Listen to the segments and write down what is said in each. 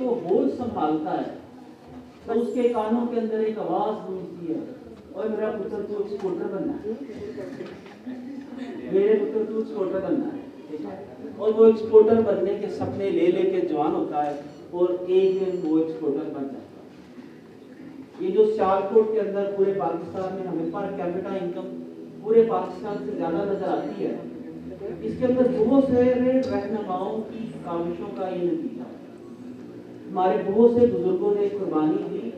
वो बोझ संभालता है तो उसके कानों के अंदर एक आवाज गूंजती है, और मेरा पुत्र तू एक्सपोर्टर बनना है, मेरे पुत्र तू एक्सपोर्टर बनना है। और वो एक्सपोर्टर बनने के सपने ले लेके जवान होता है और एक दिन वो एक्सपोर्टर बन जाता है। ये जो सियालकोट के अंदर पूरे पाकिस्तान में हमें पर कैपिटा इनकम पूरे पाकिस्तान से ज्यादा नजर आती है, इसके अंदर बहुत से रहनुमाओं की काविशों का ये नतीजा है। हमारे बहुत से बुजुर्गों ने कुर्बानी दी,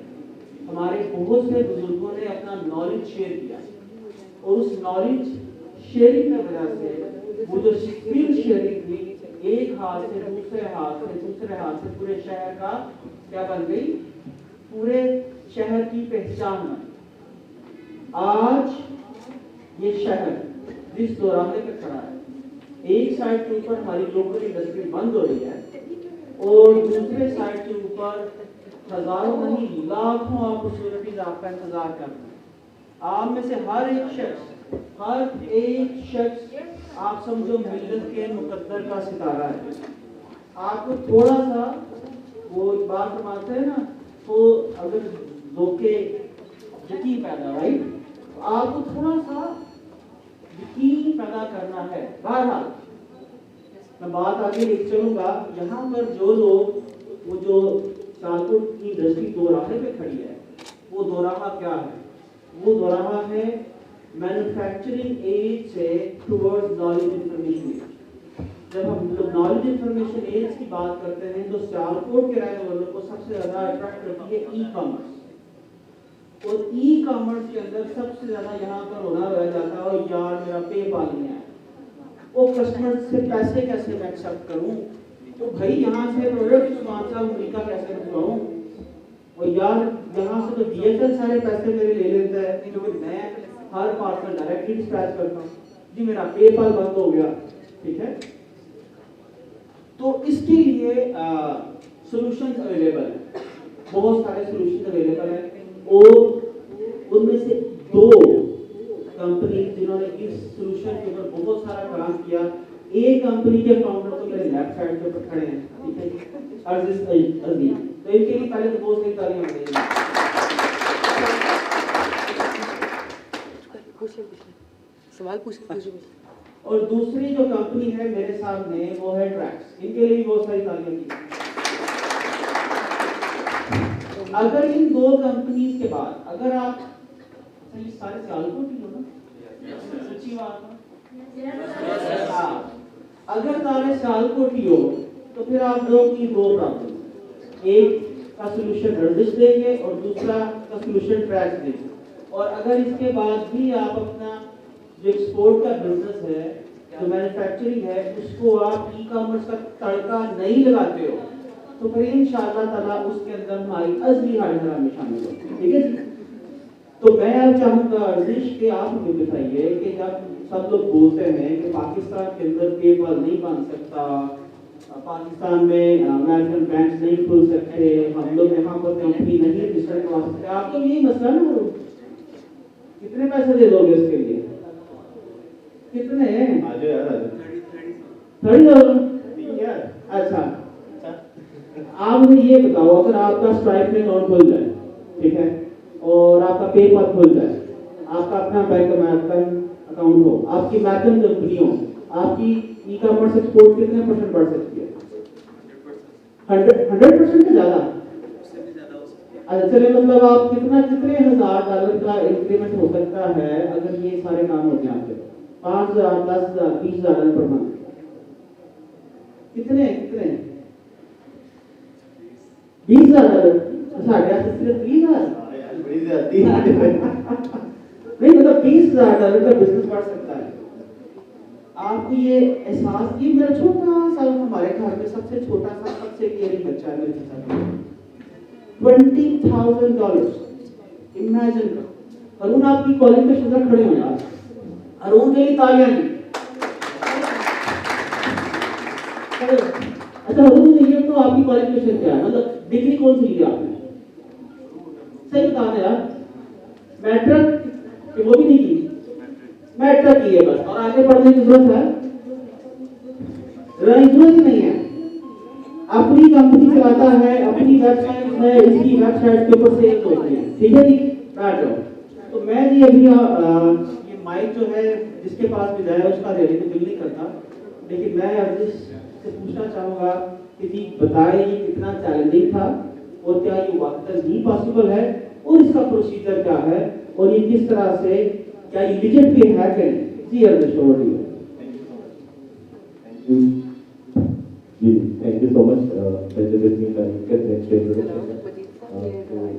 हमारे बहुत से बुजुर्गों ने अपना नॉलेज शेयर किया, और उस नॉलेज शेयरिंग की वजह से वो जो स्किल शेयरिंग थी, एक हाथ से दूसरे हाथ से दूसरे हाथ से पूरे शहर का क्या बन गई, पूरे शहर की पहचान बनी। आज ये शहर जिस दौराने पे खड़ा है, एक साइड के ऊपर हमारी लोकल इंडस्ट्री बंद हो रही है और दूसरे साइड के ऊपर हजारों नहीं लाखों अपॉर्चुनिटीज आपका इंतजार कर रहे हैं। आप में से हर एक शख्स आप समझो मिल्लत के मुकद्दर का सितारा है। आपको थोड़ा सा वो बात मानते हैं ना, तो अगर धोखे यकीन पैदा राइट, तो आपको थोड़ा सा यकीन पैदा करना है। बहरहाल मैं बात आगे लेके चलूंगा। यहाँ पर जो लोग वो जो सियालकोट की इंडस्ट्री दोराहे पे खड़ी है, वो दोराहा क्या है? वो दोराहा है मैन्युफैक्चरिंग एज से टुवर्ड्स नॉलेज इंफॉर्मेशन एज। जब हम लोग नॉलेज इंफॉर्मेशन एज की बात करते हैं तो सियालकोट के रहने वालों को सबसे ज्यादा अट्रैक्ट करती है ई कॉमर्स, और ई कॉमर्स के अंदर सबसे ज्यादा यहाँ पर होना रह जाता है, और यार मेरा पेपाल नहीं है, वो कस्टमर से पैसे कैसे मैं एक्सेप्ट करूँ, तो भाई यहाँ से प्रोडक्ट हिमाचल अमेरिका कैसे भिजवाऊँ, और यार यहाँ से तो DHL सारे पैसे मेरे ले लेता है, क्योंकि मैं हर पार्सल डायरेक्टली डिस्पैच करता हूँ जी, मेरा पेपाल बंद हो गया। ठीक है, तो इसके लिए सॉल्यूशंस अवेलेबल है, बहुत सारे सॉल्यूशंस अवेलेबल है, और उनमें से दो कंपनी जिन्होंने इस सॉल्यूशन के ऊपर बहुत सारा काम किया, एक कंपनी के फाउंडर तो मेरे लेफ्ट साइड के ऊपर खड़े हैं, ठीक है, अर्जिज अजीम, तो इनके लिए पहले तो बहुत सारी तालियां बजाइए। सवाल पूछे। और दूसरी जो कंपनी है मेरे सामने वो है ट्रैक्स, इनके लिए बहुत सारी तालियां की। अगर इन दो कंपनीज के बाद अगर आप ये सारे सियालकोट ही हो ना, सच्ची बात है, हाँ, अगर सारे सियालकोट ही हो तो फिर आप लोग की दो प्रॉब्लम, एक का सॉल्यूशन अर्जिश देंगे और दूसरा का सॉल्यूशन ट्रैक्स देंगे। और अगर इसके बाद भी आप अपना जो एक्सपोर्ट का बिजनेस है, जो मैन्युफैक्चरिंग है, उसको आप ई कॉमर्स का तड़का नहीं लगाते हो, तो फिर इंशाअल्लाह ताला उसके अंदर हमारी असली हाजिरा में शामिल हो। ठीक है जी, तो मैं अब चाहूँगा अर्जिश के आप मुझे बताइए कि जब सब लोग बोलते हैं कि पाकिस्तान के अंदर पेपाल नहीं बन सकता, पाकिस्तान में अमेरिकन बैंक नहीं खुल सकते, हम लोग यहाँ पर कंपनी नहीं रजिस्टर करवा सकते, आपको यही मसला ना, कितने पैसे दे दोगे इसके लिए? कितने? आज यार 30,000। अच्छा, आप मुझे ये बताओ, अगर आपका स्ट्राइक में अकाउंट खुल जाए, ठीक है, और आपका पेपाल खुल जाए, आपका अपना बैंक अकाउंट हो, आपकी मैथन कंपनी हो, आपकी ई कॉमर्स एक्सपोर्ट कितने % बढ़ सकती है? 100% से ज्यादा। अच्छा चलिए, मतलब आप कितने $1,000 का इंक्रीमेंट हो सकता है अगर ये सारे काम होते हैं आपके? 5,000, 10,000, $20,000 पर मंथ। कितने 20,000? साढ़े 8 सिर्फ 20,000 बड़ी ज्यादती नहीं, मतलब $20,000 का बिजनेस बढ़ सकता है। आपको ये एहसास की मेरा छोटा सा, हमारे घर में सबसे छोटा सा सबसे केयरिंग बच्चा है मेरे साथ, $20,000। इमेजिन करो। अरुण आपकी कॉलिंग पे शुगर खड़े हो यार, अरुण के लिए तालियां दी। अच्छा अरुण मुझे तो आपकी क्वालिफिकेशन क्या है, मतलब डिग्री कौन सी ली आपने? सही कहा है यार, मैट्रिक वो भी नहीं की, मैट्रिक की है बस, और आगे पढ़ने की जरूरत है? जरूरत नहीं है। अपनी कंपनी चलाता है, अपनी वेबसाइट है, इसकी वेबसाइट के ऊपर सेल होती है, ठीक है जी, बैठ जाओ। तो मैं जी अभी ये माइक जो है जिसके पास भी जाए उसका देने को दिल नहीं करता, लेकिन मैं अब से पूछना चाहूँगा कि जी बताएं ये कितना चैलेंजिंग था और क्या ये वाकई ही पॉसिबल है और इसका प्रोसीजर क्या है और ये किस तरह से क्या ये लिजिट भी है कि नहीं? जी अर्देश ओवर टू यू। जी थैंक यू सो मच पहले दिन में तो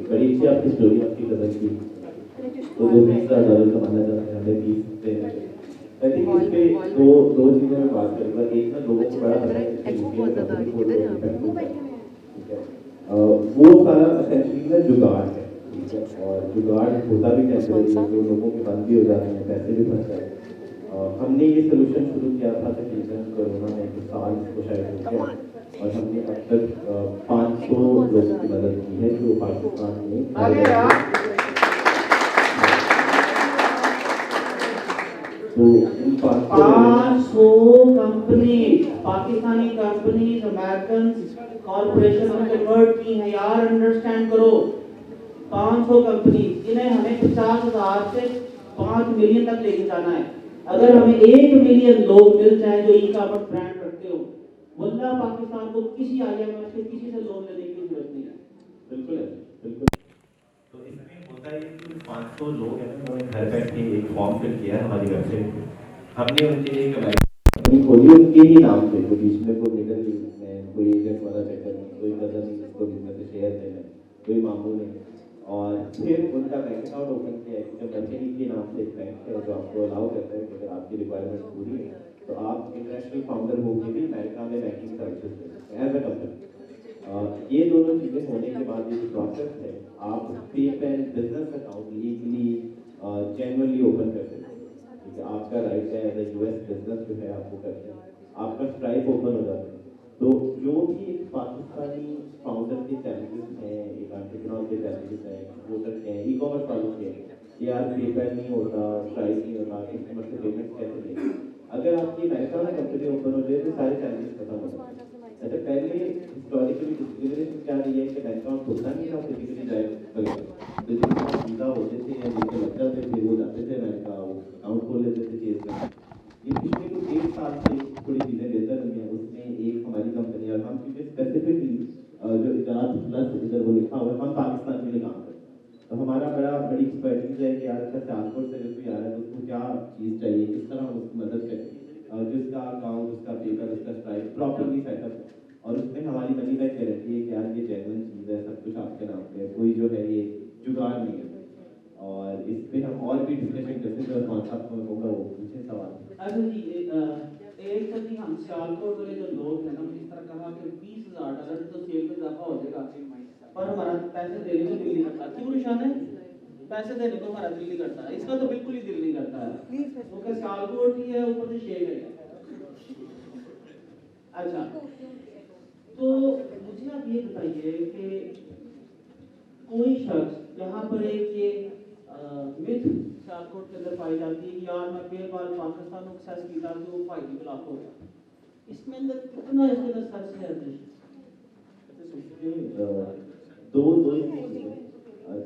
बड़ी अच्छी आपकी स्टोरी आपकी कदर की तो जो $20,000 कमाना चाहते हैं हमें 30 से आई थिंक इस पे दो चीज़ें मैं बात करूँगा। एक ना लोगों को बड़ा पता है कि ठीक है वो सारा एसेंशियली ना जुगाड़ है, ठीक है, और जुगाड़ होता भी टेम्परेरी है, जो लोगों के बंद भी हो जाते हैं, पैसे भी फंस जाते हैं। हमने ये सोल्यूशन शुरू किया था तकरीबन कोरोना में 1 साल को शायद हो गया और हमने अब तक 500 लोगों की मदद की है जो पाकिस्तान में तो इन 500 company Pakistani companies American corporation में कन्वर्ट की है यार, अंडरस्टैंड करो। 500 कंपनी, इन्हें हमें 50,000 से 5 मिलियन तक लेके जाना है। अगर हमें 1 मिलियन लोग मिल जाए जो ई कॉमर्स ब्रांड रखते हो, वल्लाह पाकिस्तान को किसी IMF से किसी से लोन लेने की जरूरत नहीं है। बिल्कुल है, बिल्कुल। तो इसमें होता है कि 500 लोग हैं, उन्होंने घर बैठे एक फॉर्म फिल किया है हमारी वेबसाइट पे। हमने उनके लिए कंपनी खोली उनके ही नाम से, तो बीच में कोई मिडिल में कोई एजेंट वाला चक्कर नहीं, कोई कदर नहीं जिसको बिजनेस से शेयर देना है, कोई मामूल नहीं। और फिर उनका बैंक अकाउंट ओपन किया है क्योंकि कंपनी के नाम से एक बैंक है जो आपको अलाउ करता है कि अगर आपकी रिक्वायरमेंट पूरी है तो आप इंटरनेशनल फाउंडर होकर भी अमेरिका में बैंकिंग सर्विसेज दे सकते हैं एज अ कंपनी। ये दोनों चीज़ें होने के बाद ये प्रोसेस है, आप PayPal business account legally genuinely open कर सकते हैं, ठीक है, आपका राइट है एज ए US बिजनेस जो है आपको करते हैं, आपका स्ट्राइप ओपन हो जाता है। तो जो भी एक पाकिस्तानी फाउंडर के चैलेंजेस हैं, एक एंटरप्रेन्योर के चैलेंजेस हैं, एक्सपोर्टर के हैं, ई कॉमर्स वालों के हैं, कि यार पेपैल नहीं होता, स्ट्राइप नहीं होता, कस्टमर से पेमेंट कैसे लेंगे, अगर आपकी अमेरिका में कंपनी ओपन हो जाए तो सारे चैलेंजेस खत्म हो जाते हैं। अच्छा पहले हिस्टोरिकली डिस्क्रिमिनेशन क्या रही है कि बैंक अकाउंट होता नहीं था, फिजिकली जाए तो जिनके वीजा होते थे या जिनके लग जाते थे वो जाते थे अमेरिका, वो अकाउंट खोल लेते थे केस में। ये पिछले कुछ 1 साल से थोड़ी चीज़ें बेहतर हुई हैं, उसमें एक हमारी कंपनी और हम क्योंकि स्पेसिफिकली जो इजारात प्लस इधर वो लिखा हुआ है, हम पाकिस्तान के लिए काम करते हैं, तो हमारा बड़ी एक्सपर्टीज है कि यार अच्छा सियालकोट से अगर कोई आ रहा है तो उसको क्या चीज़ चाहिए, किस तरह हम उसकी मदद करें, जिसका अकाउंट, उसका पेपर, उसका स्ट्राइक प्रॉपरली सेटअप है। और उसमें हमारी मनी बैक गारंटी है कि यार ये जेन्युइन चीज़ है, सब कुछ आपके नाम पे है, कोई जो है ये जुगाड़ नहीं है। और इस पे हम और भी डिस्कशन करते हैं, कौन सा आपको होगा वो पूछे सवाल। अच्छा जी, एक तो जी हम सियालकोट वाले जो लोग हैं ना, इस तरह कहा कि $20,000 तो सेल में इजाफा हो जाएगा, पर हमारा पैसे देने को दिल नहीं करता। क्यों निशान है? पैसे देने को हमारा दिल नहीं करता, इसका तो बिल्कुल ही दिल नहीं करता है, क्योंकि सियालकोट ही है, ऊपर से शेख है। अच्छा, तो मुझे आप ये बताइए कि कोई शख्स यहाँ पर एक ये मिथ सियालकोट के अंदर पाई जाती है कि यार मैं पहली बार पाकिस्तान को एक्सेस किया तो वो फायदे खिलाफ हो गया, इसमें अंदर कितना इसके अंदर सच है? दो ही चीज़ें हैं।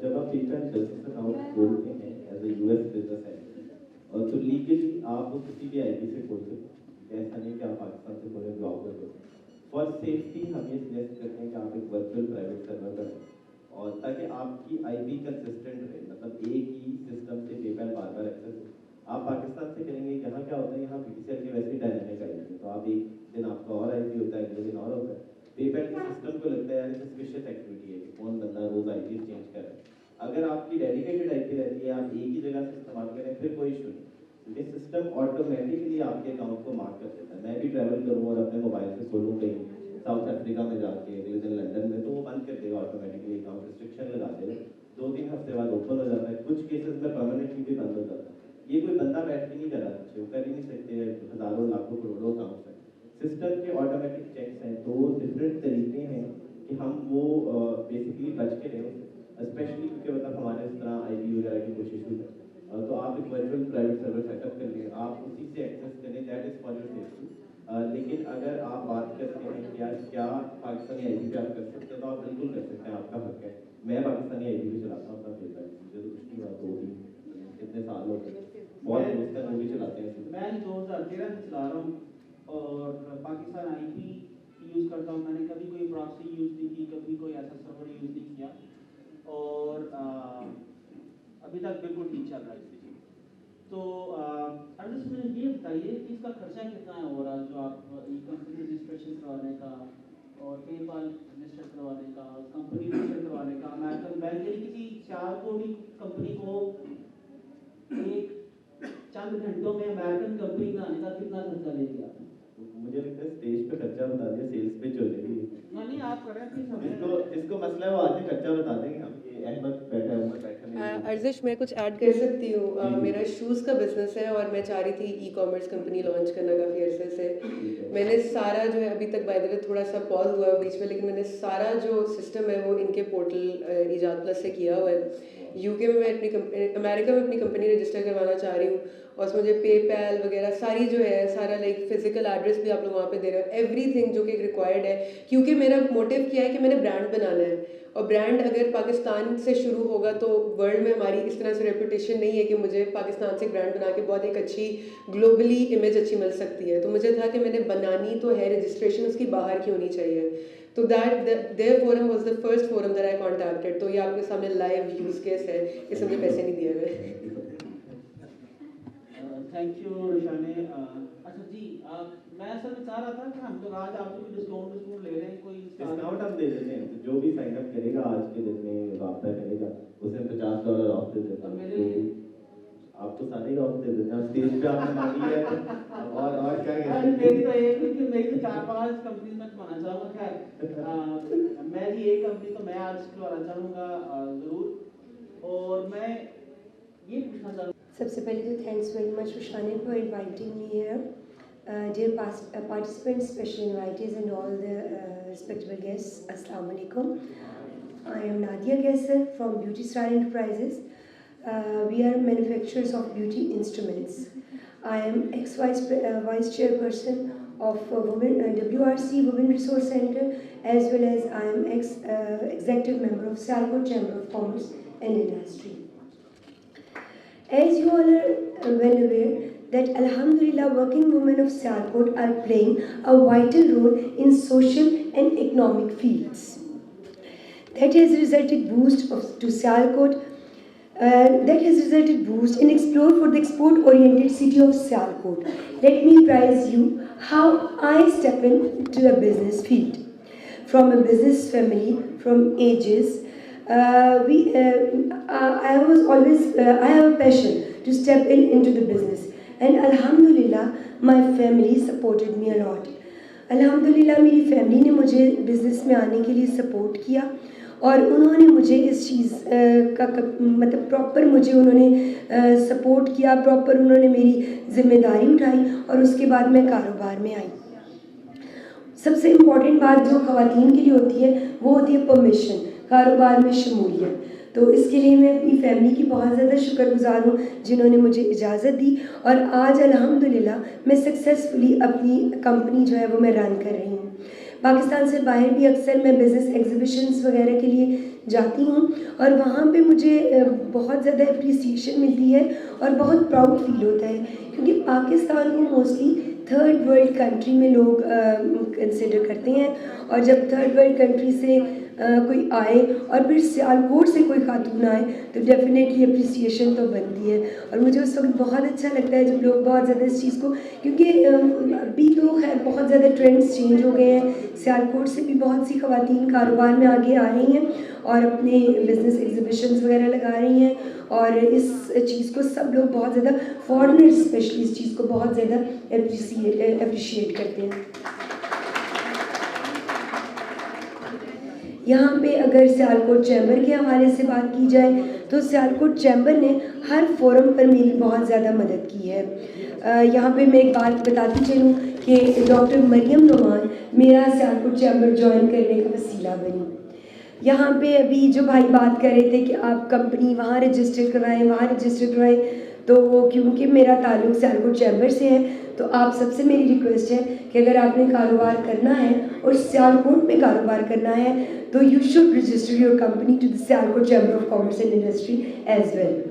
जब आप पेपैल बिजनेस अकाउंट खोलते हैं एज ए US बिजनेस है और तो लीगली आप वो किसी भी IP से खोल सकते हैं, ऐसा नहीं कि आप पाकिस्तान से खोलें ब्राउज़र को। फॉर सेफ्टी हम ये सजेस्ट करते हैं कि आप एक वर्चुअल प्राइवेट सर्वर बनाएं और ताकि आपकी IP कंसिस्टेंट रहे, मतलब एक ही सिस्टम से पेपैल बार बार एक्सेस हो। आप पाकिस्तान से करेंगे, यहाँ क्या होता है, यहाँ PTCL की वैसे डायनामिक आई है, तो आप एक दिन आपका और IP होता है, अगले दिन और होता है। पेपैल के सिस्टम को लगता है यार सस्पिशियस एक्टिविटी है कि कौन बंदा रोज IP चेंज कर रहा है। अगर आपकी डेडिकेटेड IP रहती है, आप एक ही जगह से इस्तेमाल करें, फिर कोई इशू नहीं, क्योंकि सिस्टम ऑटोमेटिकली आपके अकाउंट को मार्क कर देता है। मैं भी ट्रैवल करूँ और अपने मोबाइल से खोलूँ कहीं साउथ अफ्रीका में जाके, अगले दिन लंदन में, तो वो बंद कर देगा ऑटोमेटिकली, अकाउंट रिस्ट्रिक्शन लगा देगा, 2-3 हफ्ते बाद ओपन हो जाता है, कुछ केसेस में परमानेंटली भी बंद हो जाता है। ये कोई बंदा बैठ के नहीं करा सकते, वो कर ही नहीं सकते, हज़ारों लाखों करोड़ों अकाउंट्स हैं, सिस्टम के ऑटोमेटिक चेक्स हैं, तो डिफरेंट तरीके हैं कि हम वो बेसिकली बच के रहें, स्पेशली क्योंकि मतलब हमारे इस तरह IP वगैरह की कुछ इशूज है। तो आप एक वर्चुअल प्राइवेट सर्वर सेटअप कर लें, आप उसी से एक्सेस करें, that is for your safety. लेकिन अगर आप बात करते हैं कि यार क्या पाकिस्तानी आईटी पे आप कर सकते हैं, तो आप बिल्कुल कर सकते हैं, आपका हक है। मैं पाकिस्तानी आईटी पे चलाता हूँ अपना फीडबैक, मुझे तो कुछ नहीं हुआ, 2-3 कितने साल हो गए, बहुत दोस्त हैं वो भी चलाते हैं। मैं 2013 से चला रहा हूँ और पाकिस्तान आईपी यूज़ करता हूँ। मैंने कभी कोई प्रॉक्सी यूज़ नहीं की, कभी कोई ऐसा सर्वर यूज़ नहीं किया और अभी तक बिल्कुल ठीक चल रहा है। तो अर्जुन से मुझे ये बताइए कि इसका खर्चा कितना है ओवरऑल, जो आप ई कंपनी रजिस्ट्रेशन करवाने का और पेपाल रजिस्टर करवाने का, कंपनी रजिस्टर करवाने का, अमेरिकन बैंक, यानी किसी 4 करोड़ कंपनी को एक चंद घंटों में अमेरिकन कंपनी बनाने का कितना खर्चा ले लिया? मुझे लगता है स्टेज पे खर्चा बता दिया, सेल्स पे हो जाएगी। नहीं आप कर रहे हैं जिसको मसला है वो आके खर्चा बता देंगे हम। ये अहमद बैठा है, उमर बैठा है। अर्जिश मैं कुछ ऐड कर सकती हूँ। मेरा शूज़ का बिजनेस है और मैं चाह रही थी ई कॉमर्स कंपनी लॉन्च करना काफ़ी अरसे से। मैंने सारा जो है, अभी तक बाय द वे थोड़ा सा पॉज हुआ है बीच में, लेकिन मैंने सारा जो सिस्टम है वो इनके पोर्टल ईजाद प्लस से किया हुआ है। यूके में मैं अपनी अमेरिका में अपनी कंपनी रजिस्टर करवाना चाह रही हूँ और उसमें मुझे पेपैल वगैरह सारी जो है, सारा लाइक फिजिकल एड्रेस भी आप लोग वहाँ पे दे रहे हो, एवरीथिंग जो कि रिक्वायर्ड है। क्योंकि मेरा मोटिव क्या है कि मैंने ब्रांड बनाना है और ब्रांड अगर पाकिस्तान से शुरू होगा तो वर्ल्ड में हमारी इस तरह से रेपुटेशन नहीं है कि मुझे पाकिस्तान से ब्रांड बना के बहुत एक अच्छी ग्लोबली इमेज अच्छी मिल सकती है। तो मुझे था कि मैंने बनानी तो है, रजिस्ट्रेशन उसकी बाहर की होनी चाहिए। तो their forum was the first forum that I contacted. तो ये आपके सामने लाइव यूज केस है, इसमें मुझे पैसे नहीं दिए गए। थैंक यू रिशाने। अच्छा जी, मैं असल में चाह रहा था कि हम लोग आज आपसे कोई डिस्काउंट ले रहे हैं, कोई डिस्काउंट हम दे देते हैं। तो जो भी साइन अप करेगा आज के दिन में राब्ता करेगा उसे $50 ऑफ दे देते हैं। आपको सारे ही ऑफ दे देते हैं। स्टेज पे आपने मांगी है और क्या कहते हैं? मेरी तो एक क्योंकि मेरी तो 4-5 कंपनी में करवाना चाहूँगा। खैर मैं जी एक कंपनी तो मैं आज करवाना चाहूँगा ज़रूर। और मैं ये पूछना चाहूँगा, सबसे पहले तो thanks very much Rushane for inviting me here, dear participants, special invitees and all the respectable guests. Assalamu alaikum. I am Nadia Kaisar from Beauty Star Enterprises. We are manufacturers of beauty instruments. I am ex-vice chairperson of WRC Women Resource Center, as well as I am executive member of Sialkot Chamber of Commerce and Industry. As you all are well aware that Alhamdulillah working women of Sialkot are playing a vital role in social and economic fields. That has resulted boost to Sialkot. That has resulted boost in explore for the export-oriented city of Sialkot. Let me prize you how I step into the business field. From a business family, from ages, I have a passion to step into the business, and Alhamdulillah my family supported me a lot. Alhamdulillah मेरी family ने मुझे business में आने के लिए support किया और उन्होंने मुझे इस चीज़ का मतलब प्रॉपर मुझे उन्होंने सपोर्ट किया, प्रॉपर उन्होंने मेरी जिम्मेदारी उठाई और उसके बाद मैं कारोबार में आई। सबसे इम्पॉर्टेंट बात जो ख़वातीन के लिए होती है वो होती है परमिशन, कारोबार में शमूलियत। तो इसके लिए मैं अपनी फैमिली की बहुत ज़्यादा शुक्रगुजार हूँ जिन्होंने मुझे इजाज़त दी और आज अल्हम्दुलिल्लाह मैं सक्सेसफुली अपनी कंपनी जो है वो मैं रन कर रही हूँ। पाकिस्तान से बाहर भी अक्सर मैं बिज़नेस एग्जीबिशंस वगैरह के लिए जाती हूँ और वहाँ पे मुझे बहुत ज़्यादा अप्रिसिएशन मिलती है और बहुत प्राउड फील होता है, क्योंकि पाकिस्तान को मोस्टली थर्ड वर्ल्ड कंट्री में लोग कंसिडर करते हैं और जब थर्ड वर्ल्ड कंट्री से कोई आए और फिर सियालकोट से कोई खातून आए तो डेफिनेटली अप्रिसिएशन तो बनती है। और मुझे उस वक्त बहुत अच्छा लगता है जब लोग बहुत ज़्यादा इस चीज़ को, क्योंकि अभी तो खैर बहुत ज़्यादा ट्रेंड्स चेंज हो गए हैं, सियालकोट से भी बहुत सी ख़वातीन कारोबार में आगे आ रही हैं और अपने बिज़नेस एग्जीबिशंस वगैरह लगा रही हैं और इस चीज़ को सब लोग बहुत ज़्यादा फॉरेनर्स स्पेशली इस चीज़ को बहुत ज़्यादा अप्रिशिएट करते हैं। यहाँ पे अगर सियालकोट चैम्बर के हवाले से बात की जाए तो सियालकोट चैम्बर ने हर फोरम पर मेरी बहुत ज़्यादा मदद की है। यहाँ पे मैं एक बात बताती चलूँ कि डॉक्टर मरियम नुमान मेरा सियालकोट चैम्बर ज्वाइन करने का वसीला बनी। यहाँ पे अभी जो भाई बात कर रहे थे कि आप कंपनी वहाँ रजिस्टर करवाएं, वहाँ रजिस्टर करवाएं, तो क्योंकि मेरा ताल्लुक सियालकोट चैम्बर से है, तो आप सबसे मेरी रिक्वेस्ट है कि अगर आपने कारोबार करना है और सियालकोट में कारोबार करना है, तो you should register your company to the Sialkot chamber of commerce and industry as well.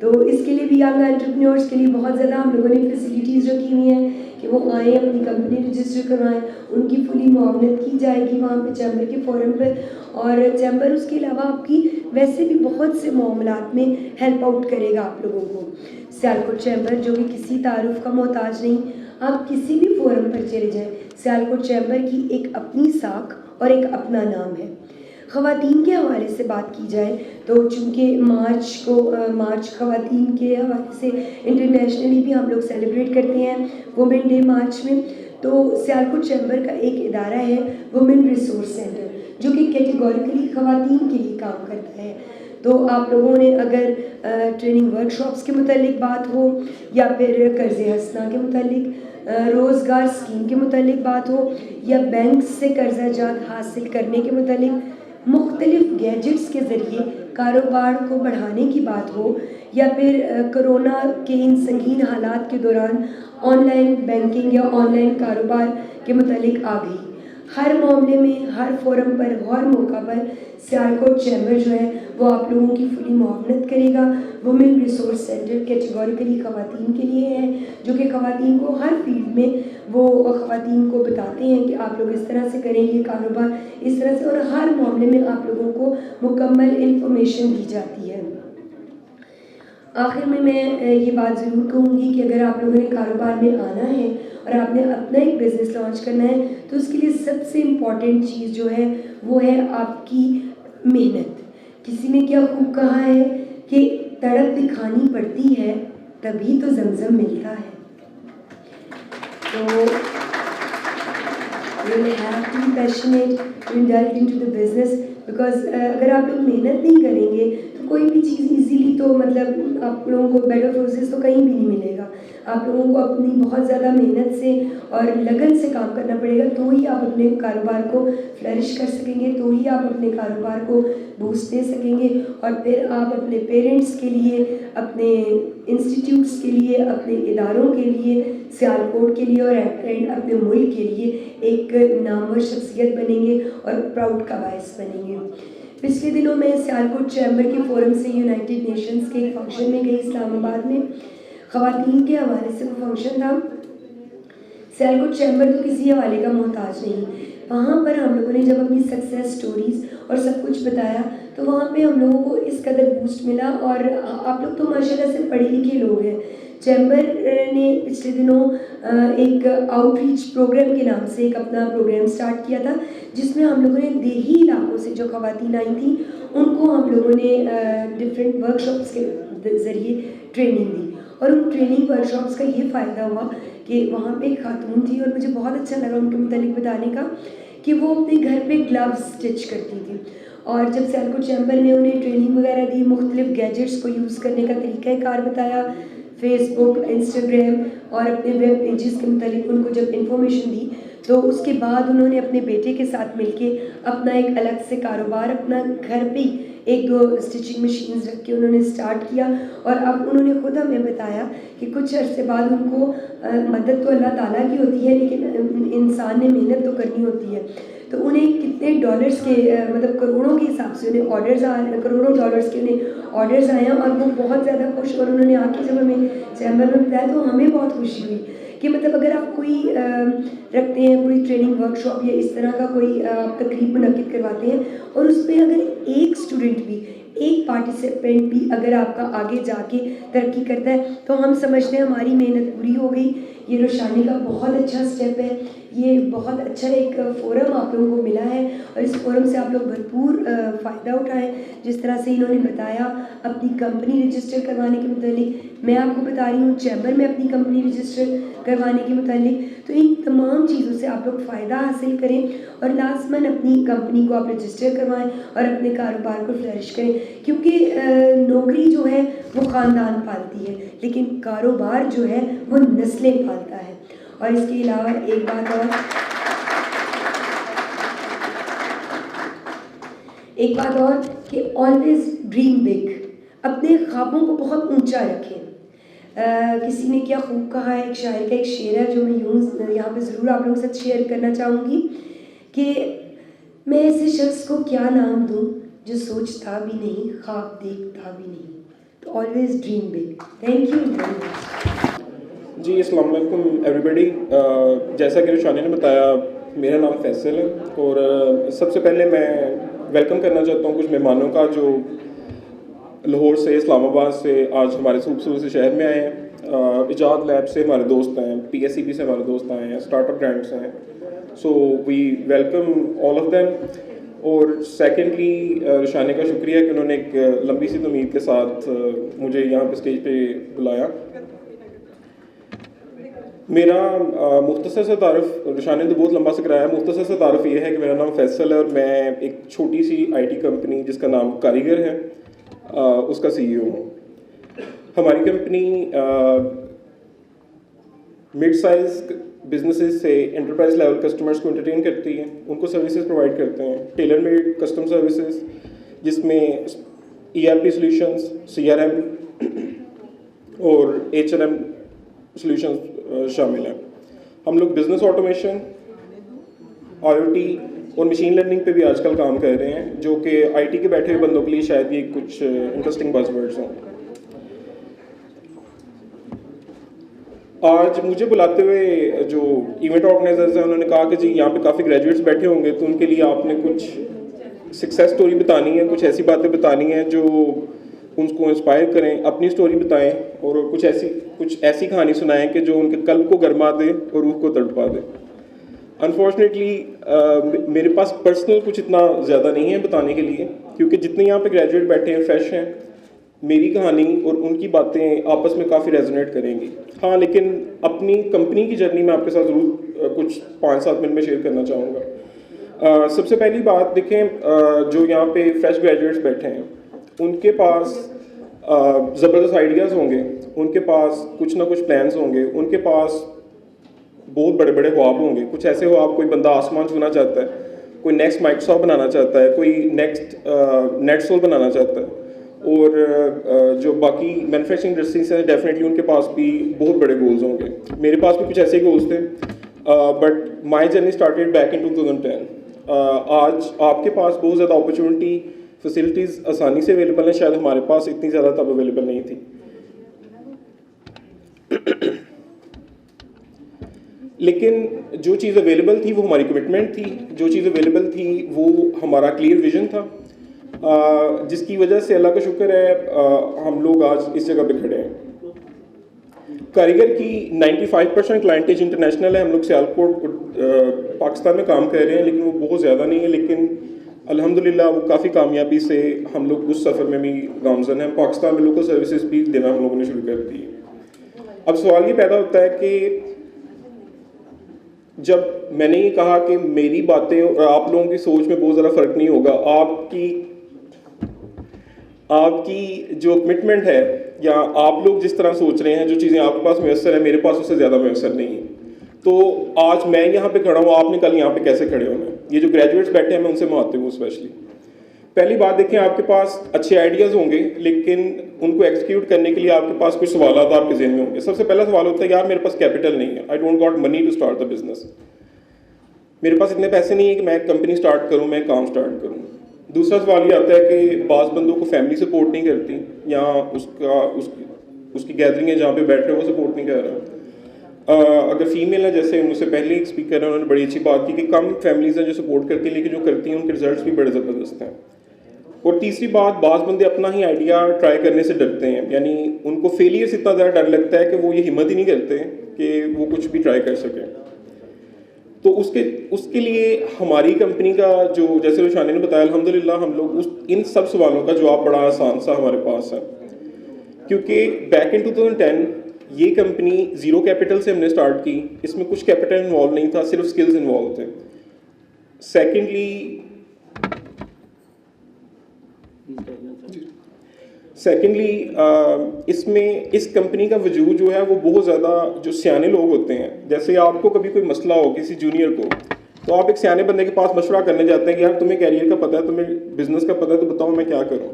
तो इसके लिए भी यंग एंटरप्रेन्योर्स के लिए बहुत ज़्यादा हम लोगों ने फैसिलिटीज़ रखी हुई हैं कि वो आएँ, अपनी कंपनी रजिस्टर करवाएं, उनकी फुली मुआवनत की जाएगी वहाँ पे चैम्बर के फोरम पे, और चैम्बर उसके अलावा आपकी वैसे भी बहुत से मामलात में हेल्प आउट करेगा आप लोगों को। सियालकोट चैम्बर जो कि किसी तारुफ का मोहताज नहीं, आप किसी भी फोरम पर चले जाएँ, सियालकोट चैम्बर की एक अपनी साख और एक अपना नाम है। ख़वातीन के हवाले से बात की जाए तो चूँकि मार्च ख़वातीन के हवाले से इंटरनेशनली भी हम लोग सेलिब्रेट करते हैं वुमेन डे मार्च में, तो सियालकोट चैम्बर का एक इदारा है वुमेन रिसोर्स सेंटर, जो कि कैटेगोरिकली ख़वातीन के लिए काम करता है। तो आप लोगों ने अगर ट्रेनिंग वर्कशॉप्स के मुतालिक बात हो, या फिर कर्ज़ हसना के मुतालिक, रोज़गार स्कीम के मुतालिक बात हो, या बैंक से कर्जा जात हासिल करने के मुतालिक, मुख्तलिफ गैजेट्स के ज़रिए कारोबार को बढ़ाने की बात हो, या फिर कोरोना के इन संगीन हालात के दौरान ऑनलाइन बैंकिंग या ऑनलाइन कारोबार के मुतालिक आ गई, हर मामले में, हर फोरम पर, हर मौका पर सियालकोट चैम्बर जो है वो आप लोगों की फुली मुआवनत करेगा। वुमेन रिसोर्स सेंटर कैटेगोरिकली ख़वातीन के लिए है, जो कि ख़वातीन को हर फील्ड में वो ख़वातीन को बताते हैं कि आप लोग इस तरह से करेंगे कारोबार, इस तरह से, और हर मामले में आप लोगों को मुकम्मल इंफॉर्मेशन दी जाती है। आखिर में मैं ये बात ज़रूर कहूँगी कि अगर आप लोगों ने कारोबार में आना है और आपने अपना एक बिज़नेस लॉन्च करना है, तो उसके लिए सबसे इम्पॉर्टेंट चीज़ जो है वो है आपकी मेहनत। किसी ने क्या खूब कहा है कि तड़प दिखानी पड़ती है तभी तो ज़मज़म मिलता है। तो you will have to be passionate to indulge into the business, because अगर आप लोग मेहनत नहीं करेंगे तो कोई भी चीज़ इजीली तो मतलब आप लोगों को बेटर फोर्सेस तो कहीं भी नहीं मिलेगा। आप लोगों को अपनी बहुत ज़्यादा मेहनत से और लगन से काम करना पड़ेगा, तो ही आप अपने कारोबार को फ्लरिश कर सकेंगे, तो ही आप अपने कारोबार को बूस्ट दे सकेंगे, और फिर आप अपने पेरेंट्स के लिए, अपने इंस्टीट्यूट्स के लिए, अपने इदारों के लिए, सियालकोट के लिए और एंड अपने मुल्क के लिए एक नामवर शख्सियत बनेंगे और प्राउड का बायस बनेंगे। पिछले दिनों में सियालकोट चैम्बर के फोरम से यूनाइटेड नेशंस के एक फंक्शन में गई इस्लामाबाद में, ख़वातीन के हवाले से वो फंक्शन था। सियालकोट चैम्बर तो किसी हवाले का मोहताज नहीं, वहाँ पर हम लोगों ने जब अपनी सक्सेस स्टोरीज़ और सब कुछ बताया तो वहाँ पे हम लोगों को इस कदर बूस्ट मिला। और आप लोग तो माशाल्लाह से पढ़े लिखे लोग हैं। चैम्बर ने पिछले दिनों एक आउटरीच प्रोग्राम के नाम से एक अपना प्रोग्राम स्टार्ट किया था, जिसमें हम लोगों ने देही इलाकों से जो ख़वातीन आई थी उनको हम लोगों ने डिफरेंट वर्कशॉप्स के ज़रिए ट्रेनिंग दी। और उन ट्रेनिंग वर्कशॉप्स का ये फ़ायदा हुआ कि वहाँ पे एक खातून थी और मुझे बहुत अच्छा लगा उनके मुतालिक बताने का कि वो अपने घर पे ग्लव्स स्टिच करती थी। और जब सियालकोट चैम्बर ने उन्हें ट्रेनिंग वगैरह दी, मुख्तलिफ गैजेट्स को यूज़ करने का तरीक़ाकार बताया, फेसबुक, इंस्टाग्राम और अपने वेब पेजेस के मुतालिक उनको जब इन्फॉर्मेशन दी, तो उसके बाद उन्होंने अपने बेटे के साथ मिलके अपना एक अलग से कारोबार अपना घर पे ही 1-2 स्टिचिंग मशीन्स रख के उन्होंने स्टार्ट किया। और अब उन्होंने खुद हमें बताया कि कुछ अर्से बाद उनको मदद तो अल्लाह ताला की होती है, लेकिन इंसान ने मेहनत तो करनी होती है। तो उन्हें कितने डॉलर्स के मतलब करोड़ों के हिसाब से उन्हें ऑर्डर्स आ रहे, करोड़ों डॉलर्स के उन्हें ऑर्डर्स आए हैं, और वो बहुत ज़्यादा खुश। और उन्होंने आके जब हमें चैम्बर में बताया तो हमें बहुत खुशी हुई कि मतलब अगर आप कोई रखते हैं, कोई ट्रेनिंग वर्कशॉप या इस तरह का कोई तकरीब मुनक्किद करवाते हैं, और उस पर अगर एक स्टूडेंट भी, एक पार्टिसिपेंट भी अगर आपका आगे जाके तरक्की करता है, तो हम समझते हैं हमारी मेहनत पूरी हो गई। ये रोशानी का बहुत अच्छा स्टेप है, ये बहुत अच्छा एक फ़ोरम आप लोगों को मिला है, और इस फ़ोरम से आप लोग भरपूर फ़ायदा उठाएं। जिस तरह से इन्होंने बताया अपनी कंपनी रजिस्टर करवाने के मुतालिक, मैं आपको बता रही हूँ चैम्बर में अपनी कंपनी रजिस्टर करवाने के मुतालिक, तो इन तमाम चीज़ों से आप लोग फ़ायदा हासिल करें और लाजमन अपनी कंपनी को आप रजिस्टर करवाएं और अपने कारोबार को फ्लरिश करें। क्योंकि नौकरी जो है वो ख़ानदान पालती है, लेकिन कारोबार जो है वो नस्लें पालता है। और इसके अलावा एक बात और, एक बात और कि ऑलवेज ड्रीम बिग, अपने ख्वाबों को बहुत ऊंचा रखें। किसी ने क्या खूब कहा है, एक शायर का एक शेर है जो मैं यूँ यहाँ पे ज़रूर आप लोगों के साथ शेयर करना चाहूँगी कि मैं ऐसे शख्स को क्या नाम दूँ जो सोचता भी नहीं, ख्वाब देखता भी नहीं। तो always dream big. Thank you very much. जी अस्सलाम वालेकुम एवरीबॉडी। जैसा कि रुशानी ने बताया, मेरा नाम फैसल है और सबसे पहले मैं वेलकम करना चाहता हूँ कुछ मेहमानों का जो लाहौर से, इस्लामाबाद से आज हमारे खूबसूरत से शहर में आए हैं। इजाद लैब से हमारे दोस्त हैं, PSCB से हमारे दोस्त आए हैं, स्टार्टअप ग्रांट से हैं। So we welcome all of them. और सेकेंडली रुशानी का शुक्रिया कि उन्होंने एक लंबी सी तमीद के साथ मुझे यहाँ पे स्टेज पे बुलाया। मेरा मुख्तसर सा तारुफ, रुशानी ने तो बहुत लंबा सा कराया, मुख्तसर सा तारुफ ये है कि मेरा नाम फैसल है और मैं एक छोटी सी IT कंपनी जिसका नाम कारीगर है उसका CEO हूँ। हमारी कंपनी मिड साइज बिजनेसेस से एंटरप्राइज लेवल कस्टमर्स को एंटरटेन करती है, उनको सर्विसेज प्रोवाइड करते हैं, टेलर मेड कस्टम सर्विसेज जिसमें ERP सॉल्यूशंस, CRM और HRM सॉल्यूशंस शामिल हैं। हम लोग बिजनेस ऑटोमेशन, IoT और मशीन लर्निंग पे भी आजकल काम कर रहे हैं, जो कि IT के बैठे हुए बंदों के लिए शायद ये कुछ इंटरेस्टिंग बज़वर्ड्स हों। आज मुझे बुलाते हुए जो इवेंट ऑर्गेनाइजर्स हैं उन्होंने कहा कि जी यहाँ पे काफ़ी ग्रेजुएट्स बैठे होंगे तो उनके लिए आपने कुछ सक्सेस स्टोरी बतानी है, कुछ ऐसी बातें बतानी है जो उनको इंस्पायर करें, अपनी स्टोरी बताएं और कुछ ऐसी कहानी सुनाएं कि जो उनके कल्ब को गरमा दे और रूह को तड़पा दे। अनफॉर्चुनेटली मेरे पास पर्सनल कुछ इतना ज़्यादा नहीं है बताने के लिए, क्योंकि जितने यहाँ पे ग्रेजुएट बैठे हैं फ्रेश हैं, मेरी कहानी और उनकी बातें आपस में काफ़ी रेजोनेट करेंगी। हाँ, लेकिन अपनी कंपनी की जर्नी मैं आपके साथ ज़रूर कुछ 5-7 मिनट में शेयर करना चाहूँगा। सबसे पहली बात देखें, जो यहाँ पे फ्रेश ग्रेजुएट्स बैठे हैं उनके पास ज़बरदस्त आइडियाज़ होंगे, उनके पास कुछ ना कुछ प्लान्स होंगे, उनके पास बहुत बड़े बड़े ख्वाब होंगे। कुछ ऐसे ख्वाब, कोई बंदा आसमान छूना चाहता है, कोई नेक्स्ट माइक्रोसॉफ्ट बनाना चाहता है, कोई नेक्स्ट नेटसोल बनाना चाहता है, और जो बाकी मैन्युफैक्चरिंग इंडस्ट्रीज हैं डेफिनेटली उनके पास भी बहुत बड़े गोल्स होंगे। मेरे पास भी कुछ ऐसे ही गोल्स थे, but my journey started back in 2010। आज आपके पास बहुत ज़्यादा अपॉर्चुनिटी, फैसिलिटीज़ आसानी से अवेलेबल हैं, शायद हमारे पास इतनी ज़्यादा तब अवेलेबल नहीं थी। लेकिन जो चीज़ अवेलेबल थी वो हमारी कमिटमेंट थी, जो चीज़ अवेलेबल थी वो हमारा क्लियर विजन था, जिसकी वजह से अल्लाह का शुक्र है हम लोग आज इस जगह पे खड़े हैं। कारीगर की 95% क्लाइंटेज इंटरनेशनल है। हम लोग सियालकोट पाकिस्तान में काम कर रहे हैं, लेकिन वो बहुत ज़्यादा नहीं है, लेकिन अल्हम्दुलिल्लाह वो काफ़ी कामयाबी से हम लोग उस सफ़र में भी गामज़न हैं। पाकिस्तान में लोकल सर्विसेज भी देना हम लोगों ने शुरू कर दी है। अब सवाल ये पैदा होता है कि जब मैंने ये कहा कि मेरी बातें और आप लोगों की सोच में बहुत ज़्यादा फ़र्क नहीं होगा, आपकी जो कमिटमेंट है या आप लोग जिस तरह सोच रहे हैं, जो चीज़ें आपके पास मैसर है मेरे पास उससे ज़्यादा मैसर नहीं है, तो आज मैं यहाँ पे खड़ा हूँ, आपने कल यहाँ पे कैसे खड़े होना है। ये जो ग्रेजुएट्स बैठे हैं मैं उनसे मुखातिब हूँ स्पेशली। पहली बात देखें, आपके पास अच्छे आइडियाज़ होंगे, लेकिन उनको एग्जीक्यूट करने के लिए आपके पास कुछ सवाल आपके ज़हन में होंगे। सबसे पहला सवाल होता है, यार मेरे पास कैपिटल नहीं है, I don't got money to start the business. मेरे पास इतने पैसे नहीं है कि मैं कंपनी स्टार्ट करूँ, मैं काम स्टार्ट करूँ। दूसरा सवाल ये आता है कि बाज़ बंदों को फैमिली सपोर्ट नहीं करती, या उसकी गैदरिंग है जहाँ पे बैठ रहे वो सपोर्ट नहीं कर रहा। अगर फीमेल है, जैसे मुझसे पहले एक स्पीकर है उन्होंने बड़ी अच्छी बात की कि कम फैमिलीज़ हैं जो सपोर्ट करती हैं, लेकिन जो करती हैं उनके रिजल्ट्स भी बड़े ज़बरदस्त हैं। और तीसरी बात, बाज़ बंदे अपना ही आइडिया ट्राई करने से डरते हैं, यानी उनको फेलियर से इतना ज़्यादा डर लगता है कि वो ये हिम्मत ही नहीं करते कि वो कुछ भी ट्राई कर सकें। तो उसके लिए हमारी कंपनी का जो, जैसे रुशानी ने बताया, अल्हम्दुलिल्लाह हम लोग इन सब सवालों का जवाब बड़ा आसान सा हमारे पास है, क्योंकि बैक इन 2010 ये कंपनी ज़ीरो कैपिटल से हमने स्टार्ट की। इसमें कुछ कैपिटल इन्वॉल्व नहीं था, सिर्फ स्किल्स इन्वॉल्व थे। सेकेंडली इसमें इस कंपनी का वजूद जो है वो बहुत ज़्यादा, जो सियाने लोग होते हैं, जैसे आपको कभी कोई मसला हो किसी जूनियर को, तो आप एक सियाने बंदे के पास मशवरा करने जाते हैं कि यार तुम्हें कैरियर का पता है, तुम्हें बिजनेस का पता है, तो बताओ मैं क्या करूँ।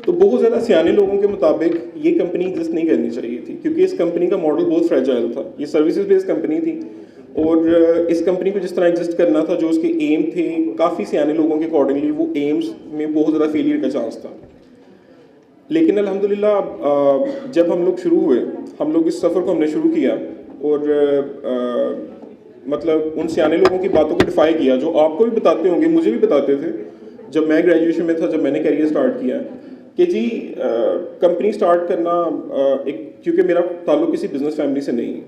तो बहुत ज़्यादा सियाने लोगों के मुताबिक ये कंपनी एग्जिस्ट नहीं करनी चाहिए थी, क्योंकि इस कंपनी का मॉडल बहुत फ्रेजाइल था। ये सर्विसेज बेस्ड कंपनी थी और इस कंपनी को जिस तरह एग्जिस्ट करना था, जो उसके एम थे, काफ़ी सियाने लोगों के अकॉर्डिंगली वो एम्स में बहुत ज़्यादा फेलियर का चांस था। लेकिन अल्हम्दुलिल्लाह जब हम लोग शुरू हुए, हम लोग इस सफ़र को हमने शुरू किया और मतलब उन सियाने लोगों की बातों को डिफाई किया जो आपको भी बताते होंगे, मुझे भी बताते थे जब मैं ग्रेजुएशन में था, जब मैंने करियर स्टार्ट किया, कि जी कंपनी स्टार्ट करना क्योंकि मेरा ताल्लुक किसी बिजनेस फैमिली से नहीं है,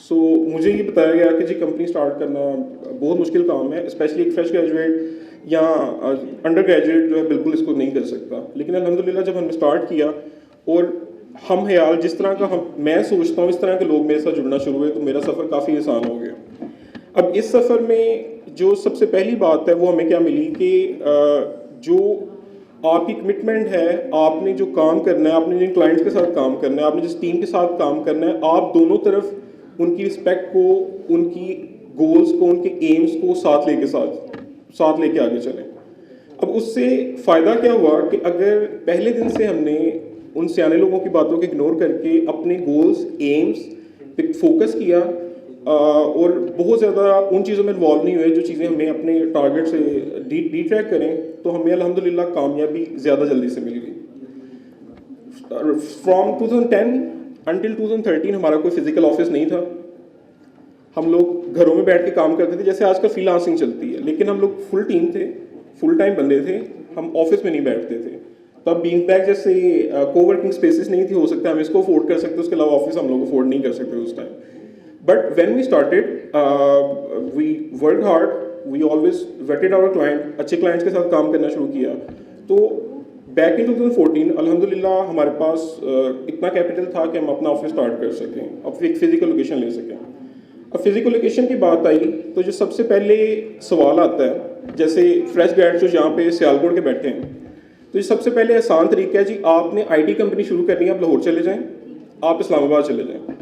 सो मुझे ये बताया गया कि जी कंपनी स्टार्ट करना बहुत मुश्किल काम है, स्पेशली एक फ्रेश ग्रेजुएट या अंडर ग्रेजुएट जो है बिल्कुल इसको नहीं कर सकता। लेकिन अल्हम्दुलिल्लाह जब हमने स्टार्ट किया और हम ख्याल जिस तरह का मैं सोचता हूँ इस तरह के लोग मेरे साथ जुड़ना शुरू हुए, तो मेरा सफ़र काफ़ी आसान हो गया। अब इस सफ़र में जो सबसे पहली बात है वो हमें क्या मिली कि जो आपकी कमिटमेंट है, आपने जो काम करना है, आपने जिन क्लाइंट्स के साथ काम करना है, आपने जिस टीम के साथ काम करना है, आप दोनों तरफ उनकी रिस्पेक्ट को, उनकी गोल्स को, उनके एम्स को साथ लेके आगे चलें। अब उससे फ़ायदा क्या हुआ कि अगर पहले दिन से हमने उन सियाने लोगों की बातों को इग्नोर करके अपने गोल्स, एम्स पे फोकस किया और बहुत ज़्यादा उन चीज़ों में इन्वॉल्व नहीं हुए जो चीज़ें हमें अपने टारगेट से डिट्रैक्ट करें, तो हमें अल्हम्दुलिल्लाह कामयाबी ज़्यादा जल्दी से मिल गई। फ्रॉम 2010 अंटिल 2013 हमारा कोई फिजिकल ऑफिस नहीं था। हम लोग घरों में बैठ के काम करते थे, जैसे आजकल फ्रीलांसिंग चलती है, लेकिन हम लोग फुल टीम थे, फुल टाइम बंदे थे, हम ऑफिस में नहीं बैठते थे। तब बीइंग बैक जैसे कोवर्किंग स्पेसेस नहीं थी, हो सकता है हम इसको अफोर्ड कर सकते, उसके अलावा ऑफिस हम लोग अफोर्ड नहीं कर सकते उस time. But when we started, we worked hard. We always vetted our client. अच्छे clients के साथ काम करना शुरू किया। तो बैक इन 2014 अल्हम्दुलिल्लाह हमारे पास इतना कैपिटल था कि हम अपना ऑफिस स्टार्ट कर सकें, अब एक फिजिकल लोकेशन ले सकें। अब फिजिकल लोकेशन की बात आई तो जो सबसे पहले सवाल आता है, जैसे फ्रेश ग्रेड जो यहाँ पे सियालकोट के बैठे हैं, तो ये सबसे पहले आसान तरीका है जी, आपने IT कंपनी शुरू करनी है, आप लाहौर चले जाएँ, आप इस्लामाबाद चले जाएँ।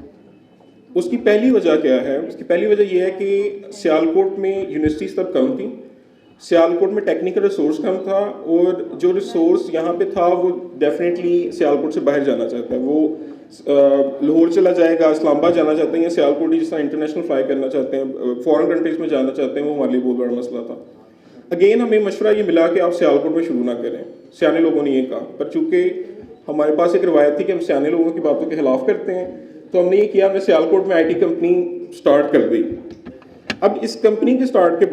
उसकी पहली वजह क्या है? उसकी पहली वजह यह है कि सियालकोट में यूनिवर्सिटीज़ तब कम थी, सियालकोट में टेक्निकल रिसोर्स कम था, और जो रिसोर्स यहाँ पे था वो डेफिनेटली सियालकोट से बाहर जाना चाहता है, वो लाहौर चला जाएगा, इस्लामाबाद जाना चाहते हैं, या सियालकोट जिस तरह इंटरनेशनल फ्लाई करना चाहते हैं, फॉरेन कंट्रीज़ में जाना चाहते हैं, वो हमारे लिए बहुत बड़ा मसला था। अगेन हमें मशवरा ये मिला कि आप सियालकोट में शुरू ना करें, सियाने लोगों ने ये कहा, पर चूँकि हमारे पास एक रवायत थी कि हम सियाने लोगों की बातों के खिलाफ करते हैं, तो हमने ये किया, हमने सियालकोट में IT कंपनी स्टार्ट कर दी। अब इस कंपनी के स्टार्ट के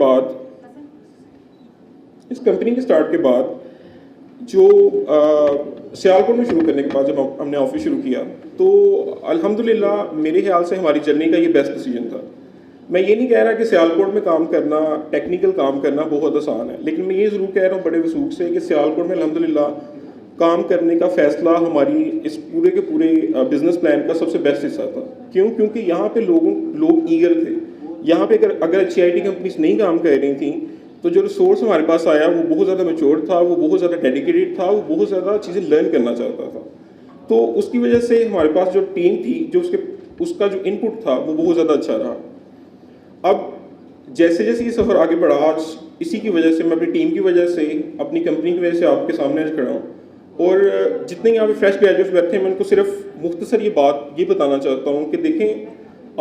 बाद जो सियालकोट में शुरू करने के बाद जब हमने ऑफिस शुरू किया, तो अल्हम्दुलिल्लाह मेरे ख्याल से हमारी जर्नी का ये बेस्ट डिसीजन था। मैं ये नहीं कह रहा कि सियालकोट में काम करना, टेक्निकल काम करना बहुत आसान है, लेकिन मैं ये ज़रूर कह रहा हूँ बड़े वसूख से कि सियालकोट में अल्हम्दुलिल्लाह काम करने का फ़ैसला हमारी इस पूरे के पूरे बिज़नेस प्लान का सबसे बेस्ट हिस्सा था। क्यों? क्योंकि यहाँ पे लोग ईगर थे। यहाँ पे अगर अच्छी IT कंपनीज नहीं काम कर रही थी, तो जो रिसोर्स हमारे पास आया वो बहुत ज़्यादा मैच्योर था, वो बहुत ज़्यादा डेडिकेटेड था, वो बहुत ज़्यादा चीज़ें लर्न करना चाहता था। तो उसकी वजह से हमारे पास जो टीम थी, जो उसका जो इनपुट था वो बहुत ज़्यादा अच्छा रहा। अब जैसे जैसे ये सफ़र आगे बढ़ा, आज इसी की वजह से, मैं अपनी टीम की वजह से, अपनी कंपनी की वजह से आपके सामने आज खड़ा हूँ, और जितने यहाँ पे फ्रेश ग्रेजुएट्स बैठे हैं, मैं उनको सिर्फ मुख्तसर ये बताना चाहता हूँ कि देखें,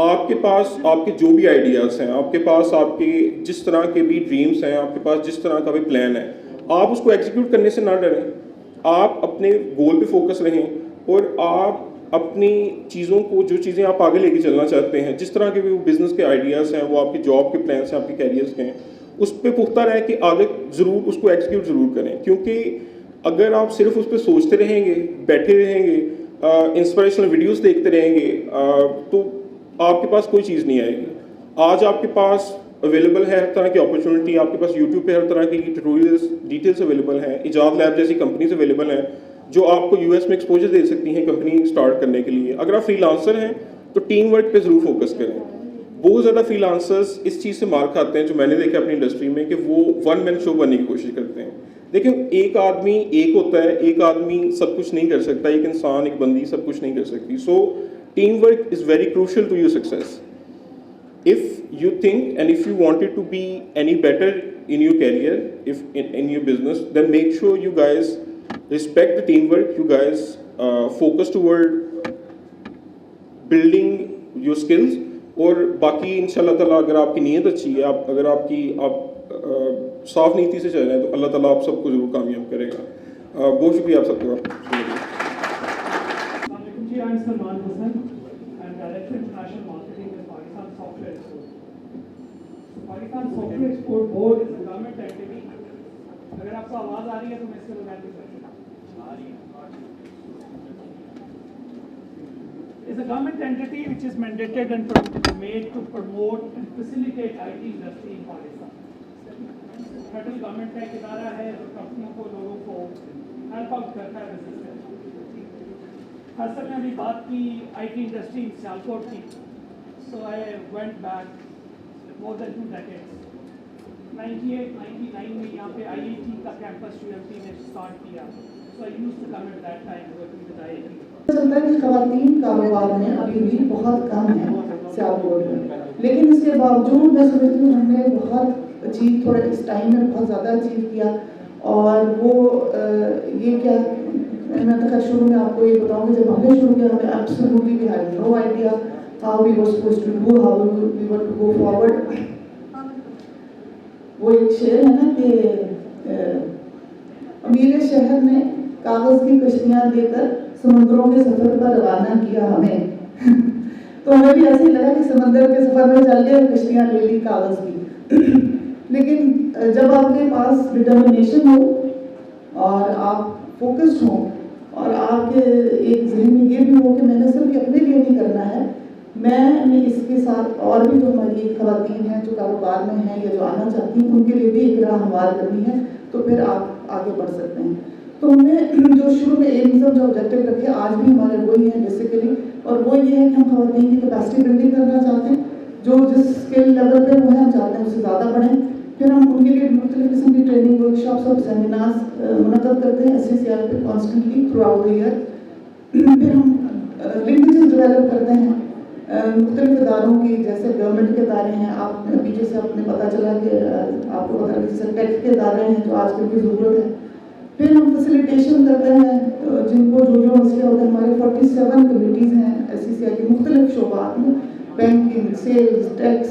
आपके पास आपके जो भी आइडियाज़ हैं, आपके पास आपके जिस तरह के भी ड्रीम्स हैं, आपके पास जिस तरह का भी प्लान है, आप उसको एग्जीक्यूट करने से ना डरें। आप अपने गोल पे फोकस रहें और आप अपनी चीज़ों को, जो चीज़ें आप आगे लेके चलना चाहते हैं, जिस तरह के भी वो बिज़नेस के आइडियाज़ हैं, वो आपकी जॉब के प्लान्स हैं, आपके कैरियर्स के हैं, उस पर पुख्ता रहे कि आगे ज़रूर उसको एग्जीक्यूट ज़रूर करें। क्योंकि अगर आप सिर्फ उस पर सोचते रहेंगे, बैठे रहेंगे, इंस्पिरेशनल वीडियोस देखते रहेंगे, तो आपके पास कोई चीज़ नहीं आएगी। आज आपके पास अवेलेबल है हर तरह की अपॉर्चुनिटी, आपके पास यूट्यूब पे हर तरह की ट्यूटोरियल्स, डिटेल्स अवेलेबल हैं, इजाद लैब जैसी कंपनीज अवेलेबल हैं जो आपको US में एक्सपोजर दे सकती हैं कंपनी स्टार्ट करने के लिए। अगर आप फ्रीलांसर हैं तो टीम वर्क पे ज़रूर फोकस करें। बहुत ज़्यादा फ्रीलांसर्स इस चीज़ से मार खाते हैं, जो मैंने देखा अपनी इंडस्ट्री में, कि वो वन मैन शो बनने की कोशिश करते हैं। देखिए, एक आदमी एक होता है, एक आदमी सब कुछ नहीं कर सकता, एक इंसान, एक बंदी सब कुछ नहीं कर सकती। So team work is very crucial to your success. if you think and if you wanted to be any better in your career, if in your business, then make sure you guys respect the teamwork, you guys focus toward building your skills. और बाकी इंशाल्लाह ताला अगर आपकी नीयत अच्छी है, आप अगर आप साफ नीति से चल रहे हैं तो अल्लाह ताला आप सबको जरूर कामयाब करेगा। बहुत शुक्रिया आप सबका। I'm Salman Hussain. I'm Director International Marketing with Pakistan Software Export. Pakistan Software Export Board is a government entity. अगर आपको आवाज आ रही है तो मैं इसके बगैर भी कर सकता हूँ। It's a government entity which is mandated and made to promote and facilitate IT industry in Pakistan. Federal government का एक इदारा है जो कंपनियों को, लोगों को हेल्प आउट करता है बिजनेस में। असल में अभी बात की IT इंडस्ट्री सियालकोट की, so I went back more than 2 decades. 98-99 में यहाँ पे IIT का कैंपस UMP ने स्टार्ट किया, so I used to come at that time working with IIT. चलता है कि ख़वातीन कारोबार में अभी भी बहुत कम है सियालकोट में, लेकिन इसके बावजूद मैं समझती हूँ हमने बहुत अचीव, थोड़ा इस टाइम में बहुत ज़्यादा अचीव किया। और वो ये क्या, मैं तो खैर शुरू में आपको ये बताऊँगी, जब हमने शुरू किया हमें absolutely we had no idea how we were supposed to do, how we were to go forward. वो एक शेर है ना कि अमीर शहर ने कागज़ की कश्तियाँ देकर समुद्रों के सफ़र पर रवाना किया हमें। तो हमें भी ऐसे ही लगा कि समंदर के सफ़र में चल के कश्तियाँ ले ली कागज़ की। लेकिन जब आपके पास डिटर्मिनेशन हो और आप फोकस्ड हो और आपके एक जहन में ये भी हो कि मैंने सिर्फ अपने लिए नहीं करना है, मैंने इसके साथ और भी जो हमारी ख़वातीन हैं जो कारोबार में हैं या जो आना चाहती हैं उनके लिए भी एक राह हमवार करनी है, तो फिर आप आगे बढ़ सकते हैं। तो हमने जो शुरू में एम्स जो ऑब्जेक्टिव रखे आज भी हमारे वही हैं बेसिकली, और वो ये है कि हम ख़वातीन की कैपेसिटी बिल्डिंग करना चाहते हैं, जो जिस स्किल लेवल पे वो है हम चाहते हैं उससे ज़्यादा बढ़ें। फिर हम उनके लिए मुख्तलिफ किस्म की ट्रेनिंग वर्कशॉप्स और सेमिनार्स मुनक़्क़द करते हैं SCCI पे constantly through out the year. फिर हम लिंकेजेस डेवलप करते हैं मुख्तलिफ इदारों की, जैसे गवर्नमेंट के इदारे हैं, आप अभी जैसे आपने पता चला कि आपको पता है जैसे टेक के इदारे हैं जो आजकल की ज़रूरत है। फिर हम फैसिलिटेशन करते हैं जिनको जो मसले होते हैं, हमारे 47 कमेटीज़ हैं SCCI की मुख्तलिफ शोबात में, banking, sales, tax,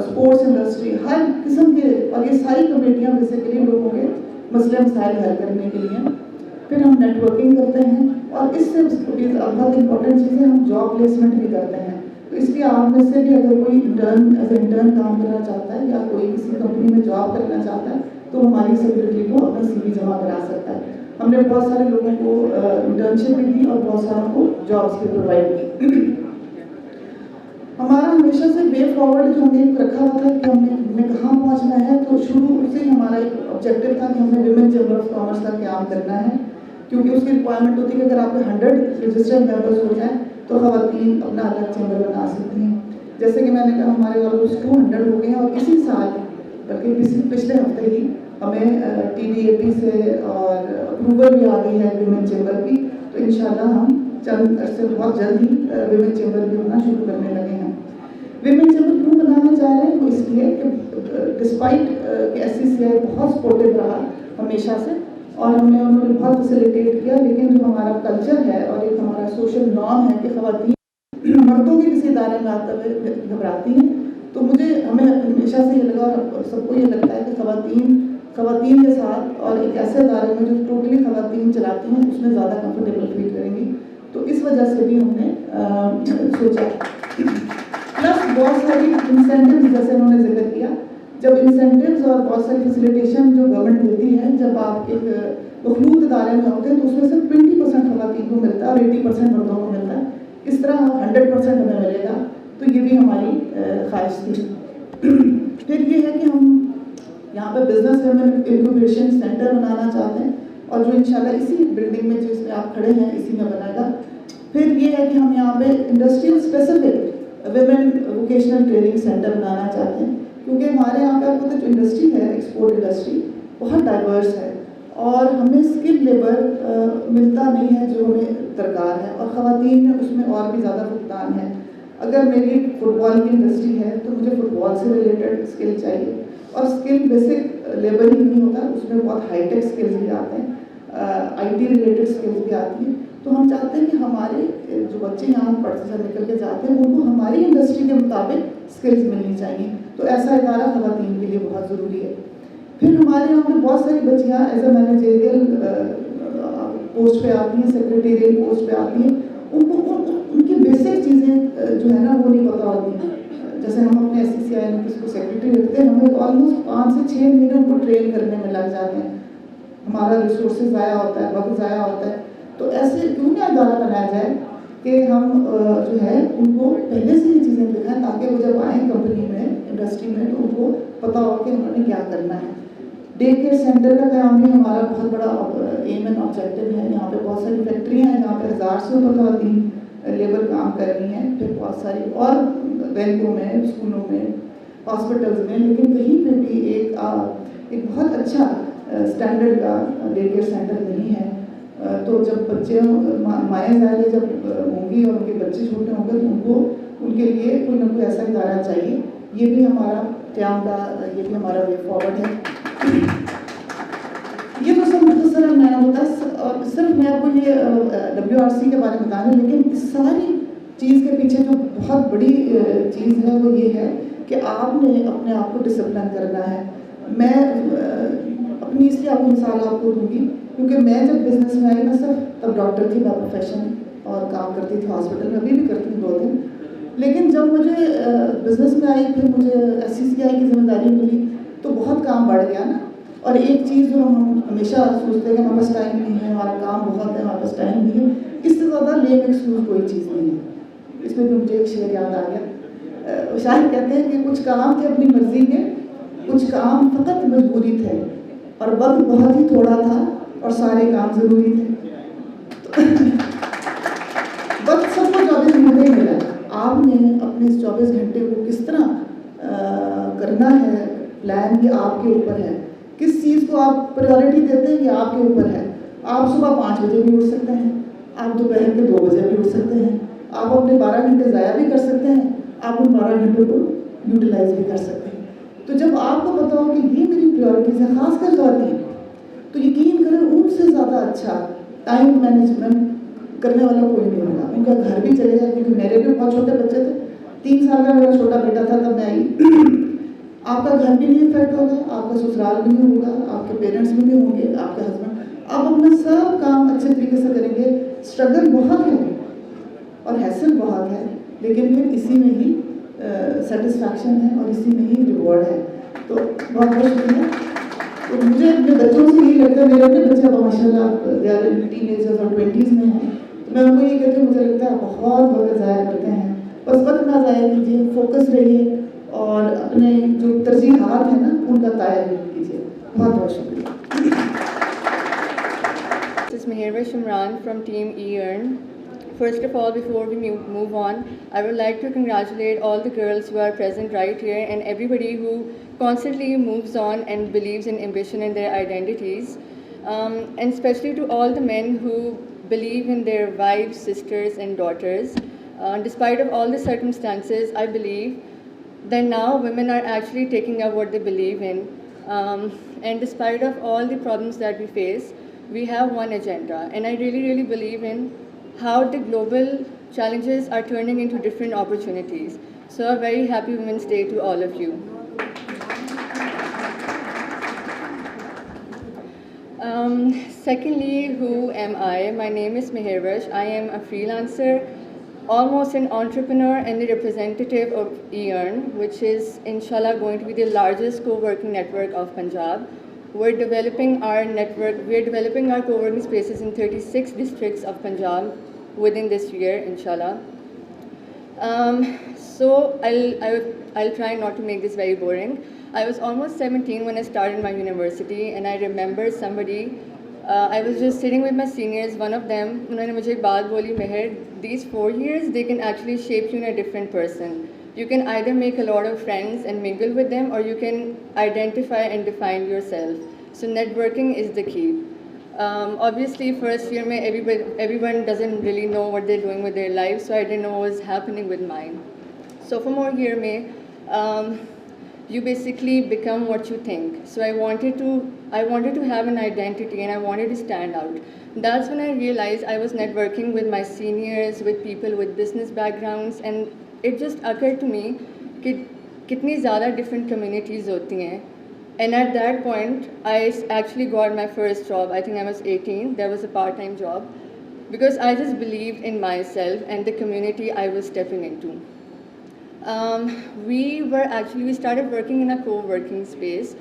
sports industry, हर किस्म के, और ये सारी कमेटियाँ बेसिकली लोगों के मसले मसाइल हल करने के लिए। फिर हम नेटवर्किंग करते हैं और इससे बहुत इंपॉर्टेंट चीज़ है, हम जॉब प्लेसमेंट भी करते हैं। तो इसलिए आप में से भी अगर कोई इंटर्न काम करना चाहता है या कोई किसी कंपनी में जॉब करना चाहता है तो हमारी सेक्रेटरी को अपना CV जमा करा सकता है। हमने बहुत सारे लोगों को इंटर्नशिप भी दी और बहुत सारों को जॉब्स भी प्रोवाइड की। हमारा हमेशा से वे फॉरवर्ड जो हमने रखा हुआ था कि हमें कहाँ पहुँचना है, तो शुरू से ही हमारा एक ऑब्जेक्टिव था कि हमें विमेन चैम्बर ऑफ कॉमर्स का क्याम करना है, क्योंकि उसकी रिक्वायरमेंट होती है कि अगर आपके 100 रजिस्टर्ड मेंबर्स हो जाए तो ख़वातीन अपना अलग चैम्बर बना सकती हैं। जैसे कि मैंने कहा हमारे ऑलमोस्ट 200 हो गए हैं, और इसी साल बल्कि पिछले हफ्ते ही हमें TDAP से और अप्रूवल भी आ गई है विमेन चैम्बर की। तो इंशाल्लाह हम चंद अरसे बहुत जल्द ही विमेन चैम्बर भी होना शुरू करने लगे हैं। विमेन चैम्बर क्यों बनाना चाह रहे हैं? वो इसलिए कि डिस्पाइट कि SCCI बहुत सपोर्टिव रहा हमेशा से और हमने उन्होंने बहुत फैसिलिटेट किया, लेकिन जो हमारा कल्चर है और एक हमारा सोशल नॉर्म है कि ख़वातीन मर्दों के किसी इदारे में आते हुए घबराती हैं, तो हमें हमेशा से ये लगा और सबको ये लगता है कि ख़वातीन के साथ और एक ऐसे इदारे में जो टोटली ख़वातीन चलाती हैं उसमें ज़्यादा कंफर्टेबल फील करेंगी। तो इस वजह से भी हमने सोचा। प्लस बहुत सारी इंसेंटिव्स जैसे उन्होंने जिक्र किया, जब इंसेंटिव्स और बहुत सारी फैसिलिटेशन जो गवर्नमेंट देती है, जब आप एक मखलूत इदारे में होते हैं तो उसमें सिर्फ 20% ख़वातीन को मिलता है और 80% मर्दों को मिलता है। इस तरह 100% हमें मिलेगा, तो ये भी हमारी ख्वाहिश थी। फिर ये है कि हम यहाँ पे बिजनेस वुमेन इंक्यूबेशन सेंटर बनाना चाहते हैं, और जो इंशाल्लाह इसी बिल्डिंग में जो इसमें आप खड़े हैं इसी में बनेगा। फिर ये है कि हम यहाँ पे industrial specific women vocational training centre बनाना चाहते हैं, क्योंकि हमारे यहाँ पे आपको जो इंडस्ट्री है, एक्सपोर्ट इंडस्ट्री बहुत डाइवर्स है और हमें स्किल लेबर मिलता नहीं है जो हमें दरकार है, और ख़वातीन में उसमें और भी ज़्यादा भुगतान है। अगर मेरी फुटबॉल की इंडस्ट्री है तो मुझे फुटबॉल से रिलेटेड स्किल चाहिए, और स्किल बेसिक लेवल ही नहीं होता, उसमें बहुत हाईटेक स्किल्स भी आते हैं, IT रिलेटेड स्किल्स भी आती हैं। तो हम चाहते हैं कि हमारे जो बच्चे यहाँ पढ़ते से निकल के जाते हैं उनको हमारी इंडस्ट्री के मुताबिक स्किल्स मिलनी चाहिए। तो ऐसा इदारा ख़वातीन के लिए बहुत ज़रूरी है। फिर हमारे यहाँ पे बहुत सारी बच्चियाँ एज ए मैनेजरियल पोस्ट पे आती हैं, सेक्रेटेरियल पोस्ट पे आती हैं, उनको उनकी बेसिक चीज़ें जो है ना वो नहीं पता होती। जैसे हम अपने SCCI में किसी को सेक्रेटरी रखते हैं, हमें ऑलमोस्ट 5 से 6 महीने उनको ट्रेन करने में लग जाते हैं, हमारा रिसोर्सेज ज़ाया होता है, वक्त ज़ाया होता है। तो ऐसे क्यों ना इदारा बनाया जाए कि हम जो है उनको पहले से ये चीज़ें दिखाएं, ताकि वो जब आएँ कंपनी में, इंडस्ट्री में, तो उनको पता हो कि उन्होंने क्या करना है। डे केयर सेंटर का काम भी हमारा बहुत बड़ा एम एंड ऑब्जेक्टिव है। यहाँ पे बहुत सारी फैक्ट्रियाँ हैं जहाँ पे 1000 से ऊपर ख़वातीन लेबर काम कर रही हैं, फिर बहुत सारी और बैंकों में, स्कूलों में, हॉस्पिटल्स में, लेकिन कहीं पे भी एक बहुत अच्छा स्टैंडर्ड का डे केयर सेंटर नहीं है। तो जब बच्चे माएँ ज़ाहिर जब होंगी और उनके बच्चे छोटे होंगे तो उनको उनके लिए कोई ना कोई ऐसा इदारा चाहिए। ये भी हमारा क्याम का, ये भी हमारा वे फॉरवर्ड है। ये तो सब मुख्तसर मैंने बताया, और सिर्फ मैं आपको ये WRC के बारे में बता रही हूँ, लेकिन इस सारी चीज़ के पीछे जो बहुत बड़ी चीज़ है वो ये है कि आपने अपने आप को डिसिप्लिन करना है। मैं अपनी इसलिए आपको मिसाल आपको दूंगी क्योंकि मैं जब बिज़नेस में आई ना सर, तब डॉक्टर थी बाय प्रोफेशन और काम करती थी हॉस्पिटल में, अभी भी करती हूँ 2 दिन। लेकिन जब मुझे बिज़नेस में आई, फिर मुझे SCCI की जिम्मेदारी मिली, तो बहुत काम बढ़ गया ना। और एक चीज़ जो हम हमेशा सोचते हैं कि हमारे पास टाइम नहीं है, हमारा काम बहुत है, हमारे पास टाइम नहीं है, इससे ज़्यादा लेम एक्सक्यूज़ कोई चीज़ नहीं है। इसमें भी मुझे एक शेर याद आ गया। शायर कहते हैं कि कुछ काम थे अपनी मर्जी के, कुछ काम फ़कत मजबूरी थे, और वक्त बहुत ही थोड़ा था और सारे काम ज़रूरी थे। वक्त सबको 24 घंटे ही मिला है, आपने अपने इस 24 घंटे को किस तरह करना है, प्लान ये आपके ऊपर है। किस चीज़ को आप प्रायोरिटी देते हैं ये आपके ऊपर है। आप सुबह 5 बजे भी उठ सकते हैं, आप दोपहर के 2 बजे भी उठ सकते हैं, आप अपने 12 घंटे ज़ाया भी कर सकते हैं, आप उन 12 घंटों को यूटिलाइज भी कर सकते हैं। तो जब आपको पता हो कि ये मेरी प्रायोरिटीज़ है, खासकर ख़वातीन, तो यकीन करें उनसे ज़्यादा अच्छा टाइम मैनेजमेंट करने वाला कोई नहीं होगा। उनका घर भी चले जाए, क्योंकि मेरे भी बहुत छोटे बच्चे थे, 3 साल का मेरा छोटा बेटा था तब मैं आई। आपका घर भी नहीं इफेक्ट होगा, आपका ससुराल भी नहीं होगा, आपके पेरेंट्स भी नहीं होंगे, आपके हस्बैंड, आप अपना सब काम अच्छे तरीके से करेंगे। स्ट्रगल बहुत है और हैसल बहुत है, लेकिन फिर इसी में ही सेटिस्फैक्शन है और इसी में ही रिवॉर्ड है। तो बहुत बहुत शुक्रिया। तो मुझे अपने बच्चों से यही लगता है, मेरे अपने बच्चे अब माशाल्लाह टीनेजर्स और 20s में हैं, तो मैं उनको ये कहती हूँ, मुझे लगता है बहुत वक्त ज़ाया करते हैं, बस वक्त ना ज़ाया कीजिए, फोकस रहिए और अपने जो तरजीहात हैं ना उनका ताया कीजिए। बहुत बहुत शुक्रिया। This is Meherva Shumran from Team eEarn. First of all, before we move on, I would like to congratulate all the girls who are present right here and everybody who constantly moves on and believes in ambition and their identities. And especially to all the men who believe in their wives, sisters and daughters. Despite of all the circumstances, I believe that now women are actually taking up what they believe in. And despite of all the problems that we face, we have one agenda. And I really, really believe in how the global challenges are turning into different opportunities. So a very happy Women's Day to all of you. Secondly, who am I? My name is Meherva. I am a freelancer, almost an entrepreneur and the representative of eEarn, which is inshallah going to be the largest co-working network of Punjab. We're developing our network, we're developing our co-working spaces in 36 districts of Punjab within this year, inshallah. So I'll try not to make this very boring. I was almost 17 when I started my university, and I remember somebody, I was just sitting with my seniors, one of them, उन्होंने मुझे एक बात बोली, मेहर, these 4 years, they can actually shape you in a different person. You can either make a lot of friends and mingle with them, or you can identify and define yourself. So networking is the key. Obviously, first year mein everyone doesn't really know what they're doing with their lives, so I didn't know what was happening with mine. Sophomore year mein, you basically become what you think. So I wanted to have an identity and I wanted to stand out. That's when I realized I was networking with my seniors, with people with business backgrounds, and it just occurred to me कि कितनी ज़्यादा different communities होती हैं. And at that point, I actually got my first job. I think I was 18. There was a part-time job because I just believed in myself and the community I was stepping into. We started working in a co-working space,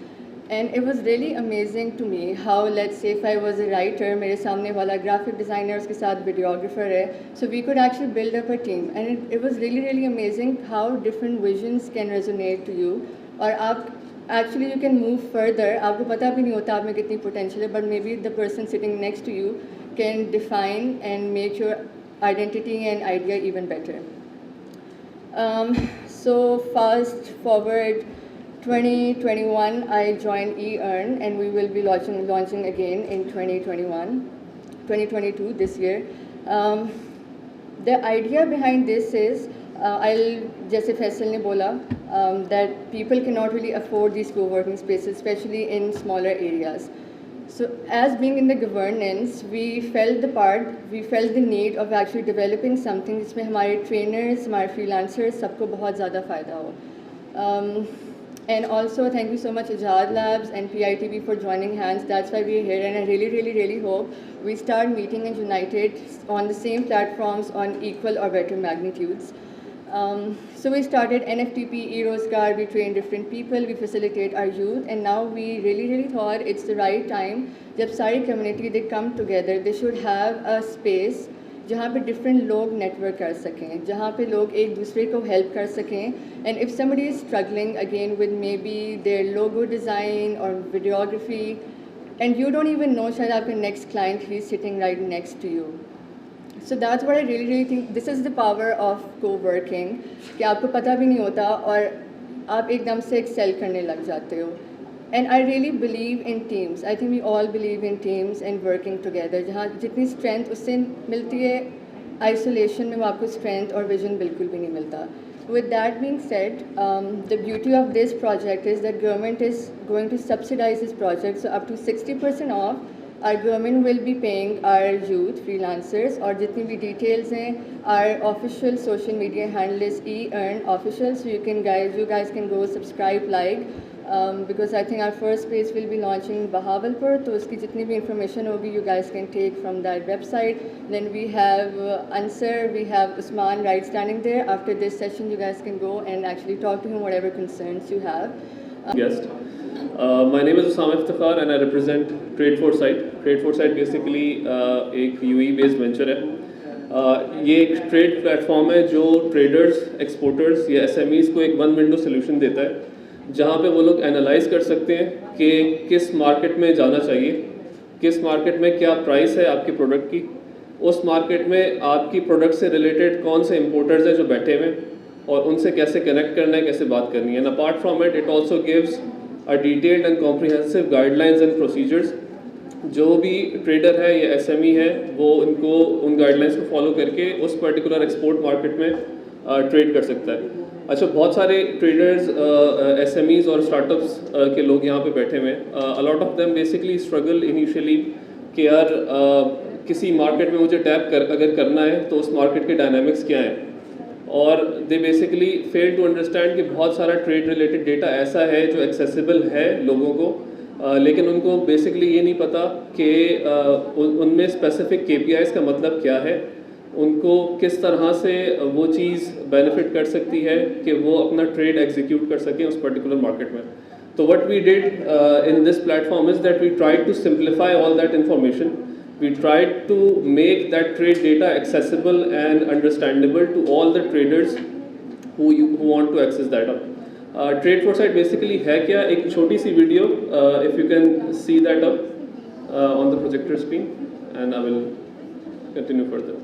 and it was really amazing to me how, let's say if I was a writer, मेरे सामने वाला graphic designer उसके साथ videographer है, so we could actually build up a team, and it was really amazing how different visions can resonate to you, और आप actually you can move further. आपको पता भी नहीं होता आप में कितनी potential है, but maybe the person sitting next to you can define and make your identity and idea even better. So fast forward 2021, I joined eArn, and we will be launching again in 2022 this year. The idea behind this is, जैसे फैसल ने बोला, that people cannot really afford these co-working spaces, especially in smaller areas. So as being in the governance, we felt the need of actually developing something जिसमें हमारे trainers, हमारे freelancers सबको बहुत ज़्यादा फ़ायदा हो. And also thank you so much Ijad Labs and PITB for joining hands. That's why we're here, and I really hope we start meeting and united on the same platforms on equal or better magnitudes. So we started NFTP, eRozgar, we train different people, we facilitate our youth, and now we really thought it's the right time, जब सारी community they come together, they should have a space जहाँ पे different लोग network कर सकें, जहाँ पे लोग एक दूसरे को help कर सकें, and if somebody is struggling again with maybe their logo design or videography, and you don't even know शायद आपका next client who is sitting right next to you. So that's what I really think. This is the power of co-working, कि आपको पता भी नहीं होता और आप एकदम से excel करने लग जाते हो. And I really believe in teams. I think we all believe in teams and working together. जहाँ जितनी strength उससे मिलती है, isolation में वो आपको strength और vision बिल्कुल भी नहीं मिलता. With that being said, the beauty of this project is that government is going to subsidize this project. So up to 60% off. Our government will be paying our youth freelancers, और जितनी भी details हैं, our official social media handle is eArn official, so you guys can go subscribe, like, because I think our first page will be launching in Bahawalpur, तो उसकी जितनी भी information होगी you guys can take from that website. Then we have Ansar, we have Usman right standing there. After this session you guys can go and actually talk to him whatever concerns you have. Guest. My name is Usama Iftikhar and I represent Trade Foresight. Trade Foresight basically एक UAE based venture है. ये एक trade platform है जो traders, exporters या SMEs को एक one window solution देता है, जहाँ पे वो लोग एनालाइज कर सकते हैं कि किस मार्केट में जाना चाहिए, किस मार्केट में क्या प्राइस है आपके प्रोडक्ट की, उस मार्केट में आपकी प्रोडक्ट से रिलेटेड कौन से इम्पोर्टर्स हैं जो बैठे हुए हैं और उनसे कैसे कनेक्ट करना है, कैसे बात करनी है. And apart from it also gives a detailed and comprehensive guidelines and procedures. जो भी ट्रेडर है या SME है वो उनको उन गाइडलाइंस को फॉलो करके उस पर्टिकुलर एक्सपोर्ट मार्केट में ट्रेड कर सकता है. अच्छा, बहुत सारे ट्रेडर्स, SMEs और स्टार्टअप्स के लोग यहाँ पे बैठे हुए हैं. A lot of them basically struggle initially कि यार किसी मार्केट में मुझे अगर करना है तो उस मार्केट के डायनामिक्स क्या हैं, और they basically fail to understand कि बहुत सारा ट्रेड रिलेटेड डेटा ऐसा है जो एक्सेसिबल है लोगों को, लेकिन उनको बेसिकली ये नहीं पता कि उनमें स्पेसिफिक KPIs का मतलब क्या है, उनको किस तरह से वो चीज़ बेनिफिट कर सकती है कि वो अपना ट्रेड एग्जीक्यूट कर सकें उस पर्टिकुलर मार्केट में. तो what we did in this platform is that we tried to simplify all that information. We tried to make that trade data accessible and understandable to all the traders who want to access that. Trade Foresight basically है क्या, एक छोटी सी video, if you can see that up on the projector screen, and I will continue further.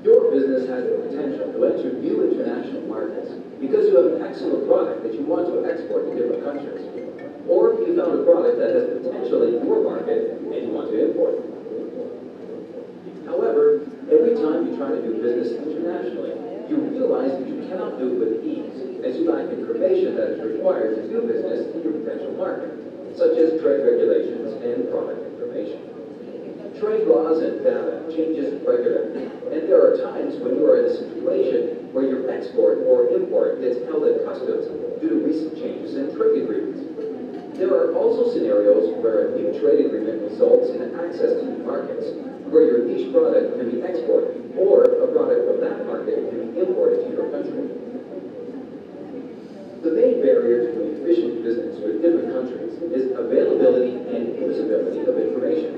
Your business has the potential to enter new international markets because you have an excellent product that you want to export to different countries. or you found a product that has potential in your market and you want to import it. However, every time you try to do business internationally, you realize that you cannot do it with ease, as you lack information that is required to do business in your potential market, such as trade regulations and product information. Trade laws and data changes regularly, and there are times when you are in a situation where your export or import gets held at customs due to recent changes in trade agreements. There are also scenarios where a new trade agreement results in access to new markets, where your niche product can be exported, or a product from that market can be imported to your country. The main barrier to efficient business with different countries is availability and usability of information.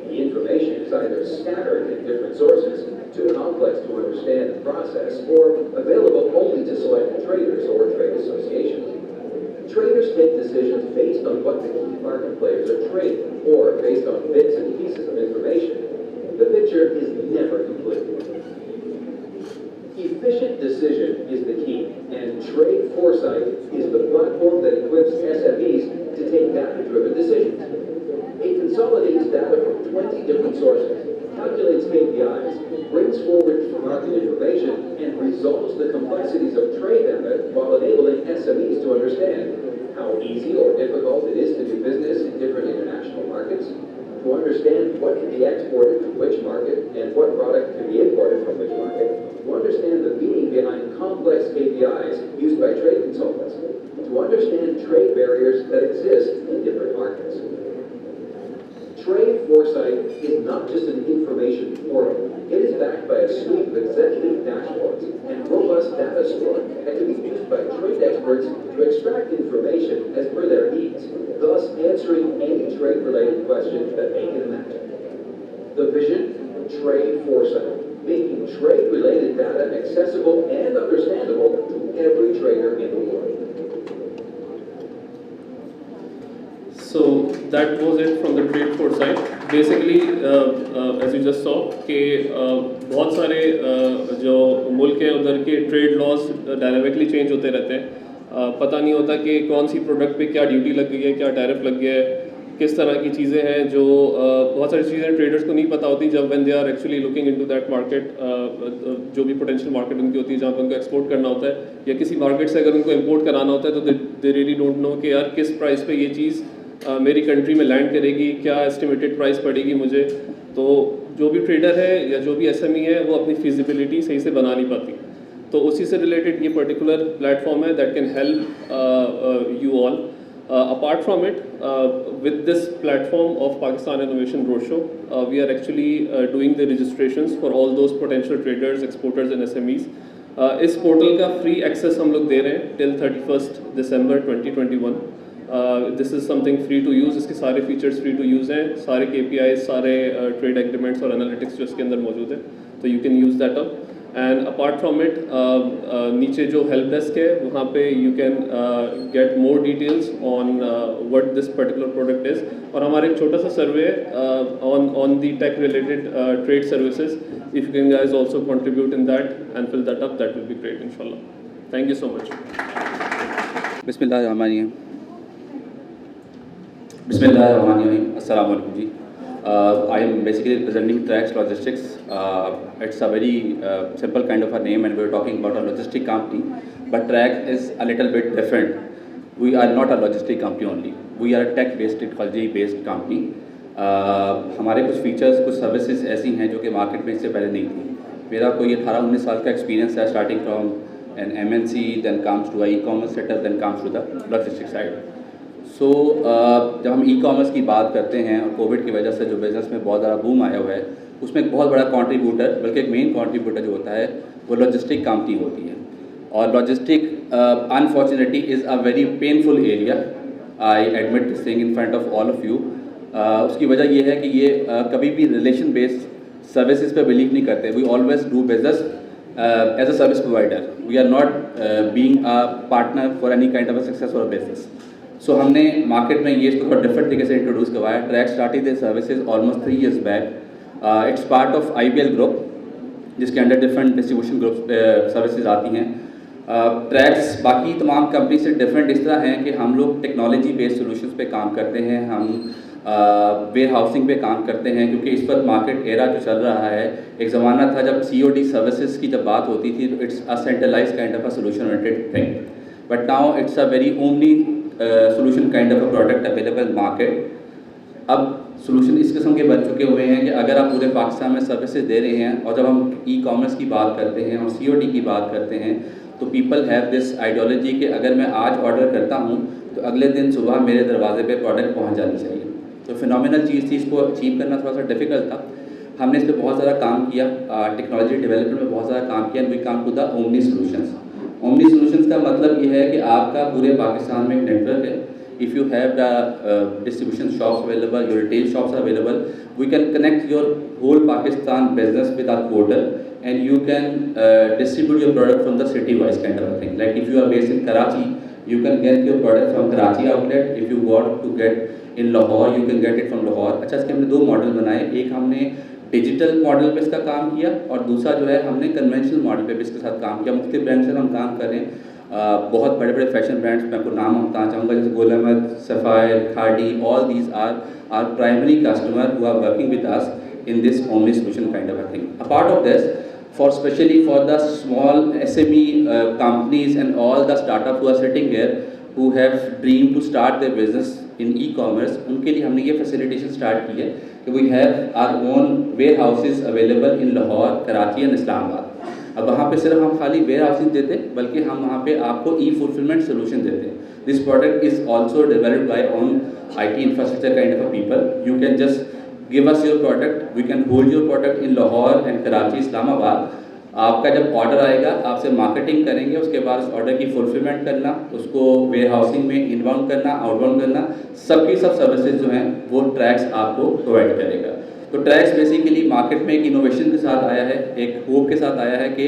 The information is either scattered in different sources, too complex to understand and process, or available only to select traders or trade associations. Traders take decisions based on what the key market players are trading, or based on bits and pieces of information. The picture is never complete. Efficient decision is the key, and Trade Foresight is the platform that equips SMEs to take data-driven decisions. It consolidates data from 20 different sources, calculates KPIs, brings forward market information, and resolves the complexities of trade data while enabling SMEs to understand how easy or difficult it is to do business in different international markets, to understand what can be exported to which market and what product can be imported from which market, to understand the meaning behind complex KPIs used by trade consultants, to understand trade barriers that exist in different markets. Trade Foresight is not just an information portal. It is backed by a suite of executive dashboards and robust data store that can be used by trade experts to extract information as per their needs, thus answering any trade-related question that they can imagine. The vision? Trade Foresight, making trade-related data accessible and understandable to every trader in the world. So that was it from the Trade Foresight. Basically, as you just saw, कि बहुत सारे जो मुल्क हैं उधर के trade laws dynamically change होते रहते हैं. पता नहीं होता कि कौन सी प्रोडक्ट पे क्या ड्यूटी लग गई है, क्या टैरिफ लग गया है, किस तरह की चीज़ें हैं जो बहुत सारी चीज़ें ट्रेडर्स को नहीं पता होती जब when they are actually looking into that market. जो भी पोटेंशियल मार्केट उनकी होती है जहाँ पर उनको एक्सपोर्ट करना होता है या किसी मार्केट से अगर उनको इम्पोर्ट कराना होता है तो दे रियली डोंट नो कि यार किस प्राइस पे ये चीज़ मेरी कंट्री में लैंड करेगी, क्या एस्टिमेटेड प्राइस पड़ेगी मुझे. तो जो भी ट्रेडर है या जो भी एसएमई है वो अपनी फिजिबिलिटी सही से बना नहीं पाती. तो उसी से रिलेटेड ये पर्टिकुलर प्लेटफॉर्म है that can help you all. Apart from it, with this platform of Pakistan Innovation Roadshow, we are actually doing the registrations for all those potential traders, exporters and SMEs. इस portal का free access हम लोग दे रहे हैं till 31st December 2021. This is something free to use. इसके सारे features free to use हैं, सारे KPIs, सारे ट्रेड एग्रीमेंट्स और एनालिटिक्स जो इसके अंदर मौजूद है, तो you can use that up. And apart from it नीचे जो हेल्प डेस्क है वहाँ पे you can get more details on what this particular product is. और हमारा एक छोटा सा survey on the tech related trade services. If you can guys also contribute in that and fill that up, that will be great इंशाल्लाह. Thank you so much. बिस्मिल्लाहिर्रहमानिर्रहीम. Bismillahirrahmanirrahim. Assalamu alaikum ji. I am basically representing Trax Logistics. It's a very simple kind of a name, and we're talking about a logistic company. But Trax is a little bit different. We are not a logistic company only. We are a tech-based, technology-based company. हमारे कुछ features, कुछ services ऐसी हैं जो कि market में इससे पहले नहीं थी. मेरा कोई 18-19 साल का एक्सपीरियंस है, starting from an MNC, then comes to a e-commerce setup, then comes to the logistics side. सो जब हम ई-कॉमर्स की बात करते हैं और कोविड की वजह से जो बिज़नेस में बहुत ज़्यादा बूम आया हुआ है, उसमें एक बहुत बड़ा कंट्रीब्यूटर, बल्कि एक मेन कंट्रीब्यूटर जो होता है वो लॉजिस्टिक कंपनी होती है. और logistic unfortunately is a very painful area. I admit this thing in front of all of you. उसकी वजह ये है कि ये कभी भी रिलेशन बेस्ड सर्विसेज पे बिलीव नहीं करते. We always do business as a service provider. We are not being a partner for any kind of a success और बिजनेस. सो हमने मार्केट में ये इसको डिफरेंट तरीके से इंट्रोड्यूस करवाया. Track started the services almost 3 years back. It's part of IBL group, जिसके under different distribution group services आती हैं. ट्रैक्स बाकी तमाम कंपनी से डिफरेंट इस तरह हैं कि हम लोग टेक्नोलॉजी बेस्ड सॉल्यूशंस पे काम करते हैं, हम वेयर हाउसिंग पे काम करते हैं, क्योंकि इस वक्त मार्केट एरा जो चल रहा है, एक ज़माना था जब COD सर्विसेज की जब बात होती थी तो it's a centralize kind of a solution oriented thing, but now it's a very omni solution kind of a product available market. अब सोल्यूशन इस किस्म के बन चुके हुए हैं कि अगर आप पूरे पाकिस्तान में सर्विसेज दे रहे हैं, और जब हम ई-कॉमर्स की बात करते हैं और COD की बात करते हैं, तो पीपल हैव दिस आइडियोलॉजी कि अगर मैं आज ऑर्डर करता हूँ तो अगले दिन सुबह मेरे दरवाजे पे प्रोडक्ट पहुँच जानी चाहिए। तो फिनोमिनल चीज़ थी, इसको अचीव करना थोड़ा सा डिफिकल्ट था। हमने इस पर बहुत ज़्यादा काम किया, टेक्नोलॉजी डेवलपमेंट में बहुत ज़्यादा काम किया, and we came to the omni solutions. Omni solutions का मतलब ये है कि आपका पूरे पाकिस्तान में एक नेटवर्क है। If you have the distribution shops available, your retail shops are available, we can connect your whole Pakistan business with our portal, and you can distribute your product from the city-wise kind of a thing. Like if you are based in Karachi, you can get your product from Karachi outlet. If you want to get in Lahore, you can get it from Lahore. अच्छा, इसके हमने 2 model बनाए, एक हमने digital model पे इसका काम किया और दूसरा जो है हमने कन्वेंशनल मॉडल पे भी इसके साथ काम किया। मुख्तलिफ ब्रांड से हम काम कर रहे हैं, बहुत बड़े बड़े फैशन ब्रांड्स, मैं आपको नाम बताना चाहूँगा, जैसे Gul Ahmed, Sapphire, Khaadi, all these are primary customer who are working with us in this omni solution kind of a thing. Apart of this, especially for the small SME companies and all the startup who are sitting here, who have dreamed to start their business in e-commerce, उनके लिए हमने ये facilitation start की है कि we have our own warehouses available in Lahore, Karachi and Islamabad. अब वहाँ पे सिर्फ हम खाली वेयर हाउसिंग देते, बल्कि हम वहाँ पे आपको ई-फुलफिलमेंट सोल्यूशन देते हैं। This product is also developed by on IT infrastructure kind of a people. You can just give us your product, we can hold your product in Lahore and Karachi, Islamabad. आपका जब order आएगा, आपसे marketing करेंगे, उसके बाद उस order की fulfilment करना, उसको वेयर हाउसिंग में इनबाउंड करना, आउटबाउंड करना, सबकी सब सर्विसेज जो हैं वो ट्रैक्स आपको प्रोवाइड करेगा। तो ट्रैक्स बेसिकली मार्केट में एक इनोवेशन के साथ आया है, एक होप के साथ आया है कि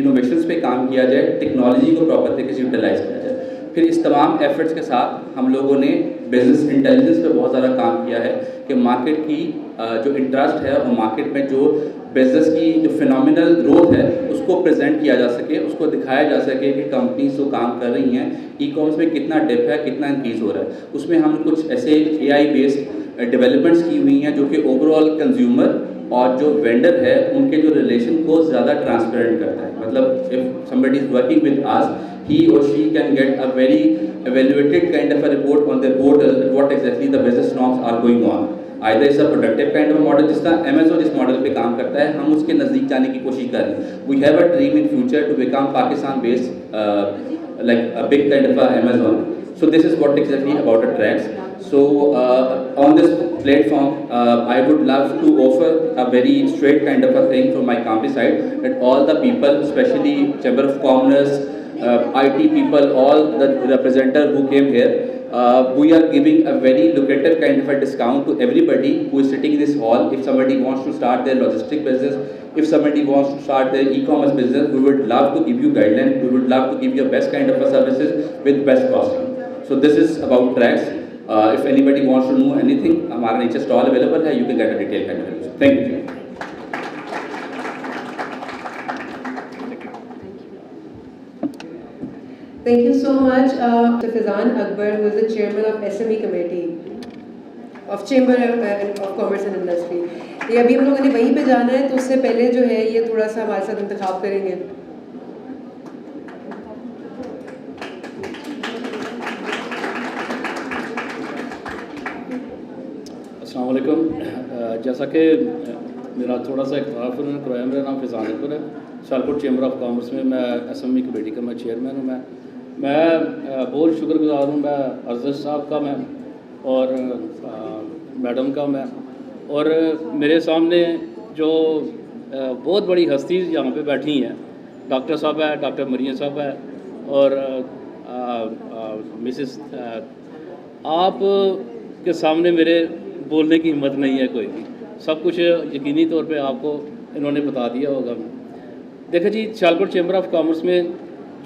इनोवेशंस पे काम किया जाए, टेक्नोलॉजी को प्रॉपर तरीके से यूटिलाइज किया जाए। फिर इस तमाम एफर्ट्स के साथ हम लोगों ने बिजनेस इंटेलिजेंस पे बहुत ज़्यादा काम किया है कि मार्केट की जो इंटरेस्ट है और मार्केट में जो बिजनेस की जो फिनोमिनल ग्रोथ है उसको प्रेजेंट किया जा सके, उसको दिखाया जा सके कि कंपनीज जो काम कर रही हैं ई-कॉमर्स में कितना डिप है, कितना इंक्रीज़ हो रहा है। उसमें हम कुछ ऐसे AI बेस्ड डेवलपमेंट्स की हुई हैं जो कि ओवरऑल कंज्यूमर और जो वेंडर है उनके जो रिलेशन को ज़्यादा ट्रांसपेरेंट करता है। मतलब if somebody is working with us, he or she can get a very evaluated kind of a report on their portal that what exactly the business norms are going on. Either it's a productive kind of a model, जिसका Amazon जिस model पे काम करता है, हम उसके नज़दीक जाने की कोशिश कर रहे हैं। We have a dream in future to become Pakistan based like a big kind of a Amazon. So this is what exactly about a tracks. So on this platform, I would love to offer a very straight kind of a thing from my company side that all the people, especially Chamber of Commerce, IT people, all the representatives who came here, we are giving a very lucrative kind of a discount to everybody who is sitting in this hall. If somebody wants to start their logistic business, if somebody wants to start their e-commerce business, we would love to give you guidelines, we would love to give you best kind of a services with best costing. So this is about tracks. If anybody wants to know anything, हमारा नीचे stall available है, you can get a detailed kind of information. Thank you. Thank you so much, Fizan Akbar, who is the chairman of SME committee of Chamber of Commerce and Industry. ये अभी हम लोगों ने वहीं पे जाना है, तो उससे पहले जो है ये थोड़ा सा हमारे साथ इंतखाब करेंगे। अस्सलाम वालेकुम। जैसा कि मेरा थोड़ा सा इख्तिलाफ उन्होंने करवाया, मेरा नाम फिज़ान अकबर है, सियालकोट चैम्बर ऑफ कॉमर्स में मैं SME कमेटी का मैं चेयरमैन हूँ। मैं बहुत शुक्रगुजार हूँ मैं अरज़श साहब का, मैं और मैडम का, मैं और मेरे सामने जो बहुत बड़ी हस्ती यहाँ पे बैठी हैं, डॉक्टर साहब है, डॉक्टर मरियम साहब है और मिसेस, आप के सामने मेरे बोलने की हिम्मत नहीं है कोई भी, सब कुछ यकीनी तौर पे आपको इन्होंने बता दिया होगा। देखिए जी, सियालकोट चैम्बर ऑफ कॉमर्स में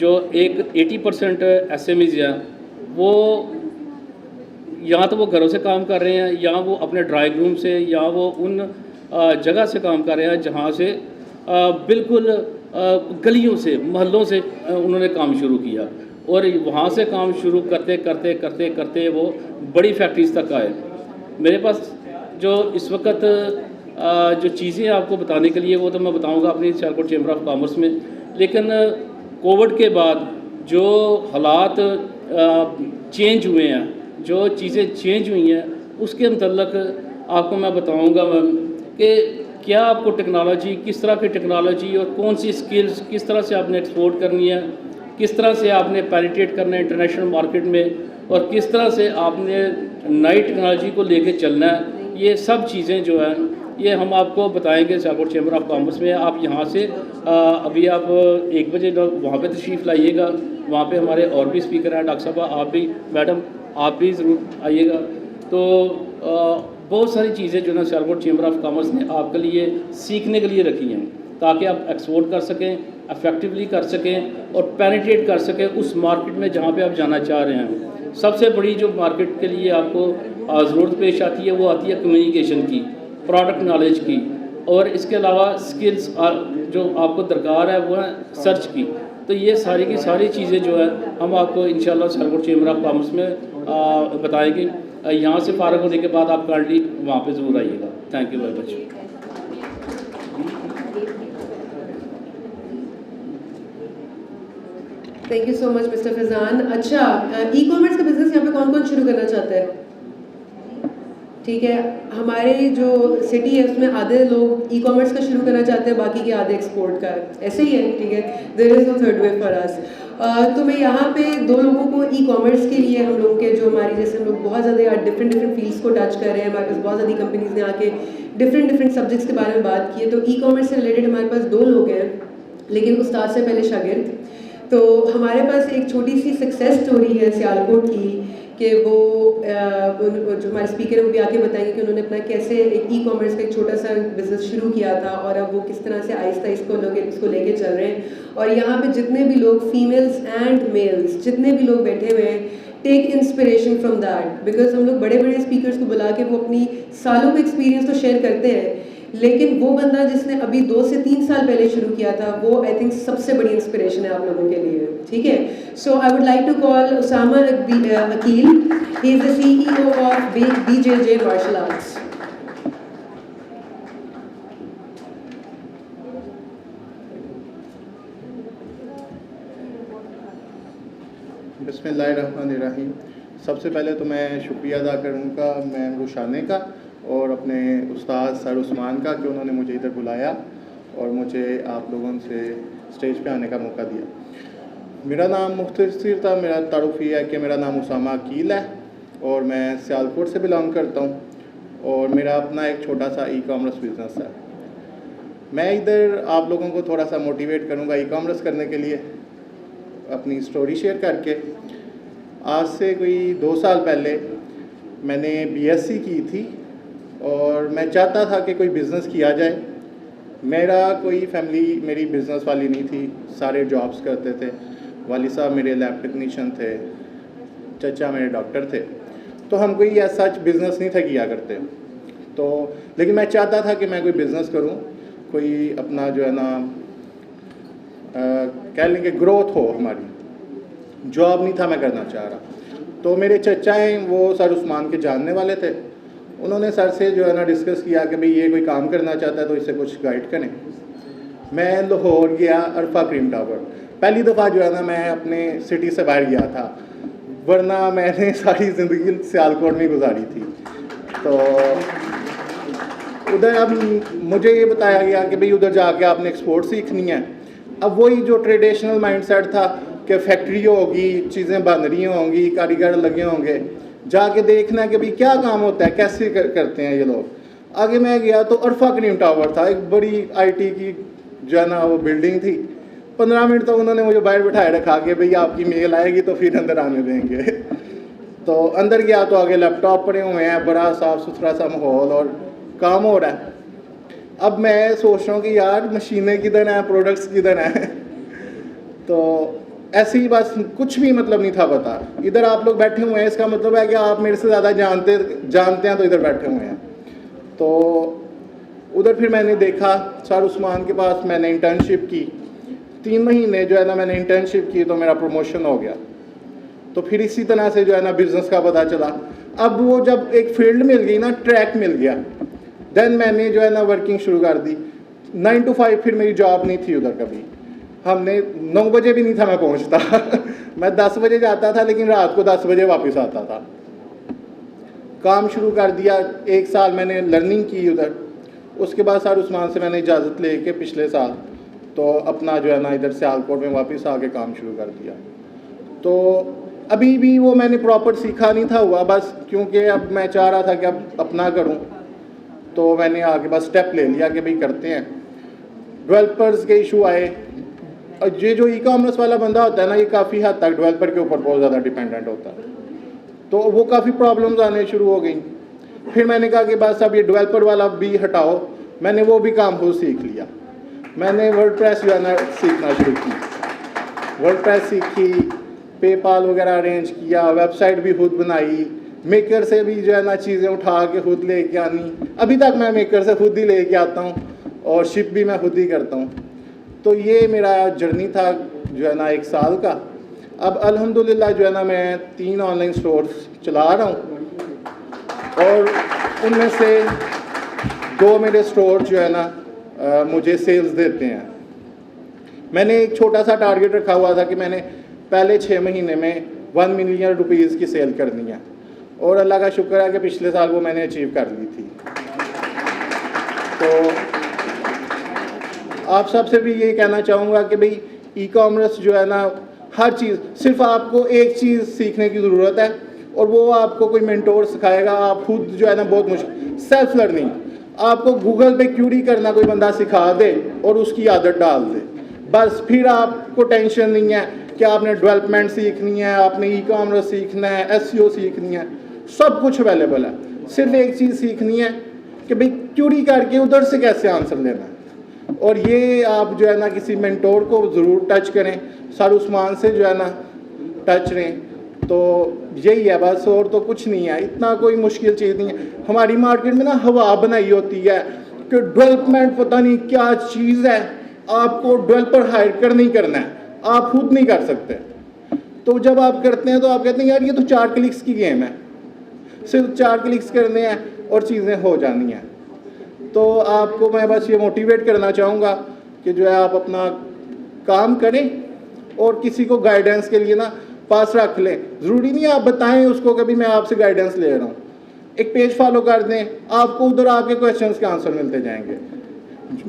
जो एक 80% SMEs हैं, वो यहाँ तो वो घरों से काम कर रहे हैं, या वो अपने ड्राइंग रूम से, या वो उन जगह से काम कर रहे हैं जहाँ से बिल्कुल गलियों से मोहल्लों से उन्होंने काम शुरू किया और वहाँ से काम शुरू करते करते करते करते वो बड़ी फैक्ट्रीज तक आए। मेरे पास जो इस वक्त जो चीज़ें आपको बताने के लिए वो तो मैं बताऊंगा अपनी सियालकोट चैम्बर ऑफ कॉमर्स में, लेकिन कोविड के बाद जो हालात चेंज हुए हैं, जो चीज़ें चेंज हुई हैं, उसके मतलब आपको मैं बताऊंगा कि क्या आपको टेक्नोलॉजी, किस तरह की टेक्नोलॉजी और कौन सी स्किल्स किस तरह से आपने एक्सपोर्ट करनी है, किस तरह से आपने पेनिट्रेट करना है इंटरनेशनल मार्केट में और किस तरह से आपने नई टेक्नोलॉजी को लेके चलना है, ये सब चीज़ें जो हैं ये हम आपको बताएंगे सियालकोट चैम्बर ऑफ कॉमर्स में। आप यहाँ से अभी आप 1 बजे वहाँ पे तशरीफ़ लाइएगा, वहाँ पे हमारे और भी स्पीकर हैं, डॉक्टर साहब आप भी, मैडम आप भी ज़रूर आइएगा। तो बहुत सारी चीज़ें जो ना सियालकोट चैम्बर ऑफ कॉमर्स ने आपके लिए सीखने के लिए रखी हैं ताकि आप एक्सपोर्ट कर सकें, इफेक्टिवली कर सकें और पेनिट्रेट कर सकें उस मार्केट में जहाँ पे आप जाना चाह रहे हैं। सबसे बड़ी जो मार्केट के लिए आपको ज़रूरत पेश आती है वो आती है कम्युनिकेशन की, प्रोडक्ट नॉलेज की, और इसके अलावा स्किल्स जो आपको दरकार है वो है सर्च की। तो ये सारी की सारी चीज़ें जो है हम आपको इंशाल्लाह सियालकोट चैम्बर ऑफ कॉमर्स में बताएंगे। यहाँ से फारग होने के बाद आप काइंडली वहाँ पे ज़रूर आइएगा। Thank you very much. Thank you so much mister Faizan. अच्छा, ई कॉमर्स का बिजनेस यहाँ पे कौन कौन शुरू करना चाहता है? ठीक है, हमारे जो सिटी है उसमें आधे लोग ई कॉमर्स का शुरू करना चाहते हैं, बाकी के आधे एक्सपोर्ट का, ऐसे ही है। ठीक है, there is no third way for us. तो मैं यहाँ पे 2 लोगों को ई कॉमर्स के लिए, हम लोग के जो हमारी जैसे हम लोग बहुत ज़्यादा डिफरेंट फील्ड्स को टच कर रहे हैं, हमारे पास बहुत ज़्यादा कंपनीज ने आके डिफरेंट सब्जेक्ट्स के बारे में बात की है। तो ई कॉमर्स से रिलेटेड हमारे पास 2 लोग हैं, लेकिन उस्ताद से पहले शागिर्द। तो हमारे पास एक छोटी सी सक्सेस स्टोरी है सियालकोट की कि वो जो हमारे स्पीकर है वो भी आके बताएंगे कि उन्होंने अपना कैसे एक ई कॉमर्स का एक छोटा सा बिजनेस शुरू किया था और अब वो किस तरह से आहिस्ता इसको लेके चल रहे हैं। और यहाँ पे जितने भी लोग फीमेल्स एंड मेल्स जितने भी लोग बैठे हुए हैं, take inspiration from that, because हम लोग बड़े बड़े स्पीकर्स को बुला के वो अपनी सालों का एक्सपीरियंस तो शेयर करते हैं, लेकिन वो बंदा जिसने अभी 2 से 3 साल पहले शुरू किया था वो आई थिंक सबसे बड़ी इंस्पिरेशन है आप लोगों के लिए। ठीक है, so I would like to call Usama Aqeel, he is the CEO of BJJ martial arts. बिस्मिल्लाहिर्रहमानिर्रहीम। सबसे पहले तो मैं शुक्रिया अदा करूँगा मैं रुशाने का और अपने उस्ताद सर उस्मान का कि उन्होंने मुझे इधर बुलाया और मुझे आप लोगों से स्टेज पे आने का मौका दिया। मेरा नाम मुख्तसर था, मेरा तारुफ ये है कि मेरा नाम उसामा अकील है और मैं सियालकोट से बिलोंग करता हूँ और मेरा अपना एक छोटा सा ई कॉमर्स बिज़नेस है। मैं इधर आप लोगों को थोड़ा सा मोटिवेट करूँगा ई कॉमर्स करने के लिए अपनी स्टोरी शेयर करके। आज से कोई 2 साल पहले मैंने BSc की थी और मैं चाहता था कि कोई बिज़नेस किया जाए। मेरा कोई फैमिली मेरी बिज़नेस वाली नहीं थी, सारे जॉब्स करते थे। वाली साहब मेरे लैब टेक्नीशियन थे, चचा मेरे डॉक्टर थे, तो हम कोई ऐसा बिज़नेस नहीं था किया करते। तो लेकिन मैं चाहता था कि मैं कोई बिज़नेस करूं, कोई अपना जो है ना कह लेंगे ग्रोथ हो हमारी। जॉब नहीं था मैं करना चाह रहा। तो मेरे चचा हैं वो सर उस्मान के जानने वाले थे, उन्होंने सर से जो है ना डिस्कस किया कि भाई ये कोई काम करना चाहता है तो इसे कुछ गाइड करें। मैं लाहौर गया, अरफा क्रीम टावर पहली दफ़ा जो है ना मैं अपने सिटी से बाहर गया था, वरना मैंने सारी ज़िंदगी सियालकोट में गुजारी थी। तो उधर अब मुझे ये बताया गया कि भाई उधर जाके आपने एक्सपोर्ट सीखनी है। अब वही जो ट्रेडिशनल माइंडसेट था कि फैक्ट्री होगी, चीज़ें बन रही होंगी, कारीगर लगे होंगे, जाके देखना है कि भाई क्या काम होता है, कैसे करते हैं ये लोग। आगे मैं गया तो अरफा क्रीम टावर था, एक बड़ी IT की जो है ना वो बिल्डिंग थी। 15 मिनट तक उन्होंने मुझे बाहर बिठाए रखा कि भाई आपकी मेल आएगी तो फिर अंदर आने देंगे। तो अंदर गया तो आगे लैपटॉप पड़े हुए हैं, बड़ा साफ़ सुथरा सा माहौल और काम हो रहा है। अब मैं सोच रहा हूँ कि यार मशीनें किधर हैं, प्रोडक्ट्स किधर हैं। तो ऐसे ही बस कुछ भी मतलब नहीं था पता। इधर आप लोग बैठे हुए हैं, इसका मतलब है कि आप मेरे से ज़्यादा जानते हैं, तो इधर बैठे हुए हैं। तो उधर फिर मैंने देखा सर उस्मान के पास मैंने इंटर्नशिप की 3 महीने जो है ना मैंने इंटर्नशिप की तो मेरा प्रमोशन हो गया। तो फिर इसी तरह से जो है ना बिज़नेस का पता चला। अब वो जब एक फील्ड मिल गई ना, ट्रैक मिल गया, देन मैंने जो है ना वर्किंग शुरू कर दी। 9 to 5 फिर मेरी जॉब नहीं थी उधर कभी। हमने 9 बजे भी नहीं था मैं पहुंचता मैं 10 बजे जाता था लेकिन रात को 10 बजे वापस आता था। काम शुरू कर दिया। 1 साल मैंने लर्निंग की उधर। उसके बाद सर उस्मान से मैंने इजाज़त लेके पिछले साल तो अपना जो है ना इधर सियालकोट में वापस आके काम शुरू कर दिया। तो अभी भी वो मैंने प्रॉपर सीखा नहीं था हुआ, बस क्योंकि अब मैं चाह रहा था कि अब अपना करूं तो मैंने आगे बस स्टेप ले लिया कि भाई करते हैं। डेवलपर्स के इशू आए और ये जो ई कॉमर्स वाला बंदा होता है ना, ये काफ़ी हद तक डेवलपर के ऊपर बहुत ज़्यादा डिपेंडेंट होता है, तो वो काफ़ी प्रॉब्लम्स आने शुरू हो गई। फिर मैंने कहा कि बस अब ये डेवलपर वाला भी हटाओ। मैंने वो भी काम खुद सीख लिया। मैंने वर्डप्रेस जो है ना सीखना शुरू की। वर्डप्रेस सीखी, पेपाल वगैरह अरेंज किया, वेबसाइट भी खुद बनाई, मेकर से भी जो है ना चीज़ें उठा के खुद लेके आनी। अभी तक मैं मेकर से खुद ही लेके आता हूँ और शिप भी मैं खुद ही करता हूँ। तो ये मेरा जर्नी था जो है ना 1 साल का। अब अल्हम्दुलिल्लाह जो है ना मैं 3 ऑनलाइन स्टोर्स चला रहा हूँ और उनमें से 2 मेरे स्टोर जो है ना मुझे सेल्स देते हैं। मैंने एक छोटा सा टारगेट रखा हुआ था कि मैंने पहले 6 महीने में 1 मिलियन रुपीज़ की सेल करनी है और अल्लाह का शुक्र है कि पिछले साल वो मैंने अचीव कर ली थी। तो आप सबसे भी ये कहना चाहूँगा कि भाई ई कॉमर्स जो है ना हर चीज़, सिर्फ आपको एक चीज़ सीखने की ज़रूरत है और वो आपको कोई मेंटोर सिखाएगा। आप खुद जो है ना बहुत मुश्किल, सेल्फ लर्निंग, आपको गूगल पे क्यूरी करना कोई बंदा सिखा दे और उसकी आदत डाल दे, बस फिर आपको टेंशन नहीं है कि आपने डेवलपमेंट सीखनी है, आपने ई कॉमर्स सीखना है, एसईओ सीखनी है, सब कुछ अवेलेबल है। सिर्फ एक चीज़ सीखनी है कि भाई क्यूरी करके उधर से कैसे आंसर लेना है। और ये आप जो है ना किसी मेंटोर को ज़रूर टच करें, सर उस्मान से जो है ना टच रहें। तो यही है बस, और तो कुछ नहीं है, इतना कोई मुश्किल चीज़ नहीं है। हमारी मार्केट में ना हवा बनाई होती है कि डेवलपमेंट पता नहीं क्या चीज़ है, आपको डेवलपर हायर कर नहीं करना है, आप खुद नहीं कर सकते। तो जब आप करते हैं तो आप कहते हैं यार ये तो 4 क्लिक्स की गेम है, सिर्फ 4 क्लिक्स करने हैं और चीज़ें हो जानी हैं। तो आपको मैं बस ये मोटिवेट करना चाहूँगा कि जो है आप अपना काम करें और किसी को गाइडेंस के लिए ना पास रख लें। ज़रूरी नहीं है आप बताएं उसको कभी मैं आपसे गाइडेंस ले रहा हूँ। एक पेज फॉलो कर दें, आपको उधर आपके क्वेश्चंस के आंसर मिलते जाएंगे।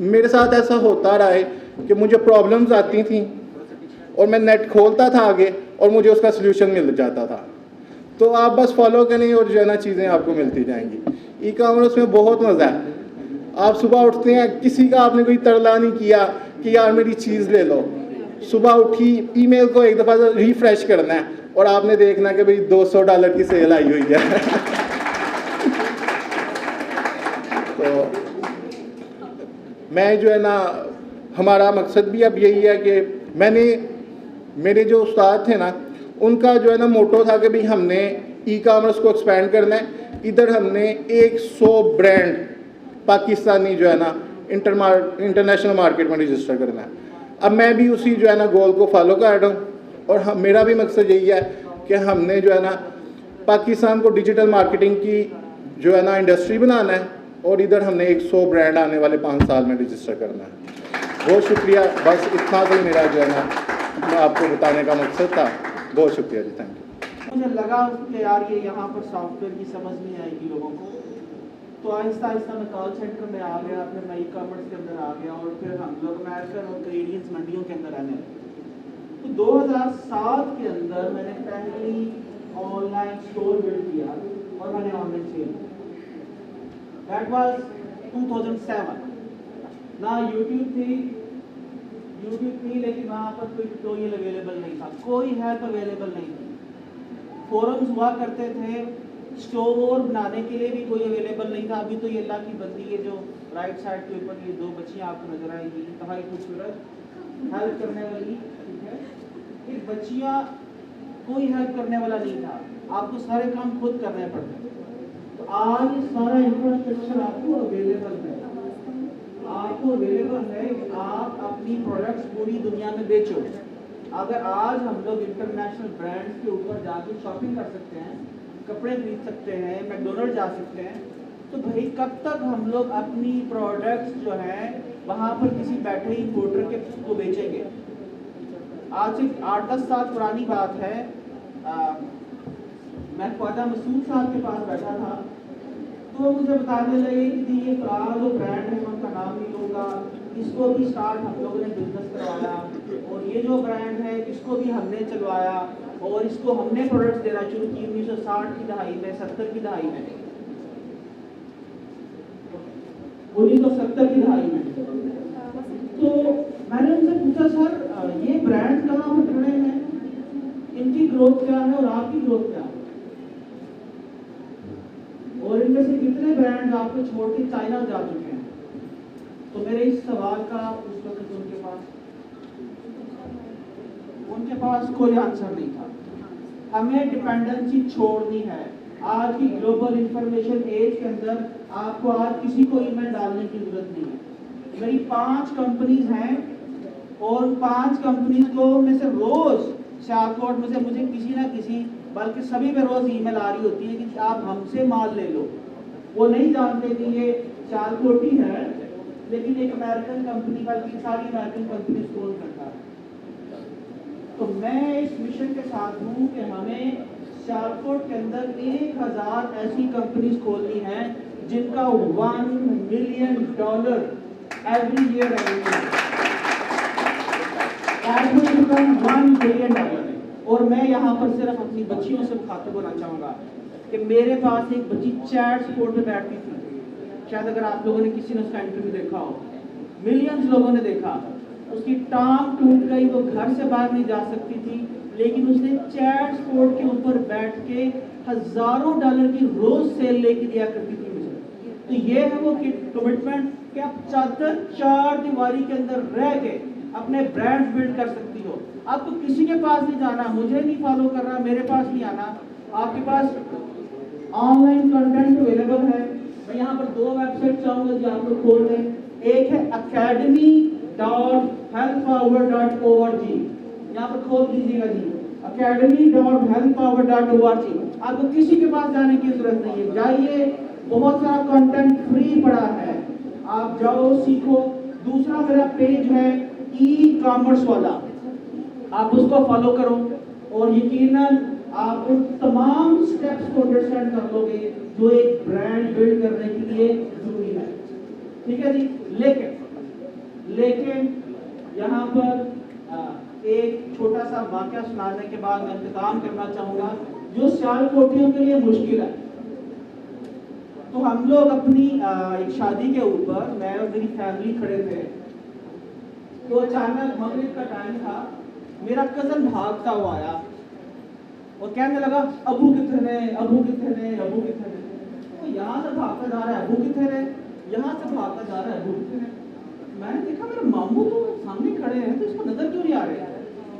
मेरे साथ ऐसा होता रहा है कि मुझे प्रॉब्लम्स आती थी और मैं नेट खोलता था आगे और मुझे उसका सलूशन मिल जाता था। तो आप बस फॉलो करें और जो है ना चीज़ें आपको मिलती जाएंगी। ई कॉमर्स में बहुत मज़ा है। आप सुबह उठते हैं, किसी का आपने कोई तरला नहीं किया कि यार मेरी चीज़ ले लो। सुबह उठी, ईमेल को एक दफ़ा रिफ्रेश करना है और आपने देखना कि भाई $200 की सेल आई हुई है तो मैं जो है ना, हमारा मकसद भी अब यही है कि मेरे जो उस्ताद थे ना, उनका जो है ना मोटो था कि भाई हमने ई कॉमर्स को एक्सपेंड करना है। इधर हमने 100 ब्रांड पाकिस्तानी जो है ना इंटरनेशनल मार्केट में रजिस्टर करना है। अब मैं भी उसी जो है ना गोल को फॉलो कर रहा हूँ और मेरा भी मकसद यही है कि हमने जो है ना पाकिस्तान को डिजिटल मार्केटिंग की जो है ना इंडस्ट्री बनाना है और इधर हमने 100 ब्रांड आने वाले 5 साल में रजिस्टर करना है। बहुत शुक्रिया, बस इतना तो मेरा जो है ना आपको बताने का मकसद था। बहुत शुक्रिया जी, थैंक यू। मुझे लगा कि यार ये यहाँ पर सॉफ्टवेयर की समझ नहीं आएगी लोगों को, तो आहिस्ता आहिस्ता मैं कॉल सेंटर में आ गया, फिर मैं ई कॉमर्स के अंदर आ गया और फिर हम लोग अमेरिकन और कैनेडियंस मंडियों के अंदर आने लगे। तो 2007 के अंदर मैंने पहली ऑनलाइन स्टोर बिल्ड किया और मैंने ऑनलाइन सेल किया। That was 2007। ना यूट्यूब थी लेकिन वहाँ पर कोई ट्यूटोरियल अवेलेबल नहीं था, कोई हेल्प अवेलेबल नहीं थी। फोरम्स हुआ करते थे, स्टोर बनाने के लिए भी कोई अवेलेबल नहीं था। अभी तो ये अल्लाह की बंदी है जो राइट साइड के ऊपर ये 2 बच्चियाँ आपको नजर आएंगी, इंतहाई खूबसूरत हेल्प करने वाली, ठीक है। ये बच्चियाँ कोई हेल्प करने वाला नहीं था, आपको सारे काम खुद करने पड़ते। तो आज सारा इंफ्रास्ट्रक्चर आपको अवेलेबल है, आप अपने अपनी प्रोडक्ट्स पूरी दुनिया में बेचो। अगर आज हम लोग इंटरनेशनल ब्रांड्स के ऊपर जाकर शॉपिंग कर सकते हैं, कपड़े खरीद सकते हैं, मैकडोनल्ड जा सकते हैं, तो भाई कब तक हम लोग अपनी प्रोडक्ट्स जो हैं वहाँ पर किसी बैठे इंपोर्टर के को बेचेंगे? आज से 8-10 साल पुरानी बात है, मैं ख्वाजा मसूद साहब के पास बैठा था, तो वो मुझे बताने लगे कि ये जो ब्रांड है मैं उनका नाम नहीं लूँगा, इसको भी स्टार्ट हम लोगों ने बिजनेस करवाया, और ये जो ब्रांड है इसको भी हमने चलवाया, और इसको हमने प्रोडक्ट्स देना शुरू की 1960 की दहाई में, 70 की दहाई में, 1970 की दहाई में। तो मैंने उनसे पूछा, सर ये ब्रांड कहाँ पर खड़े हैं, इनकी ग्रोथ क्या है और आपकी ग्रोथ क्या है, और इनमें से कितने ब्रांड आपको छोड़ के चाइना जा चुके हैं? तो मेरे इस सवाल का उस वक्त उनके पास कोई आंसर नहीं था। हमें डिपेंडेंसी छोड़नी है। आज की ग्लोबल इंफॉर्मेशन एज के अंदर आपको आज किसी को ईमेल डालने की जरूरत नहीं है। मेरी 5 कंपनीज हैं, और 5 कंपनीज को में से रोज सियालकोट में से मुझे किसी ना किसी, बल्कि सभी पे रोज ईमेल आ रही होती है कि आप हमसे माल ले लो। वो नहीं जानते कि ये सियालकोटी है, लेकिन एक अमेरिकन कंपनी, बल्कि सारी अमेरिकन कंपनी स्टोर करता है। तो मैं इस मिशन के साथ हूँ कि हमें सियालकोट के अंदर 1000 ऐसी कंपनीज खोलनी है जिनका $1 मिलियन एवरी ईयर $1 बिलियन। और मैं यहाँ पर सिर्फ अपनी बच्चियों से मुखातिब होना चाहूँगा कि मेरे पास एक बच्ची चैट सपोर्ट में बैठती थी, शायद अगर आप लोगों ने किसी ने उसका इंटरव्यू देखा हो, मिलियंस लोगों ने देखा, उसकी टांग टूट गई, वो घर से बाहर नहीं जा सकती थी, लेकिन उसने चैट सपोर्ट के ऊपर बैठ के हज़ारों डॉलर की रोज सेल लेके दिया करती थी मुझे। तो ये है वो कमिटमेंट कि आप चार दीवारी के अंदर रह के अपने ब्रांड बिल्ड कर सकती हो। आपको किसी के पास नहीं जाना, मुझे नहीं फॉलो करना, मेरे पास नहीं आना, आपके पास ऑनलाइन कंटेंट अवेलेबल है। मैं यहाँ पर 2 वेबसाइट चाहूँगा जी आप लोग खोल दें। एक है academy.helppower.org, यहाँ पर खोल दीजिएगा जी, academy.helppower.org। आपको किसी के पास जाने की जरूरत नहीं है, जाइए, बहुत सारा कंटेंट फ्री पड़ा है, आप जाओ सीखो। दूसरा मेरा पेज है ई-कॉमर्स वाला, आप उसको फॉलो करो, और यकीनन आप उन तमाम स्टेप्स को अंडरस्टैंड कर लोगे जो एक ब्रांड बिल्ड करने के लिए जरूरी है। ठीक है जी। लेकिन यहाँ पर एक छोटा सा वाकया सुनाने के बाद मैं इंतजाम करना चाहूँगा जो सियालकोटियों के लिए मुश्किल है। तो हम लोग अपनी एक शादी के ऊपर, मैं और मेरी फैमिली खड़े थे, तो अचानक मगरिब का टाइम था, मेरा कज़न भागता हुआ आया और कहने लगा, अबू कितने, अबू कितने, अबू कितने। तो यहाँ से भागता जा रहा है, अबू कितने, यहाँ से भागता जा रहा है, अबू कितने। मैंने देखा मेरे मामू तो सामने खड़े हैं, तो इसको नजर क्यों नहीं आ रहे।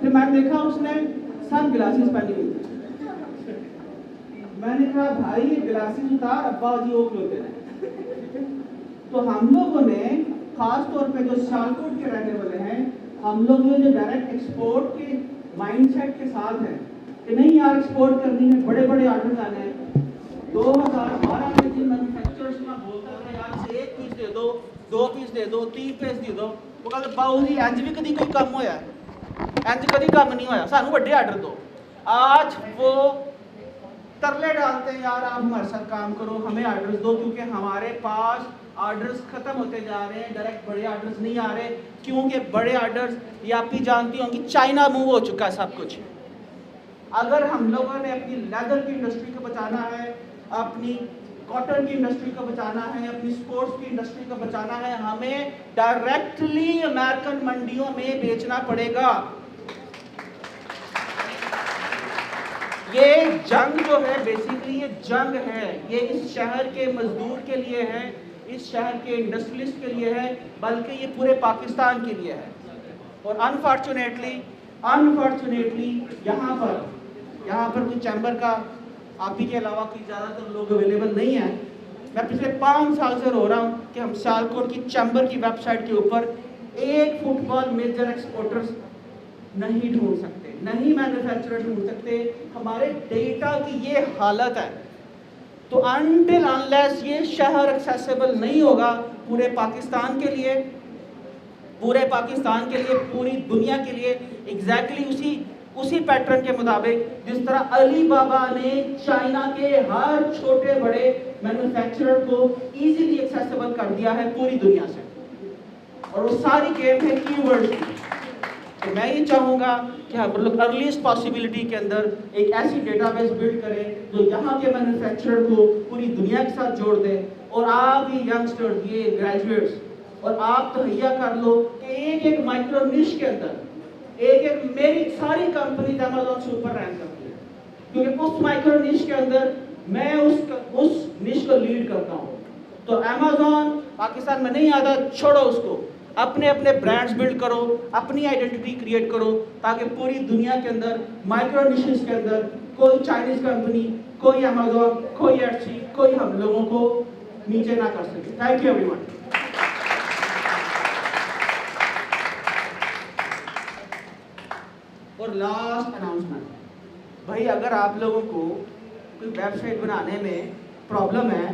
फिर मैंने देखा उसने सन ग्लासेस पहनी हुई थी। मैंने कहा, भाई ये ग्लासेस उतार, अब्बा जी ओक होते हैं। तो हम लोगों ने खास तौर पे जो सियालकोट के रहने वाले हैं, हम लोग जो डायरेक्ट एक्सपोर्ट के माइंडसेट के साथ हैं कि नहीं यार एक्सपोर्ट करनी है, बड़े बड़े ऑर्डर आने हैं। 2012 में जिन मैन्युफैक्चरर्स का बोलता था यार 1 पीस दे दो, 2 पीस दे दो, 3 पीस दे दो, वो कहते बाऊ जी इंज भी कभी कोई कम होया, इंज कभी कम नहीं होया, सानू बड़े ऑर्डर दो। आज वो तरले डालते हैं, यार आप हमारे साथ काम करो, हमें ऑर्डर्स दो, क्योंकि हमारे पास ऑर्डर्स खत्म होते जा रहे हैं, डायरेक्ट बड़े ऑर्डर्स नहीं आ रहे, क्योंकि बड़े ऑर्डर्स, ये आप भी जानती होंगी, चाइना मूव हो चुका है सब कुछ। अगर हम लोगों ने अपनी लेदर की इंडस्ट्री को बचाना है, अपनी कॉटन की इंडस्ट्री को बचाना है, अपनी स्पोर्ट्स की इंडस्ट्री को बचाना है, हमें डायरेक्टली अमेरिकन मंडियों में बेचना पड़ेगा। ये जंग जो है, बेसिकली ये जंग है, ये इस शहर के मजदूर के लिए है, इस शहर के इंडस्ट्रियलिस्ट के लिए है, बल्कि ये पूरे पाकिस्तान के लिए है। और अनफॉर्चुनेटली यहाँ पर कोई चैम्बर का आप ही के अलावा कोई ज़्यादातर लोग अवेलेबल नहीं है। मैं पिछले 5 साल से रो रहा हूँ कि हम सियालकोट की चैम्बर की वेबसाइट के ऊपर एक फुटबॉल मेजर एक्सपोर्टर्स नहीं ढूंढ सकते, नहीं मैन्युफैक्चरर ढूंढ सकते। हमारे डेटा की ये हालत है। तो अनटिल अनलेस ये शहर एक्सेसिबल नहीं होगा पूरे पाकिस्तान के लिए, पूरे दुनिया के लिए, एग्जैक्टली उसी पैटर्न के मुताबिक जिस तरह अली बाबा ने चाइना के हर छोटे बड़े मैन्युफैक्चरर को इजीली एक्सेसिबल कर दिया है पूरी दुनिया से, और वो सारी गेम है कीवर्ड्स की। तो मैं ये चाहूँगा कि हम लोग अर्लीस्ट पॉसिबिलिटी के अंदर एक ऐसी डेटाबेस बिल्ड करें जो यहाँ के मैन्युफैक्चरर को पूरी दुनिया के साथ जोड़ दे। और आप ये यंगस्टर्स, ये ग्रेजुएट्स, और आप तहैया कर लो कि एक माइक्रो निश के अंदर मेरी सारी कंपनीज अमेज़न से ऊपर रैंक करती है, क्योंकि उस माइक्रो निश के अंदर मैं उस निश को लीड करता हूँ। तो अमेज़न पाकिस्तान में नहीं आता, छोड़ो उसको, अपने ब्रांड्स बिल्ड करो, अपनी आइडेंटिटी क्रिएट करो, ताकि पूरी दुनिया के अंदर माइक्रो निशेस के अंदर कोई चाइनीज कंपनी, कोई अमेज़न, कोई एटसी, कोई हम लोगों को नीचे ना कर सके। Thank you everyone. और लास्ट अनाउंसमेंट, भाई अगर आप लोगों को कोई वेबसाइट बनाने में प्रॉब्लम है,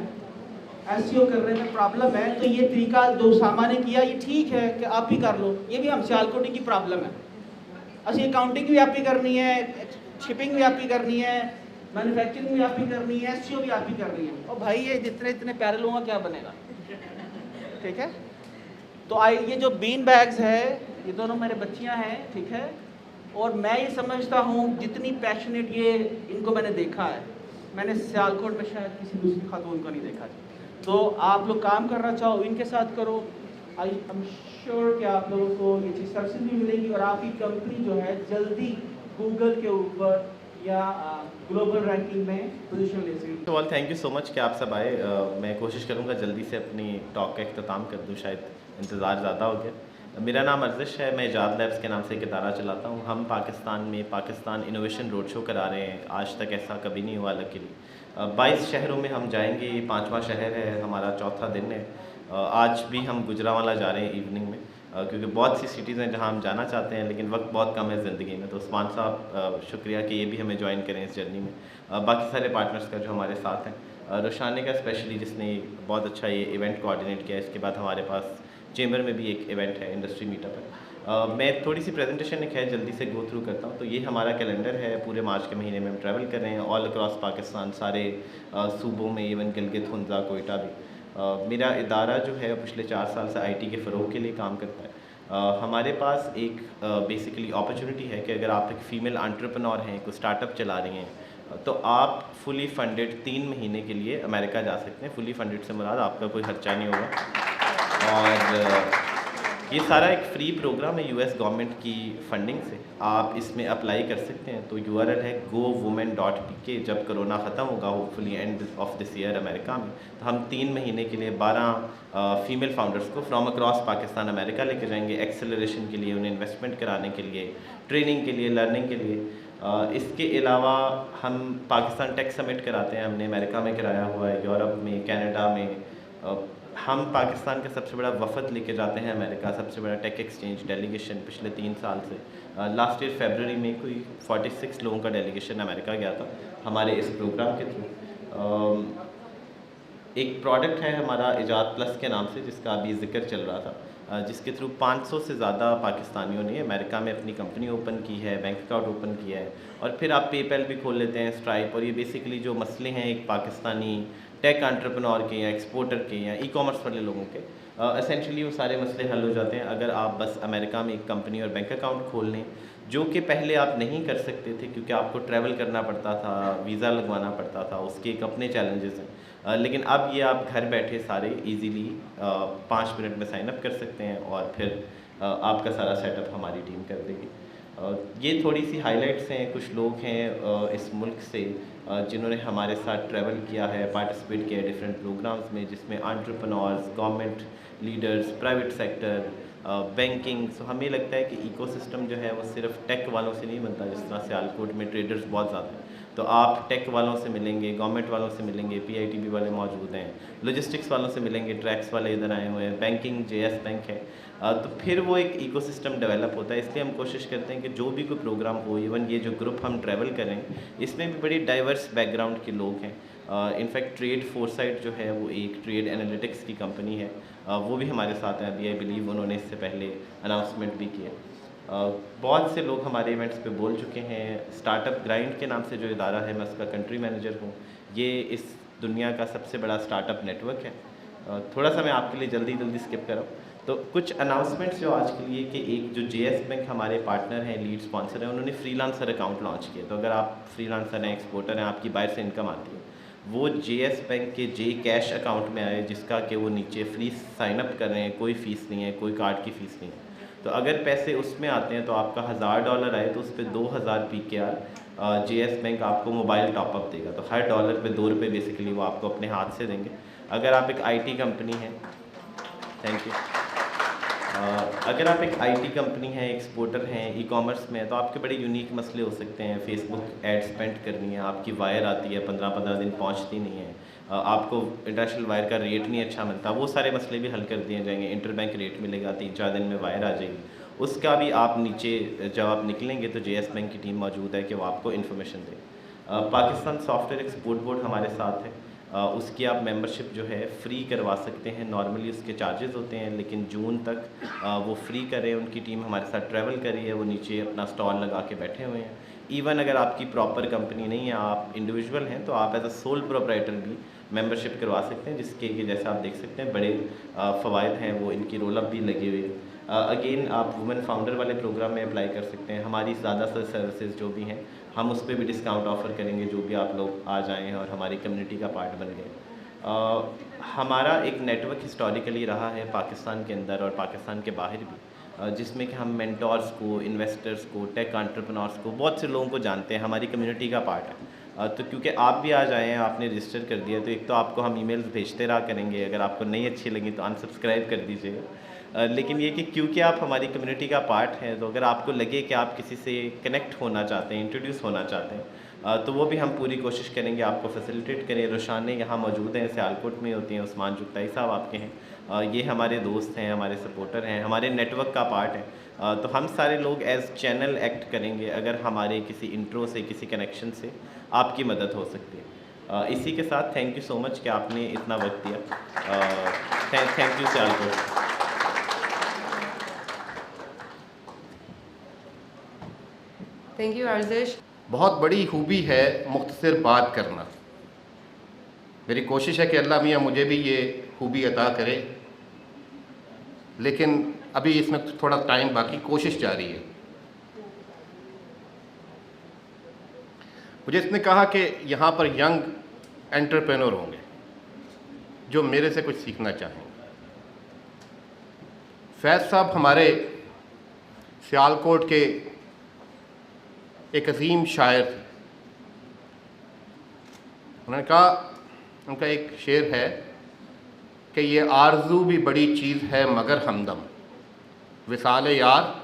एसईओ करने में प्रॉब्लम है, तो ये तरीका जो उसामा ने किया ये ठीक है कि आप ही कर लो। ये भी हम सियालकोटी की प्रॉब्लम है। असं अकाउंटिंग भी आप ही करनी है, शिपिंग भी आप ही करनी है, मैन्युफैक्चरिंग भी आप ही करनी है, एसईओ भी आप ही करनी है। और भाई ये इतने प्यारे लोगों का क्या बनेगा, ठीक है। तो ये जो बीन बैग्स है, ये दोनों मेरे बच्चियाँ हैं, ठीक है। और मैं ये समझता हूँ जितनी पैशनेट ये इनको मैंने देखा है, मैंने सियालकोट में शायद किसी दूसरी खातून को नहीं देखा। तो आप लोग काम करना चाहो इनके साथ करो। आई एम श्योर कि आप लोगों को ये चीज़ सर्विस भी मिलेगी और आपकी कंपनी जो है जल्दी गूगल के ऊपर या ग्लोबल रैंकिंग में पोजीशन ले सकेगी। तो थैंक यू सो मच कि आप सब आए। मैं कोशिश करूँगा जल्दी से अपनी टॉक का इख्तिताम कर दूँ, शायद इंतज़ार ज़्यादा हो गया। मेरा नाम अर्जिश है, मैं इजाद लैब्स के नाम से एक इदारा चलाता हूँ। हम पाकिस्तान में पाकिस्तान इनोवेशन रोड शो करा रहे हैं। आज तक ऐसा कभी नहीं हुआ लकीली। 22 शहरों में हम जाएंगे, 5वां शहर है, हमारा 4था दिन है। आज भी हम गुजरांवाला जा रहे हैं इवनिंग में, क्योंकि बहुत सी सिटीज़ हैं जहाँ हम जाना चाहते हैं लेकिन वक्त बहुत कम है ज़िंदगी में। तो उस्मान साहब शुक्रिया कि ये भी हमें ज्वाइन करें इस जर्नी में। बाकी सारे पार्टनर्स का जो हमारे साथ हैं, रोशाने का स्पेशली जिसने बहुत अच्छा ये इवेंट कोऑर्डिनेट किया। इसके बाद हमारे पास चेंबर में भी एक इवेंट है, इंडस्ट्री मीटअप है। मैं थोड़ी सी प्रेजेंटेशन एक है जल्दी से गो थ्रू करता हूँ। तो ये हमारा कैलेंडर है, पूरे मार्च के महीने में हम ट्रैवल कर रहे हैं ऑल अक्रॉस पाकिस्तान, सारे सूबों में, इवन गिलगित, हुंजा, कोयटा भी। मेरा इदारा जो है पिछले 4 साल से आईटी के फ़रोग के लिए काम करता है। हमारे पास एक बेसिकली अपॉर्चुनिटी है कि अगर आप एक फ़ीमेल एंटरप्रेन्योर हैं, कोई स्टार्टअप चला रही हैं, तो आप फुली फंडेड 3 महीने के लिए अमेरिका जा सकते हैं। फुली फंडेड से मुराद आपका कोई खर्चा नहीं होगा। और ये सारा एक फ्री प्रोग्राम है यूएस गवर्नमेंट की फंडिंग से। आप इसमें अप्लाई कर सकते हैं। तो URL है gowomen.pk। जब कोरोना ख़त्म होगा hopefully end of this year America में, तो हम 3 महीने के लिए 12 फीमेल फाउंडर्स को फ्रॉम अक्रॉस पाकिस्तान अमेरिका लेके जाएंगे, एक्सेलरेशन के लिए, उन्हें इन्वेस्टमेंट कराने के लिए, ट्रेनिंग के लिए, लर्निंग के लिए। इसके अलावा हम पाकिस्तान टेक समिट कराते हैं, हमने अमेरिका में कराया हुआ है, यूरोप में, कनाडा में। हम पाकिस्तान का सबसे बड़ा वफ़द लेके जाते हैं अमेरिका, सबसे बड़ा टेक एक्सचेंज डेलीगेशन पिछले 3 साल से। लास्ट ईयर फरवरी में कोई 46 लोगों का डेलीगेशन अमेरिका गया था हमारे इस प्रोग्राम के थ्रू। एक प्रोडक्ट है हमारा इजाद प्लस के नाम से, जिसका अभी जिक्र चल रहा था, जिसके थ्रू 500 से ज़्यादा पाकिस्तानियों ने अमेरिका में अपनी कंपनी ओपन की है, बैंक अकाउंट ओपन किया है, और फिर आप पेपैल भी खोल लेते हैं, स्ट्राइप। और ये बेसिकली जो मसले हैं एक पाकिस्तानी टेक एंटरप्रेन्योर के या एक्सपोर्टर के या ई कॉमर्स वाले लोगों के, एसेंशली वो सारे मसले हल हो जाते हैं अगर आप बस अमेरिका में एक कंपनी और बैंक अकाउंट खोल लें, जो कि पहले आप नहीं कर सकते थे क्योंकि आपको ट्रैवल करना पड़ता था, वीज़ा लगवाना पड़ता था, उसके एक अपने चैलेंजेस हैं। लेकिन अब ये आप घर बैठे सारे इजीली 5 मिनट में साइन अप कर सकते हैं और फिर आपका सारा सेटअप हमारी टीम कर देगी। ये थोड़ी सी हाइलाइट्स हैं। कुछ लोग हैं इस मुल्क से जिन्होंने हमारे साथ ट्रैवल किया है, पार्टिसिपेट किया है डिफरेंट प्रोग्राम्स में, जिसमें entrepreneurs, government leaders, private sector, banking. So हमें लगता है कि इकोसिस्टम जो है वो सिर्फ टेक वालों से नहीं बनता, जिस तरह सियालकोट में ट्रेडर्स बहुत ज़्यादा हैं, तो आप टेक वालों से मिलेंगे, गवर्नमेंट वालों से मिलेंगे, PITB वाले मौजूद हैं, लॉजिस्टिक्स वालों से मिलेंगे, ट्रैक्स वाले इधर आए हुए हैं, बैंकिंग JS बैंक है। तो फिर वो एक इकोसिस्टम डेवलप होता है। इसलिए हम कोशिश करते हैं कि जो भी कोई प्रोग्राम हो, इवन ये जो ग्रुप हम ट्रैवल करें, इसमें भी बड़ी डाइवर्स बैकग्राउंड के लोग हैं। इनफैक्ट ट्रेड फोरसाइट जो है वो एक ट्रेड एनालिटिक्स की कंपनी है, वो भी हमारे साथ है अभी। आई बिलीव उन्होंने इससे पहले अनाउंसमेंट भी किया। बहुत से लोग हमारे इवेंट्स पे बोल चुके हैं। स्टार्टअप ग्राइंड के नाम से जो इदारा है, मैं उसका कंट्री मैनेजर हूँ। ये इस दुनिया का सबसे बड़ा स्टार्टअप नेटवर्क है। थोड़ा सा मैं आपके लिए जल्दी स्किप कर रहा हूँ। तो कुछ अनाउंसमेंट्स जो आज के लिए कि एक जो JS बैंक हमारे पार्टनर हैं, लीड स्पॉन्सर हैं, उन्होंने फ्रीलांसर अकाउंट लॉन्च किया। तो अगर आप फ्रीलांसर हैं, एक्सपोर्टर हैं, आपकी बाहर से इनकम आती है, वो JS बैंक के J कैश अकाउंट में आए, जिसका कि वो नीचे फ्री साइनअप कर रहे हैं, कोई फ़ीस नहीं है, कोई कार्ड की फ़ीस नहीं है। तो अगर पैसे उसमें आते हैं तो आपका $1000 आए तो उस पर 2000 PKR JS बैंक आपको मोबाइल टॉपअप देगा। तो हर डॉलर पे 2 रुपये बेसिकली वो आपको अपने हाथ से देंगे। अगर आप एक IT कंपनी हैं, थैंक यू, अगर आप एक IT कंपनी है, एक्सपोर्टर हैं, ई-कॉमर्स में है, तो आपके बड़े यूनिक मसले हो सकते हैं। फेसबुक एड स्पेंड करनी है, आपकी वायर आती है 15-15 दिन पहुंचती नहीं है, आपको इंटरनेशनल वायर का रेट नहीं अच्छा मिलता, वो सारे मसले भी हल कर दिए जाएंगे। इंटरबैंक रेट मिलेगा, 3-4 दिन में वायर आ जाएगी। उसका भी आप नीचे जब आप निकलेंगे तो JS बैंक की टीम मौजूद है कि वो आपको इन्फॉर्मेशन दे। पाकिस्तान सॉफ्टवेयर एक्सपोर्ट बोर्ड हमारे साथ है। उसकी आप मेंबरशिप जो है फ्री करवा सकते हैं। नॉर्मली उसके चार्जेस होते हैं, लेकिन जून तक वो फ्री करें। उनकी टीम हमारे साथ ट्रैवल करी है, वो नीचे अपना स्टॉल लगा के बैठे हुए हैं। इवन अगर आपकी प्रॉपर कंपनी नहीं है, आप इंडिविजुअल हैं, तो आप एज अ सोल प्रोप्राइटर भी मेंबरशिप करवा सकते हैं, जिसके कि जैसे आप देख सकते हैं बड़े फ़वाइद हैं, वो इनकी रोल अप भी लगे हुए हैं। अगेन आप वुमेन फाउंडर वाले प्रोग्राम में अप्लाई कर सकते हैं। हमारी ज़्यादातर सर्विसेज जो भी हैं, हम उस पर भी डिस्काउंट ऑफ़र करेंगे, जो भी आप लोग आ जाएँ और हमारी कम्युनिटी का पार्ट बन गए। हमारा एक नेटवर्क हिस्टोरिकली रहा है पाकिस्तान के अंदर और पाकिस्तान के बाहर भी, जिसमें कि हम मेंटोर्स को, इन्वेस्टर्स को, टेक एंटरप्रेन्योर्स को, बहुत से लोगों को जानते हैं, हमारी कम्युनिटी का पार्ट है। तो क्योंकि आप भी आ जाएँ, आपने रजिस्टर कर दिया, तो एक तो आपको हम ईमेल्स भेजते रहा करेंगे, अगर आपको नहीं अच्छी लगी तो अनसब्सक्राइब कर दीजिएगा। लेकिन ये कि क्योंकि आप हमारी कम्युनिटी का पार्ट हैं, तो अगर आपको लगे कि आप किसी से कनेक्ट होना चाहते हैं, इंट्रोड्यूस होना चाहते हैं, तो वो भी हम पूरी कोशिश करेंगे आपको फैसिलिटेट करें। रोशाने यहाँ मौजूद हैं, सियालकोट में होती हैं, उस्मान जुगताई साहब आपके हैं, ये हमारे दोस्त हैं, हमारे सपोर्टर हैं, हमारे नेटवर्क का पार्ट है। तो हम सारे लोग एज चैनल एक्ट करेंगे अगर हमारे किसी इंट्रो से, किसी कनेक्शन से आपकी मदद हो सकती है। इसी के साथ थैंक यू सो मच कि आपने इतना वक्त दिया। Thank you Sialkot. Thank you Arjesh. बहुत बड़ी खूबी है मुख्तसर बात करना। मेरी कोशिश है कि अल्लाह मियाँ मुझे भी ये खूबी अता करे, लेकिन अभी इसमें थोड़ा टाइम बाकी, कोशिश जारी है। मुझे इसने कहा कि यहाँ पर यंग एंटरप्रेन्योर होंगे जो मेरे से कुछ सीखना चाहेंगे। फैज़ साहब हमारे सियालकोट के एक अजीम शायर थे। उन्होंने कहा, उनका एक शेर है कि ये आरज़ू भी बड़ी चीज़ है मगर हमदम, विसाल यार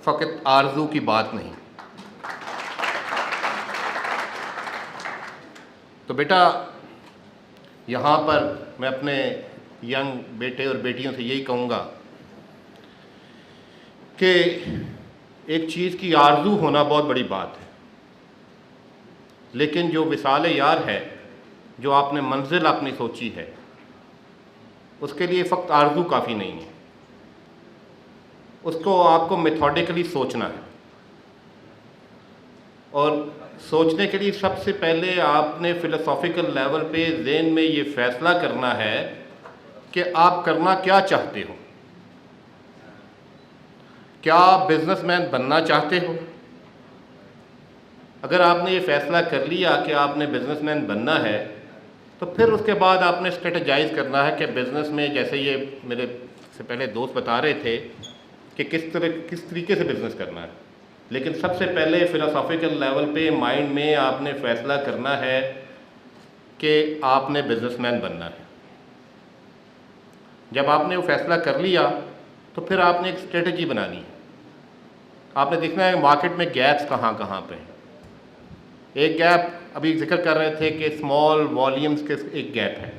फ़कत आरज़ू की बात नहीं। तो बेटा, यहाँ पर मैं अपने यंग बेटे और बेटियों से यही कहूँगा कि एक चीज़ की आरज़ू होना बहुत बड़ी बात है, लेकिन जो विसाल यार है, जो आपने मंजिल अपनी सोची है, उसके लिए फ़क्त आरज़ू काफ़ी नहीं है, उसको आपको मेथोडिकली सोचना है। और सोचने के लिए सबसे पहले आपने फ़िलोसॉफ़िकल लेवल पे ज़हन में ये फ़ैसला करना है कि आप करना क्या चाहते हो। क्या आप बिजनेसमैन बनना चाहते हो? अगर आपने ये फ़ैसला कर लिया कि आपने बिजनेसमैन बनना है, तो फिर उसके बाद आपने स्ट्रेटजाइज़ करना है कि बिज़नेस में, जैसे ये मेरे से पहले दोस्त बता रहे थे कि किस तरीके से बिज़नेस करना है। लेकिन सबसे पहले फ़िलोसॉफ़िकल लेवल पे माइंड में आपने फ़ैसला करना है कि आपने बिजनेसमैन बनना है। जब आपने वो फ़ैसला कर लिया तो फिर आपने एक स्ट्रेटजी बनानी है। आपने देखना है मार्केट में गैप्स कहाँ कहाँ पे हैं। एक गैप अभी जिक्र कर रहे थे कि स्मॉल वॉल्यूम्स के एक गैप है।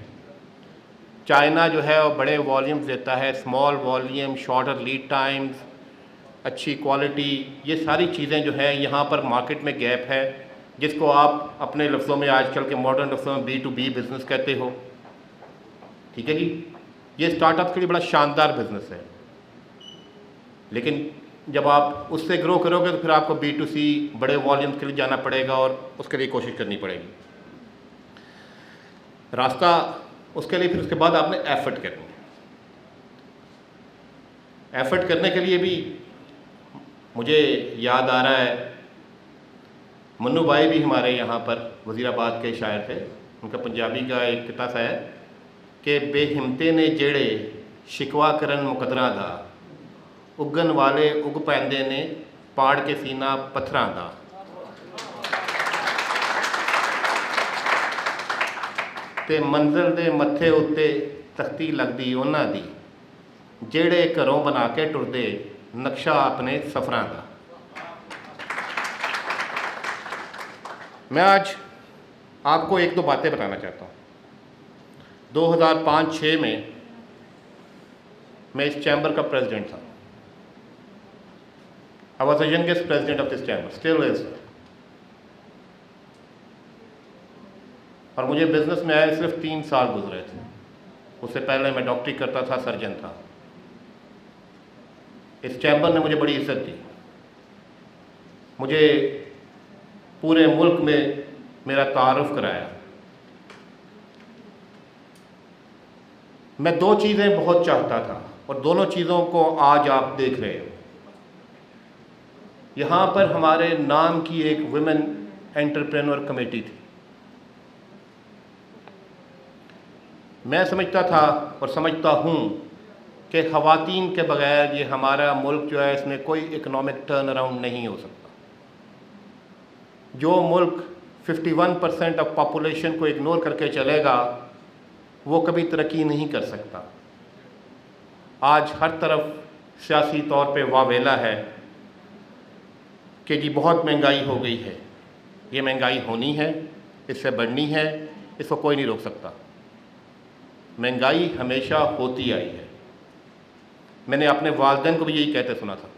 चाइना जो है वो बड़े वॉल्यूम्स देता है, small volume, shorter lead times, अच्छी क्वालिटी, ये सारी चीज़ें जो हैं यहाँ पर मार्केट में गैप है, जिसको आप अपने लफ्ज़ों में आजकल के मॉडर्न लफ्ज़ों में B2B बिज़नेस कहते हो। ठीक है जी, ये स्टार्टअप के लिए बड़ा शानदार बिज़नेस है, लेकिन जब आप उससे ग्रो करोगे तो फिर आपको B2C बड़े वॉल्यूम्स के लिए जाना पड़ेगा और उसके लिए कोशिश करनी पड़ेगी। रास्ता उसके लिए फिर उसके बाद आपने एफर्ट करनी है। एफर्ट करने के लिए भी मुझे याद आ रहा है, मन्नू भाई भी हमारे यहाँ पर वज़ीराबाद के शायर थे, उनका पंजाबी का एक किताब है कि बेहिम्मते ने जेड़े शिकवा करन मुकदरा दा, उगन वाले उग पैंदे ने पाड़ के सीना पत्थरां दा। ते मंजिल दे मत्थे उत्ते तख्ती लगदी उन्हां दी, जेड़े घरों बना के टुरदे नक्शा अपने सफ़रां दा। मैं आज आपको एक दो बातें बताना चाहता हूँ। 2005-06 में मैं इस चैम्बर का प्रेसिडेंट था। I was the youngest president of this chamber, still is. और मुझे बिजनेस में आए सिर्फ 3 साल गुजरे थे। उससे पहले मैं डॉक्टरी करता था, सर्जन था। इस चैम्बर ने मुझे बड़ी इज्जत दी, मुझे पूरे मुल्क में मेरा तारुफ कराया। मैं 2 चीज़ें बहुत चाहता था और दोनों चीज़ों को आज आप देख रहे हो। यहाँ पर हमारे नाम की एक वुमेन एंटरप्रेन्योर कमेटी थी। मैं समझता था और समझता हूँ कि ख़वातीन के बगैर ये हमारा मुल्क जो है इसमें कोई इकोनॉमिक टर्न अराउंड नहीं हो सकता। जो मुल्क 51% ऑफ पॉपुलेशन को इग्नोर करके चलेगा वो कभी तरक्की नहीं कर सकता। आज हर तरफ सियासी तौर पे वावेला है कि जी बहुत महंगाई हो गई है। ये महंगाई होनी है, इससे बढ़नी है, इसको कोई नहीं रोक सकता। महंगाई हमेशा होती आई है। मैंने अपने वालिदैन को भी यही कहते सुना था,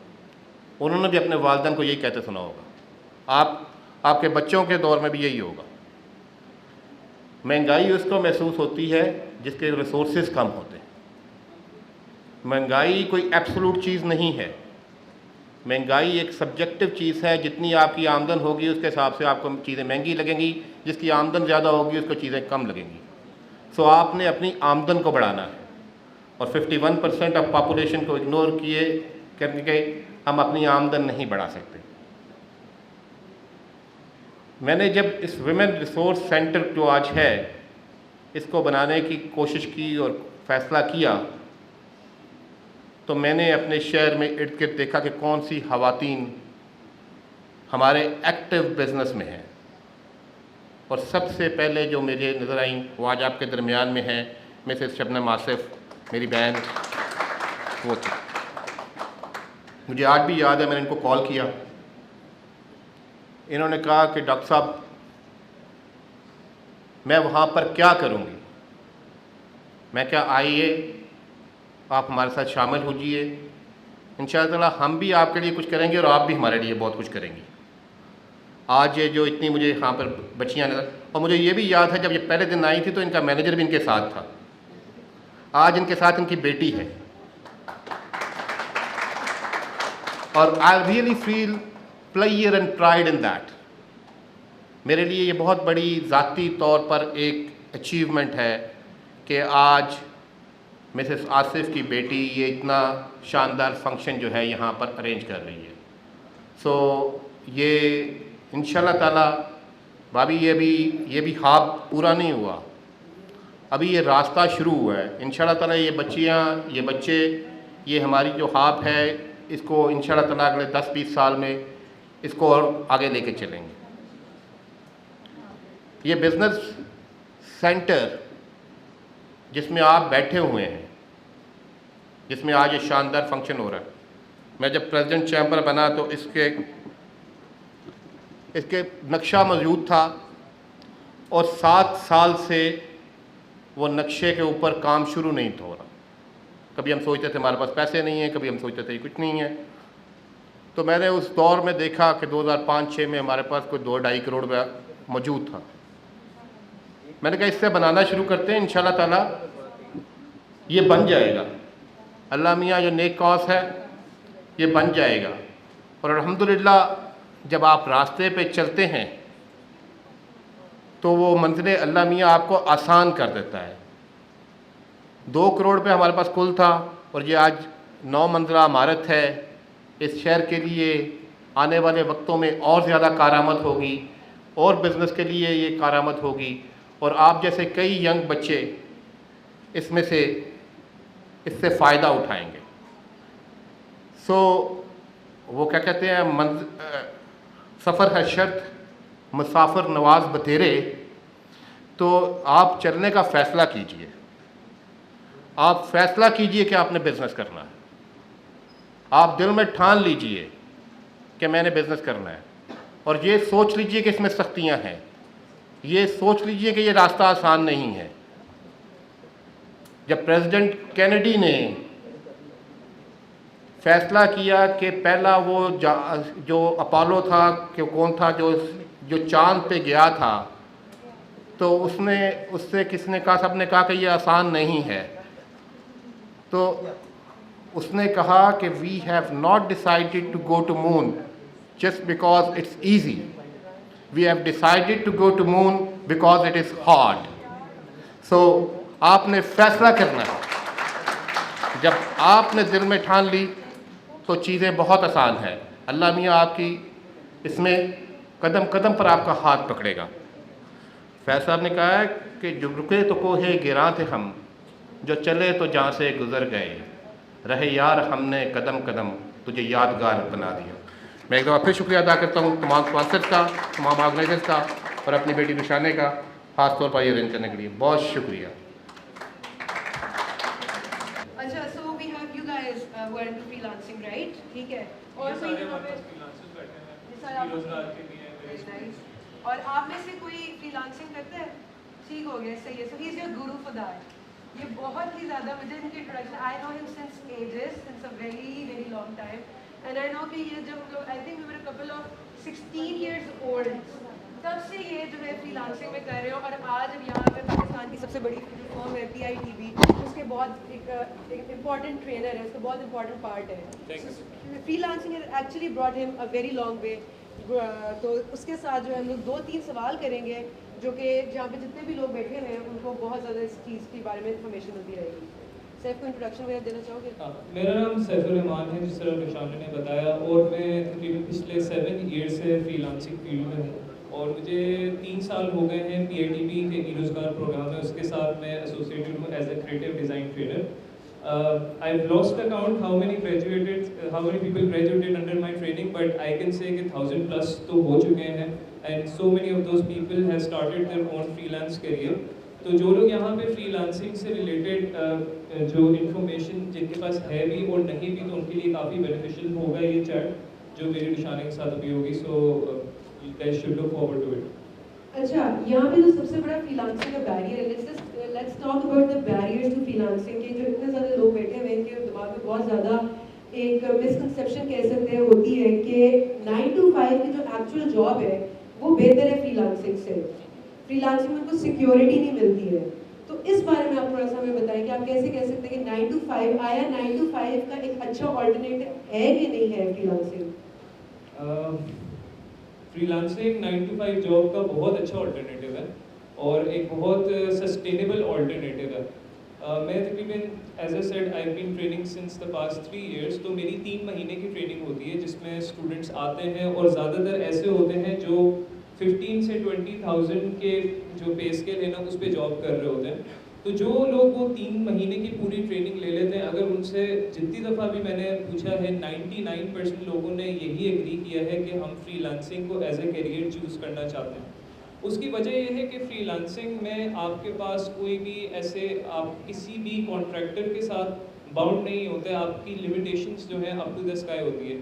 उन्होंने भी अपने वालिदैन को यही कहते सुना होगा, आपके बच्चों के दौर में भी यही होगा। महंगाई उसको महसूस होती है जिसके रिसोर्सेज कम होते हैं। महंगाई कोई एब्सोल्यूट चीज़ नहीं है। महंगाई एक सब्जेक्टिव चीज़ है। जितनी आपकी आमदन होगी उसके हिसाब से आपको चीज़ें महंगी लगेंगी, जिसकी आमदन ज़्यादा होगी उसको चीज़ें कम लगेंगी। सो आपने अपनी आमदन को बढ़ाना है और 51% ऑफ पॉपुलेशन को इग्नोर किए करके हम अपनी आमदन नहीं बढ़ा सकते। मैंने जब इस वुमेन रिसोर्स सेंटर जो आज है इसको बनाने की कोशिश की और फैसला किया तो मैंने अपने शहर में इर्द गिर्द देखा कि कौन सी ख़वातीन हमारे एक्टिव बिजनेस में हैं। और सबसे पहले जो मुझे नज़र आई वो आज आपके दरमियान में है, मिसेस शबनम आसिफ, मेरी बहन, वो थी। मुझे आज भी याद है, मैंने इनको कॉल किया। इन्होंने कहा कि डॉक्टर साहब मैं वहाँ पर क्या करूँगी। मैं क्या, आइए आप हमारे साथ शामिल हो जाइए, इंशाअल्लाह हम भी आपके लिए कुछ करेंगे और आप भी हमारे लिए बहुत कुछ करेंगी। आज ये जो इतनी मुझे यहाँ पर बच्चियाँ नजर, और मुझे ये भी याद है जब ये पहले दिन आई थी तो इनका मैनेजर भी इनके साथ था। आज इनके साथ इनकी बेटी है और I really feel player and pride in that. मेरे लिए ये बहुत बड़ी ज़ाती तौर पर एक अचीवमेंट है कि आज मिसेस आसिफ की बेटी ये इतना शानदार फंक्शन जो है यहाँ पर अरेंज कर रही है। सो ये इंशाल्लाह ताला भाभी ये भी ख्वाब पूरा नहीं हुआ, अभी ये रास्ता शुरू हुआ है। इंशाल्लाह ताला ये बच्चियाँ, ये बच्चे, ये हमारी जो ख्वाब है इसको इंशाल्लाह ताला अगले 10-20 साल में इसको और आगे लेके चलेंगे। ये बिज़नेस सेंटर जिसमें आप बैठे हुए हैं, जिसमें आज ये शानदार फंक्शन हो रहा है, मैं जब प्रेसिडेंट चैम्बर बना तो इसके नक्शा मौजूद था और 7 साल से वो नक्शे के ऊपर काम शुरू नहीं हो रहा। कभी हम सोचते थे हमारे पास पैसे नहीं हैं, कभी हम सोचते थे कुछ नहीं है। तो मैंने उस दौर में देखा कि 2005-06 में हमारे पास कोई 2-2.5 करोड़ रुपया मौजूद था। मैंने कहा इससे बनाना शुरू करते हैं, इंशाल्लाह ताला ये बन जाएगा। अल्लाह मियाँ जो नेक कॉज है ये बन जाएगा। और अल्हम्दुलिल्लाह जब आप रास्ते पे चलते हैं तो वो मंजिल अल्लाह मियाँ आपको आसान कर देता है। 2 करोड़ पे हमारे पास कुल था और ये आज 9 मंजिला इमारत है। इस शहर के लिए आने वाले वक्तों में और ज़्यादा कारामद होगी और बिज़नेस के लिए ये कारामद होगी और आप जैसे कई यंग बच्चे इसमें से इससे फ़ायदा उठाएंगे। वो क्या कहते हैं, सफ़र है शर्त मुसाफिर नवाज बतेरे। तो आप चलने का फ़ैसला कीजिए, आप फ़ैसला कीजिए कि आपने बिज़नेस करना है। आप दिल में ठान लीजिए कि मैंने बिज़नेस करना है और ये सोच लीजिए कि इसमें सख्तियां हैं, ये सोच लीजिए कि ये रास्ता आसान नहीं है। जब प्रेसिडेंट कैनेडी ने फैसला किया कि पहला वो जो अपोलो था कि कौन था जो चांद पे गया था, तो उससे किसने कहा, सबने कहा कि ये आसान नहीं है। तो उसने कहा कि we have not decided to go to moon just because it's easy, we have decided to go to moon because it is hard. So आपने फैसला करना है। जब आपने दिल में ठान ली तो चीज़ें बहुत आसान है। अल्लाह मियाँ आपकी इसमें कदम कदम पर आपका हाथ पकड़ेगा। फैज़ साहब ने कहा है कि जो रुके तो कोहे गिरा थे हम, जो चले तो जहाँ से गुज़र गए, रहे यार हमने कदम कदम तुझे यादगार बना दिया। मैं एक दफ़ा फिर शुक्रिया अदा करता हूँ तमाम स्पॉन्सर्स का, तमाम ऑर्गेनाइजर्स का और अपनी बेटी रुशाने का ख़ास तौर पर ये अरेंज करने के लिए बहुत शुक्रिया। अच्छा, so we have you guys who are into freelancing, right? ठीक है। और कोई यहाँ पे और आप में से कोई फ्रीलांसिंग करता है? ठीक हो गया, सही है। So he is your guru for that. ये बहुत ही ज़्यादा मुझे इनकी introduction, I know him since ages, since a very long time, and I know कि ये जब हम लोग, I think we were a couple of 16 years old, तब से ये जो है फ्रीलांसिंग में कर रहे हो। और आज अब यहाँ पे पाकिस्तान की सबसे बड़ी फर्म है PITB, उसके बहुत एक इम्पॉर्टेंट ट्रेनर है, उसका बहुत इंपॉर्टेंट पार्ट है। Freelancing has actually brought him a very long way. तो उसके साथ जो है हम लोग 2-3 सवाल करेंगे जो कि जहाँ पे जितने भी लोग बैठे हुए हैं उनको बहुत ज़्यादा इस चीज़ के बारे में इन्फॉर्मेशन मिलती रहेगी। सैफ को इंट्रोडक्शन वगैरह देना चाहोगे? मेरा नाम सैफुर रहमान है, जिस तरह रुशाना ने बताया, और मैं तकरीबन पिछले 7 years से फ्रीलांसिंग फील्ड में हूँ। और मुझे 3 साल हो गए हैं PITB के ई-रोज़गार प्रोग्राम है, उसके साथ मैं एसोसिएटेड हूँ as a creative design trainer. I've lost count how many people graduated under my training, but I can say कि 1000+ तो हो चुके हैं, and so many of those people have started their own freelance career. तो जो लोग यहाँ पे फ्रीलांसिंग से रिलेटेड जो इन्फॉर्मेशन जिनके पास है भी और नहीं भी, तो उनके लिए काफ़ी बेनिफिशियल होगा ये चैट जो मेरी निशाने के साथ अभी होगी। सो you guys should look forward to it. अच्छा, यहाँ पे जो सबसे बड़ा फ्रीलांसिंग का बैरियर है, let's talk about the barriers to freelancing के जो इतने ज़्यादा लोग बैठे हुए हैं, इनके दिमाग में बहुत ज़्यादा एक मिसकंसेप्शन कह सकते हैं होती है कि 9 to 5 की जो एक्चुअल जॉब है वो बेहतर है फ्रीलांसिंग से। फ्रीलांसिंग में उनको सिक्योरिटी नहीं मिलती है। तो इस बारे में आप थोड़ा सा हमें बताएं कि आप कैसे कह सकते हैं कि 9 to 5 आया, 9 to 5 का एक अच्छा ऑल्टरनेटिव है कि नहीं है फ्रीलांसिंग? फ्रीलांसिंग 9 to 5 जॉब का बहुत अच्छा ऑल्टरनेटिव है और एक बहुत सस्टेनेबल ऑल्टरनेटिव है। मैं तकरीबन as a said I been training since the past 3 years, तो मेरी 3 महीने की ट्रेनिंग होती है जिसमें स्टूडेंट्स आते हैं और ज़्यादातर ऐसे होते हैं जो 15 से 20,000 के जो पे स्केल है ना उस पर जॉब कर रहे होते हैं। तो जो लोग वो 3 महीने की पूरी ट्रेनिंग ले लेते हैं, अगर उनसे जितनी दफ़ा भी मैंने पूछा है 99% लोगों ने यही एग्री किया है कि हम फ्रीलांसिंग को एज ए करियर चूज़ करना चाहते हैं। उसकी वजह यह है कि फ्रीलांसिंग में आपके पास कोई भी ऐसे आप किसी भी कॉन्ट्रैक्टर के साथ बाउंड नहीं होते, आपकी लिमिटेशंस जो है अप टू द स्काई होती है।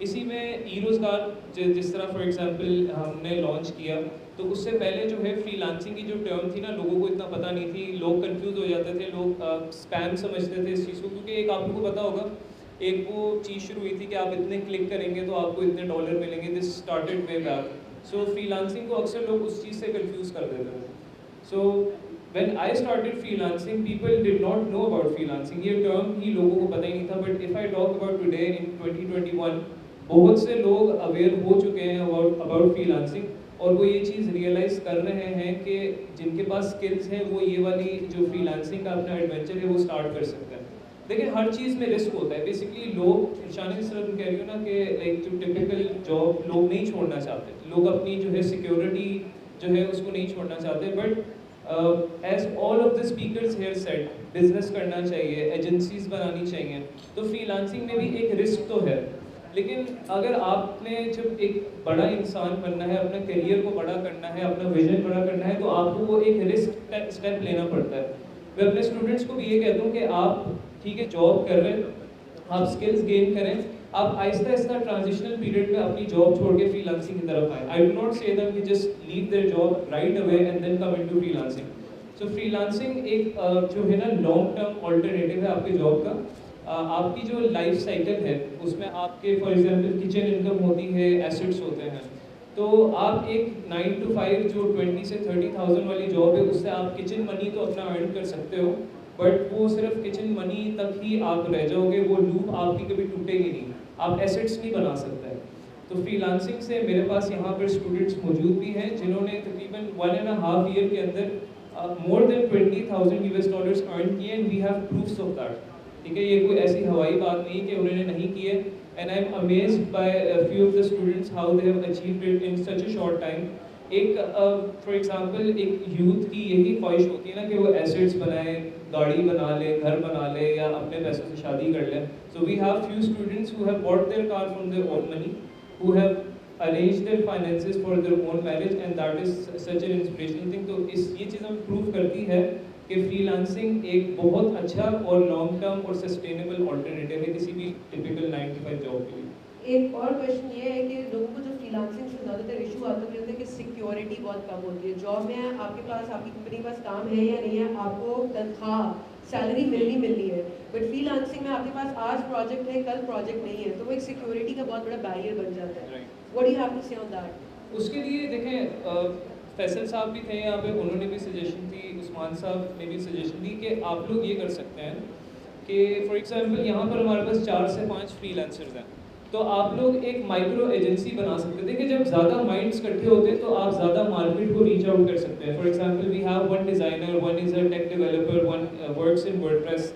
इसी में ई रोज़गार जिस तरह फॉर एग्जांपल हमने लॉन्च किया, तो उससे पहले जो है फ्रीलांसिंग की जो टर्म थी ना, लोगों को इतना पता नहीं थी, लोग कंफ्यूज हो जाते थे, लोग स्पैम समझते थे इस चीज़ को, क्योंकि एक आप लोगों को पता होगा एक वो चीज़ शुरू हुई थी कि आप इतने क्लिक करेंगे तो आपको इतने डॉलर मिलेंगे, this started way back. So freelancing को अक्सर लोग उस चीज़ से कंफ्यूज कर देते थे। सो when I started freelancing, people did not know about freelancing, ये टर्म ही लोगों को पता ही नहीं था। But if I talk about today in 2021, बहुत से लोग अवेयर हो चुके हैं अबाउट फ्रीलांसिंग, और वो ये चीज़ रियलाइज़ कर रहे हैं कि जिनके पास स्किल्स हैं वो ये वाली जो फ्रीलांसिंग का अपना एडवेंचर है वो स्टार्ट कर सकते हैं। देखिए हर चीज़ में रिस्क होता है, बेसिकली लोग शानी जिस तरह तुम कह रही हो ना कि लाइक जो टिपिकल जॉब लोग नहीं छोड़ना चाहते, लोग अपनी जो है सिक्योरिटी जो है उसको नहीं छोड़ना चाहते। But as all of the speakers here said, business करना चाहिए, एजेंसीज बनानी चाहिए, तो फ्रीलांसिंग में भी एक रिस्क तो है। लेकिन अगर आपने जब एक बड़ा इंसान बनना है, अपना करियर को बड़ा करना है, अपना विजन बड़ा करना है, तो आपको वो एक रिस्क स्टेप लेना पड़ता है। मैं अपने स्टूडेंट्स को भी ये कहता हूँ कि आप ठीक है जॉब कर रहे हैं, आप स्किल्स गेन करें, आप आहिस्ता आहिस्ता ट्रांजिशनल पीरियड में अपनी जॉब छोड़ के फ्रीलांसिंग की तरफ आए। I do not say that कि just leave their job right away and then come into freelancing. So freelancing एक जो है ना लॉन्ग टर्म ऑल्टरनेटिव है आपकी जॉब का। आपकी जो लाइफ साइकिल है उसमें आपके फॉर एग्जांपल किचन इनकम होती है, एसेट्स होते हैं, तो आप एक 9 to 5 जो 20 से 30,000 वाली जॉब है उससे आप किचन मनी तो अपना अर्न कर सकते हो, बट वो सिर्फ किचन मनी तक ही आप रह जाओगे, वो लूप आपकी कभी टूटेगी नहीं, आप एसेट्स नहीं बना सकते। तो फ्रीलांसिंग से मेरे पास यहाँ पर स्टूडेंट्स मौजूद भी हैं जिन्होंने तकरीबन 1.5 ईयर के अंदर मोर देन $20,000 अर्न किए, and we have proofs of that. ठीक है, ये कोई ऐसी हवाई बात नहीं कि उन्होंने नहीं किए, and I am amazed bye few of the students how they have achieved it in such a short time. एक फॉर एग्जांपल एक यूथ की यही ख्वाहिश होती है ना कि वो एसेट्स बनाए, गाड़ी बना ले, घर बना ले, या अपने पैसों से शादी कर ले। So we have few students who have bought their car from their own money, who have arrange their finances for their own marriage, and that is such an inspirational thing। तो ये चीज़ हमें प्रूव करती है कि freelancing एक बहुत अच्छा और लॉन्ग टर्म और सस्टेनेबल ऑल्टरनेटिव है किसी भी टिपिकल 9 to 5 जॉब के लिए। एक और क्वेश्चन ये है कि लोगों को जो फ्रीलांसिंग से ज़्यादातर इशू आता है कि सिक्योरिटी बहुत कम होती है। जॉब में आपके पास, आपकी कंपनी के पास काम है या नहीं है, आपको तनख्वाह सैलरी मिलनी है, बट फ्रीलांसिंग में आपके पास आज प्रोजेक्ट है, कल प्रोजेक्ट नहीं है, तो वो एक सिक्योरिटी का बहुत बड़ा बैरियर बन जाता है। What do you have to say on that? उसके लिए देखें, फैसल साहब भी थे यहाँ पे, उन्होंने भी सजेशन दी, उस्मान साहब ने भी सजेशन दी कि आप लोग ये कर सकते हैं कि फॉर एग्जांपल यहाँ पर हमारे पास 4 से 5 फ्रीलांसर्स हैं, तो आप लोग एक माइक्रो एजेंसी बना सकते हैं। देखिए जब ज़्यादा माइंड्स इकट्ठे होते हैं तो आप ज़्यादा मार्केट को रीच आउट कर सकते हैं। For example we have one designer, one is a tech developer, one works in WordPress,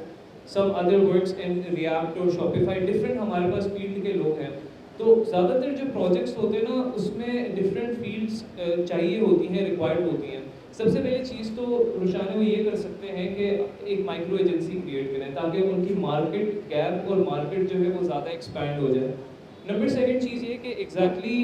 some other works in React और शॉपिफाई, डिफरेंट हमारे पास फील्ड के लोग हैं। तो ज़्यादातर जो प्रोजेक्ट्स होते हैं ना उसमें डिफरेंट फील्ड्स चाहिए होती हैं, रिक्वायर्ड होती हैं। सबसे पहले चीज़ तो रुशाना वो ये कर सकते हैं कि एक माइक्रो एजेंसी क्रिएट करें ताकि उनकी मार्केट गैप और मार्केट जो है वो ज़्यादा एक्सपैंड हो जाए। नंबर सेकंड चीज़ ये कि एग्जैक्टली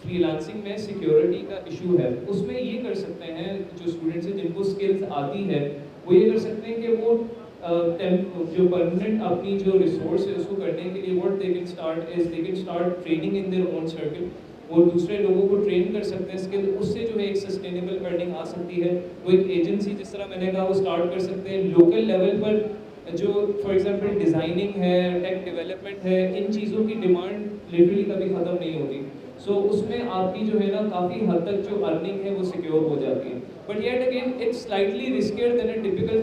फ्रीलांसिंग में सिक्योरिटी का इशू है, उसमें ये कर सकते हैं जो स्टूडेंट्स हैं जिनको स्किल्स आती है वो ये कर सकते हैं कि वो जो परमानेंट अपनी जो रिसोर्स है उसको करने के लिए what they can start is they can start training in their own circle. वो दूसरे लोगों को ट्रेन कर सकते हैं स्किल, उससे जो है एक सस्टेनेबल अर्निंग आ सकती है। वो एक एजेंसी जिस तरह मैंने कहा वो स्टार्ट कर सकते हैं। लोकल लेवल पर जो फॉर एग्जांपल डिज़ाइनिंग है, टेक डेवलपमेंट है, इन चीज़ों की डिमांड लिटरली कभी ख़त्म नहीं होती। सो उसमें आपकी जो है ना काफ़ी हद तक जो अर्निंग है वो सिक्योर हो जाती है। But yet again it's slightly riskier than a typical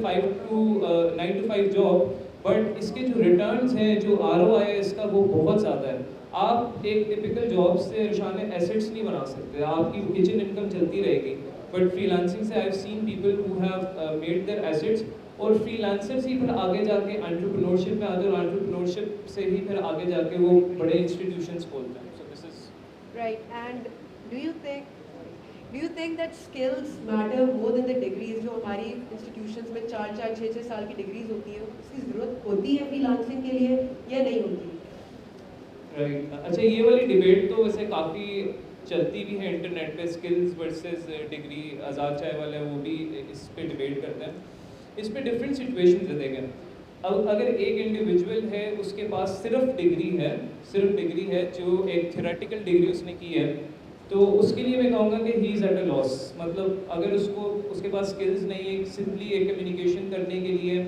9 to 5 job, but इसके जो रिटर्न्स हैं, जो ROI है इसका वो बहुत ज़्यादा है। आप एक टिपिकल जॉब से रुशाने एसेट्स नहीं बना सकते, आपकी किचन इनकम चलती रहेगी, बट फ्रीलांसिंग से I have seen people who have made their assets, और फ्रीलांसर्स ही फिर आगे जाके एंटरप्रेन्योरशिप में आते हैं और एंटरप्रेन्योरशिप से ही फिर आगे जाके वो बड़े इंस्टीट्यूशंस खोलते हैं। So this is right. And do you think that skills matter more than the degrees? जो हमारी इंस्टीट्यूशंस में 4-4, 6-6 साल की डिग्रीज होती है, उसकी ज़रूरत होती है फ्रीलांसिंग के लिए या नहीं होती? राइट। अच्छा, ये वाली डिबेट तो वैसे काफ़ी चलती भी है इंटरनेट पे, स्किल्स वर्सेस डिग्री। आज़ाद चाय वाले वो भी इस पे डिबेट करते हैं। इस पे डिफरेंट सिचुएशंस है। देखें अब अगर एक इंडिविजुअल है उसके पास सिर्फ डिग्री है जो एक थ्योरेटिकल डिग्री उसने की है, तो उसके लिए मैं कहूँगा कि he is at a loss. मतलब अगर उसके पास स्किल्स नहीं है सिंपली एक कम्युनिकेशन करने के लिए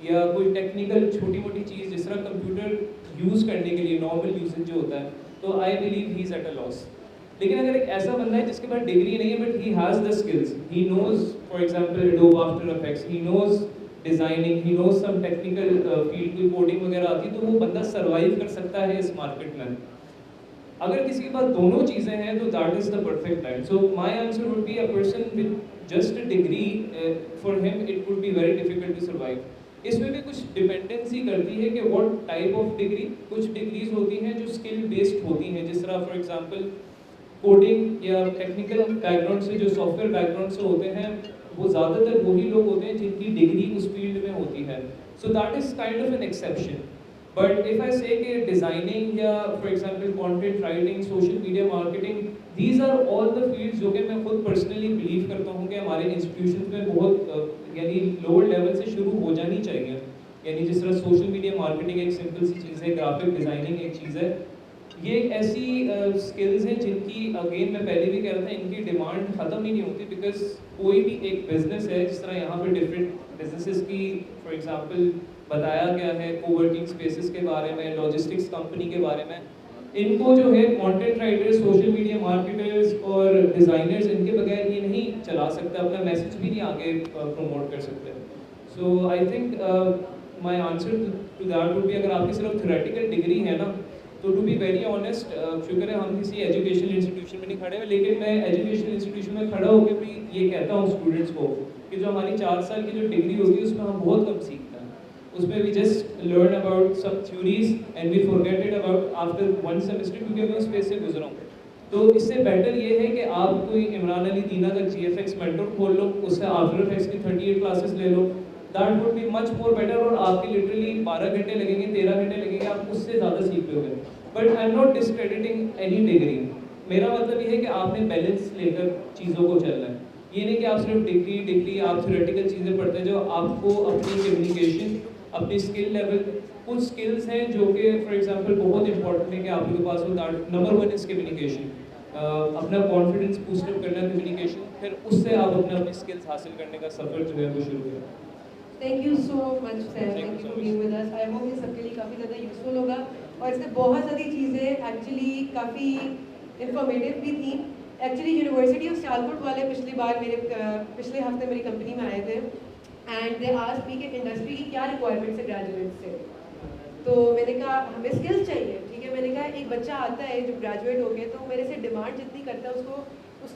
या कोई टेक्निकल छोटी मोटी चीज़ जिस तरह कंप्यूटर यूज़ करने के लिए नॉर्मल यूसेज जो होता है, तो I believe he is at a loss. लेकिन अगर एक ऐसा बंदा है जिसके पास डिग्री नहीं है but he has the skills, he knows for example Adobe After Effects, he knows designing, he knows some technical field की कोडिंग वगैरह आती है, तो वो बंदा सर्वाइव कर सकता है इस मार्केट में। अगर किसी के पास दोनों चीज़ें हैं तो that is the perfect time. So my answer would be a person with just a degree, for him it would be very difficult to survive. इसमें भी कुछ डिपेंडेंसी करती है कि व्हाट टाइप ऑफ डिग्री। कुछ डिग्रीज होती हैं जो स्किल बेस्ड होती हैं, जिस तरह फॉर एग्जांपल कोडिंग या टेक्निकल बैकग्राउंड से, जो सॉफ्टवेयर बैकग्राउंड से होते हैं, वो ज़्यादातर वही लोग होते हैं जिनकी डिग्री उस फील्ड में होती है। So that is kind of an exception. But if I say कि डिज़ाइनिंग या for example content writing, social media marketing, these are all the fields जो कि मैं खुद पर्सनली बिलीव करता हूँ कि हमारे इंस्टीट्यूशन में बहुत यानी लोअर लेवल से शुरू हो जानी चाहिए। यानी जिस तरह सोशल मीडिया मार्केटिंग एक सिंपल सी चीज़ है, ग्राफिक डिज़ाइनिंग एक चीज़ है, ये ऐसी स्किल्स हैं जिनकी अगेन मैं पहले भी कह रहा था, इनकी डिमांड ख़त्म ही नहीं होती। बिकॉज कोई भी एक बिज़नेस है, जिस तरह यहाँ पे डिफरेंट बिजनेसेस की फॉर एग्जांपल बताया गया है, कोवर्किंग स्पेसेस के बारे में, लॉजिस्टिक्स कंपनी के बारे में, इनको जो है content writers, social media marketers और डिज़ाइनर्स, इनके बगैर ये नहीं चला सकते, अपना मैसेज भी नहीं आगे प्रमोट कर सकते। So I think my answer to that would be, अगर आपकी सिर्फ थ्योरेटिकल डिग्री है ना, तो टू बी वेरी ऑनेस्ट, शुक्र है हम किसी एजुकेशनल इंस्टीट्यूशन में नहीं खड़े हुए, लेकिन मैं एजुकेशनल इंस्टीट्यूशन में खड़ा होकर भी ये कहता हूँ स्टूडेंट्स को कि जो हमारी 4 साल की जो डिग्री होती है उसमें हम बहुत कम सीखते हैं। उसमें we just learn about some theories and we forget it about after 1 semester, क्योंकि मैं उस फेज से गुजरा हूँ। तो इससे बेटर ये है कि आप कोई इमरान अली दीना का GFX मेंटर खोल लो, उससे आफ्टर इफेक्ट्स की 38 क्लासेस ले लो, that would be much more better. और आपके लिटरली 12 घंटे लगेंगे, 13 घंटे लगेंगे, आप उससे ज़्यादा सीख लोगे। But I am not discrediting any degree. मेरा मतलब ये है कि आपने बैलेंस लेकर चीज़ों को चलना है। ये नहीं कि आप सिर्फ डिग्री आप थ्योरेटिकल चीज़ें पढ़ते हैं, जो आपको अपनी कम्युनिकेशन, अपनी स्किल लेवल, कुछ स्किल्स हैं जो कि फॉर एग्जांपल बहुत इंपॉर्टेंट है कि आप लोगों के पास हो। नंबर 1 इज़ कम्युनिकेशन, अपना कॉन्फिडेंस बूस्टअप करना कम्युनिकेशन, फिर उससे आप अपनी स्किल्स हासिल करने का सफ़र जो है वो शुरू करें। Thank you so much sir, thank you for being with us. I hope ये सबके लिए काफ़ी ज़्यादा यूजफुल होगा और इसमें बहुत सारी चीज़ें एक्चुअली काफ़ी इंफॉर्मेटिव भी थी। एक्चुअली यूनिवर्सिटी ऑफ सियालकोट वाले पिछले हफ्ते मेरी कंपनी में आए थे एंड दे आस्क्ड मी कि इंडस्ट्री की क्या रिक्वायरमेंट्स है ग्रेजुएट से। तो मैंने कहा हमें स्किल्स चाहिए, ठीक है। मैंने कहा एक बच्चा आता है जो ग्रेजुएट हो गया तो मेरे से डिमांड जितनी करता है उसको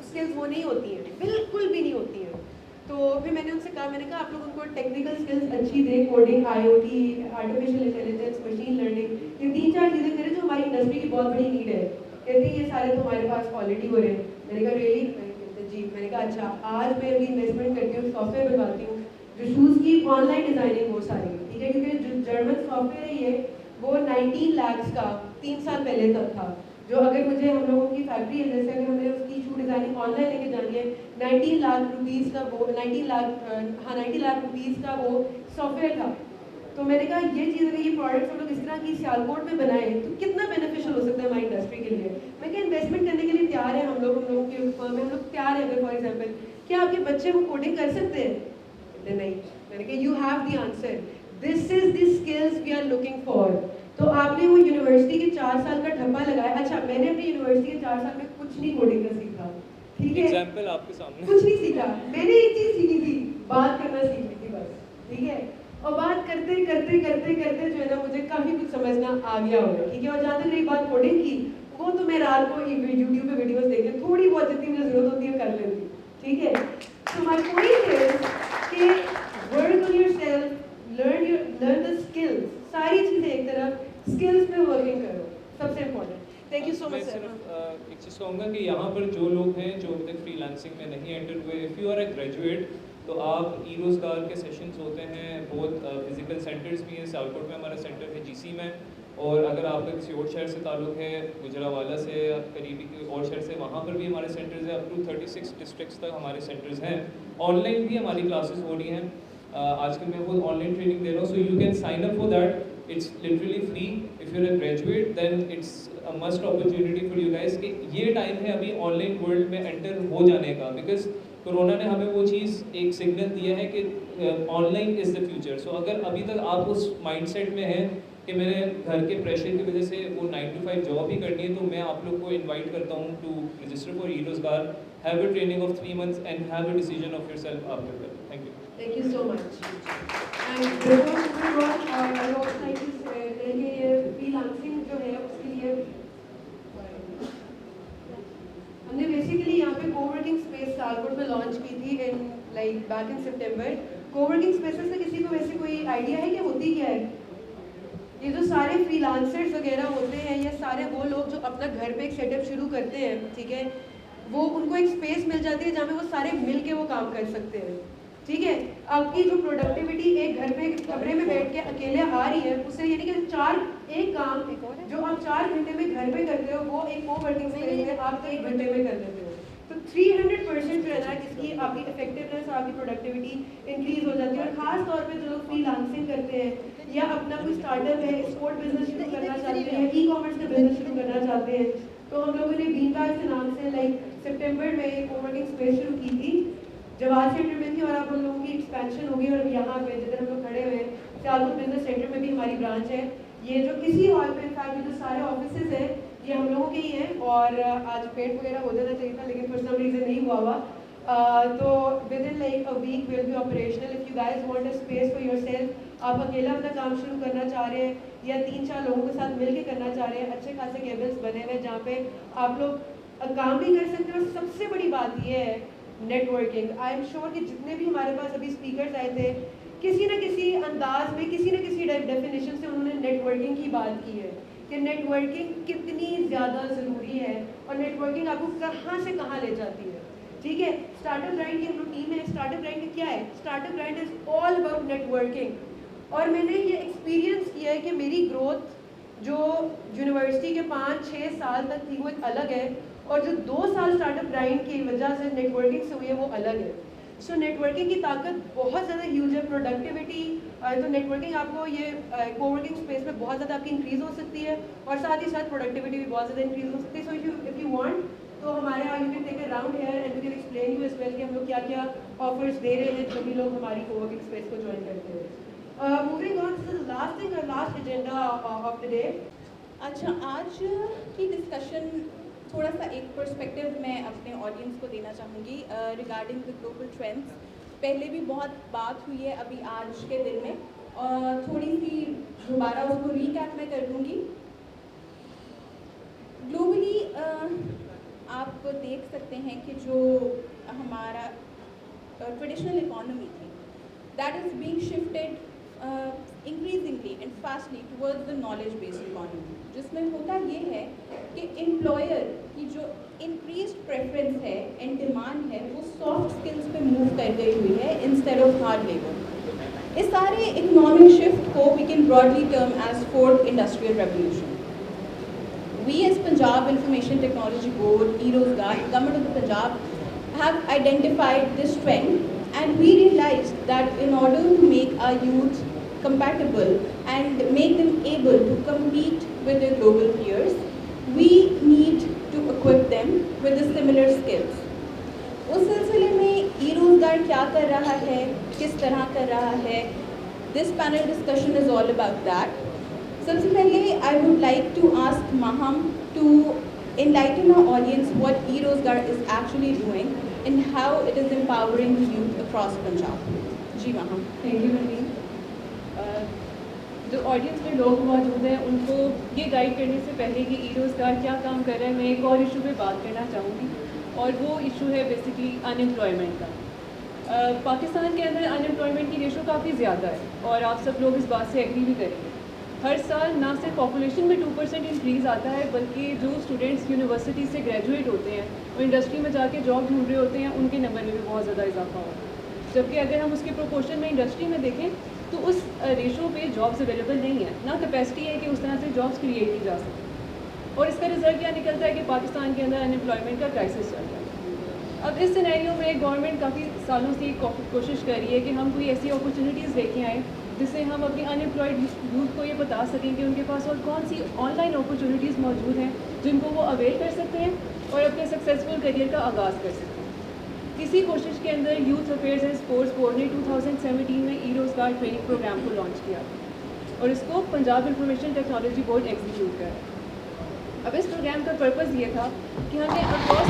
स्किल्स वो नहीं होती हैं, बिल्कुल भी नहीं होती हैं। तो फिर मैंने उनसे कहा, मैंने कहा आप लोग उनको टेक्निकल स्किल्स अच्छी दें, coding, IoT, artificial intelligence, machine learning, ये 3-4 चीज़ें करें जो हमारी इंडस्ट्री की बहुत बड़ी नीड है। कहते ये सारे तो हमारे पास ऑलरेडी हो रहे हैं। मैंने कहा रियली? जी। मैंने कहा अच्छा, आज मैं अभी इन्वेस्टमेंट करती हूँ, सॉफ्टवेयर बनवाती हूँ जो शूज़ की ऑनलाइन डिज़ाइनिंग हो सारी, ठीक है, क्योंकि जो जर्मन सॉफ्टवेयर है ये वो 19 लाख का 3 साल पहले तक था। जो अगर मुझे हम लोगों की फैक्ट्री है, जैसे अगर हमें उसकी शू डिज़ाइनिंग ऑनलाइन लेके जानी है, 19 लाख रुपीज़ का वो 90 लाख रुपीज़ का वो सॉफ्टवेयर था। तो मैंने कहा ये चीज़ अगर ये प्रोडक्ट्स हम लोग इस तरह की सियालकोट में बनाएं तो कितना बेनिफिशियल हो सकता है हमारी इंडस्ट्री के लिए। मैं क्या इन्वेस्टमेंट करने के लिए तैयार है, हम लोगों की फर्म में हम लोग तैयार हैं। अगर फॉर एग्जाम्पल क्या आपके बच्चे वो कोडिंग कर सकते हैं? नहीं। मैंने कहा you have the answer, this is the skills we are looking for. तो आपने वो यूनिवर्सिटी के 4 साल का ठप्पा लगाया। अच्छा, मैंने अपनी यूनिवर्सिटी के 4 साल में कुछ नहीं कोडिंग का सीखा, ठीक है, एग्जांपल आपके सामने कुछ नहीं सीखा। मैंने एक चीज़ सीखी थी, बात करना सीख ली थी बस, ठीक है। और बात करते करते करते करते जो है ना मुझे काफ़ी कुछ समझना आ गया होगा, ठीक है। और जहाँ तक रही बात कोडिंग की, वो तो मैं रात को यूट्यूब पे वीडियोस देख के थोड़ी बहुत जितनी मुझे ज़रूरत होती है कर लेती, ठीक है। तो माय पॉइंट इज कि work on yourself, learn the skills, सारी चीज़ें एक तरफ, स्किल्स पे वर्किंग करो, सबसे important. Thank you so much sir. एक चीज़ कहूँगा कि यहाँ पर जो लोग हैं जो अभी तक फ्रीलांसिंग में नहीं एंटर हुए, if you are a graduate तो आप ई रोज़गार के सेशंस होते हैं, बहुत फिजिकल सेंटर्स भी हैं। सियालकोट में हमारा सेंटर है GC में, और अगर आपका किसी और शहर से ताल्लुक़ है, गुजरावाला से या करीबी कोई और शहर से, वहाँ पर भी हमारे सेंटर्स हैं। अप टू 36 डिस्ट्रिक्ट्स तक हमारे सेंटर्स हैं। ऑनलाइन भी हमारी क्लासेस हो रही हैं। आजकल मैं वो ऑनलाइन ट्रेनिंग दे रहा हूँ, so you can sign up for that. It's literally free. If you are a graduate then it's a must opportunity for you guys कि ये टाइम है अभी ऑनलाइन वर्ल्ड में एंटर हो जाने का, बिकॉज कोरोना ने हमें वो चीज़ एक सिग्नल दिया है कि ऑनलाइन इज़ द फ्यूचर. सो अगर अभी तक आप उस माइंडसेट में हैं कि मैंने घर के प्रेशर की वजह से वो 9 to 5 जॉब ही करनी है, तो मैं आप लोग को इनवाइट करता हूँ टू रजिस्टर फॉर ई-रोजगार, have a training of 3 months and have a decision of yourself after that. Thank you. Thank you so much. And before moving on, I would also like to say that ये freelancing जो है उसके लिए हमने basically यहाँ पे coworking space Salkot में launch की थी in back in September. Coworking spaces से किसी को वैसे कोई आइडिया है कि होती क्या है? ये जो सारे फ्रीलांसर्स वगैरह होते हैं, ये सारे वो लोग जो अपना घर पे एक सेटअप शुरू करते हैं, ठीक है, वो उनको एक स्पेस मिल जाती है जहाँ पे वो सारे मिल के वो काम कर सकते हैं. ठीक है, आपकी जो प्रोडक्टिविटी एक घर पे कमरे में बैठ के अकेले आ रही है, उससे यानी कि एक काम जो आप 4 घंटे में घर पे करते हो वो एक कोवर्किंग स्पेस में आप 1 घंटे में कर लेते हो. तो 300% जो है ना इसकी आपकी इफेक्टिवनेस, आपकी प्रोडक्टिविटी इंक्रीज हो जाती है. और खास तौर पे जो लोग फ्रीलांसिंग करते हैं या अपना कोई स्टार्टअप है, स्पोर्ट बिजनेस शुरू करना चाहते हैं, ई-कॉमर्स का बिजनेस शुरू करना चाहते हैं, तो हम लोगों ने बीनबैग के नाम से सितंबर में एक कोवर्किंग स्पेस शुरू की थी. जवाहर सेंटर में थी और अब हम लोगों की एक्सपेंशन होगी और यहाँ पे जिधर हम लोग खड़े हुए हैं सियालकोट बिजनेस सेंटर में भी हमारी ब्रांच है. ये जो इसी हॉल पे इनफैक्ट जो सारे ऑफिसेज हैं ये हम लोगों के ही हैं. और आज पेंट वगैरह हो जाना चाहिए था लेकिन फॉर सम रीज़न नहीं हुआ. तो within a week will be operational. If you guys want a space for yourself, आप अकेला अपना काम शुरू करना चाह रहे हैं या 3-4 लोगों के साथ मिल के करना चाह रहे हैं, अच्छे खासे केबल्स बने हुए हैं जहाँ पे आप लोग काम भी कर सकते हैं. और सबसे बड़ी बात ये है नेटवर्किंग. आई एम श्योर कि जितने भी हमारे पास अभी स्पीकर्स आए थे, किसी न किसी अंदाज में, किसी न किसी डेफिनेशन से उन्होंने नेटवर्किंग की बात की है कि नेटवर्किंग कितनी ज़्यादा ज़रूरी है और नेटवर्किंग आपको कहाँ से कहाँ ले जाती है. ठीक है, स्टार्टअप ग्राइंड की हम लोग टीम है. स्टार्टअप ग्राइंड क्या है? Startup grind is all about networking. और मैंने ये एक्सपीरियंस किया है कि मेरी ग्रोथ जो यूनिवर्सिटी के 5-6 साल तक थी वो एक अलग है और जो 2 साल स्टार्टअप ग्राइंड की वजह से नेटवर्किंग से हुई है वो अलग है. सो नेटवर्किंग की ताकत बहुत ज़्यादा ह्यूज है. प्रोडक्टिविटी तो नेटवर्किंग आपको ये कोवर्किंग स्पेस में बहुत ज़्यादा आपकी इंक्रीज़ हो सकती है और साथ ही साथ प्रोडक्टिविटी भी बहुत ज़्यादा इंक्रीज़ हो सकती है. सो इफ़ यू वांट तो हमारे यहाँ you can take a round here and we can explain you as well कि हम लोग क्या क्या ऑफर्स दे रहे हैं जो भी लोग हमारी कोवर्किंग स्पेस को ज्वाइन करते हैं. Moving on to the last thing और last agenda of the day. अच्छा, आज की डिस्कशन थोड़ा सा एक पर्सपेक्टिव मैं अपने ऑडियंस को देना चाहूँगी रिगार्डिंग द ग्लोबल ट्रेंड्स. पहले भी बहुत बात हुई है अभी आज के दिन में और थोड़ी सी दोबारा उसको रीकैप मैं कर दूँगी. ग्लोबली आप देख सकते हैं कि जो हमारा ट्रेडिशनल इकोनॉमी थी that is being shifted increasingly and fastly towards the knowledge based economy, जिसमें होता ये है कि एम्प्लॉयर की जो इंक्रीज्ड प्रेफरेंस है एंड डिमांड है वो सॉफ्ट स्किल्स पे मूव कर गई हुई है इंस्टेड ऑफ हार्ड लेबर. इस सारे इकोनॉमिक शिफ्ट को we can broadly term as 4th industrial revolution. We as Punjab Information Technology Board, e-Rozgar, Government of the Punjab have identified this trend and we realized that in order to make our youth compatible and make them able to compete with their global peers, we need to equip them with the similar skills. उस सिलसिले में e-Rozgar क्या कर रहा है, किस तरह कर रहा है, this panel discussion is all about that. सबसे पहले I would like to ask Maham to enlighten our audience what e-Rozgar is actually doing and how it is empowering the youth across Punjab. जी Maham. Thank you Naveen. जो audience में लोग मौजूद हैं उनको ये गाइड करने से पहले कि e-Rozgar क्या काम कर रहा है, मैं एक और इशू पे बात करना चाहूँगी और वो इशू है बेसिकली अनएम्प्लॉयमेंट का. पाकिस्तान के अंदर अनएम्प्लॉयमेंट की रेशो काफ़ी ज़्यादा है और आप सब लोग इस बात से एग्री भी करेंगे. हर साल ना सिर्फ पॉपुलेशन में 2% इंक्रीज़ आता है बल्कि जो स्टूडेंट्स यूनिवर्सिटी से ग्रेजुएट होते हैं और इंडस्ट्री में जाके जॉब ढूंढ रहे होते हैं उनके नंबर में भी बहुत ज़्यादा इजाफा होता है. जबकि अगर हम उसके प्रोपोर्शन में इंडस्ट्री में देखें तो उस रेशो पे जॉब्स अवेलेबल नहीं है, ना कैपेसिटी है कि उस तरह से जॉब्स क्रिएट की जा सके. और इसका रिजल्ट क्या निकलता है कि पाकिस्तान के अंदर अनएम्प्लॉयमेंट का क्राइसिस चल रहा है. अब इस सिनेरियो में गवर्नमेंट काफ़ी सालों से कोशिश कर रही है कि हम कोई ऐसी अपॉर्चुनिटीज़ लेके आएँ जिससे हम अपनी अनएम्प्लॉयड यूथ को ये बता सकें कि उनके पास और कौन सी ऑनलाइन अपॉर्चुनिटीज़ मौजूद हैं जिनको वो अवेल कर सकते हैं और अपने सक्सेसफुल करियर का आगाज़ कर सकते हैं। इसी कोशिश के अंदर youth affairs and sports board ने 2017 में ई-रोज़गार ट्रेनिंग प्रोग्राम को लॉन्च किया और इसको Punjab information technology board execute करा। अब इस प्रोग्राम का पर्पज़ ये था कि हमने अक्रॉस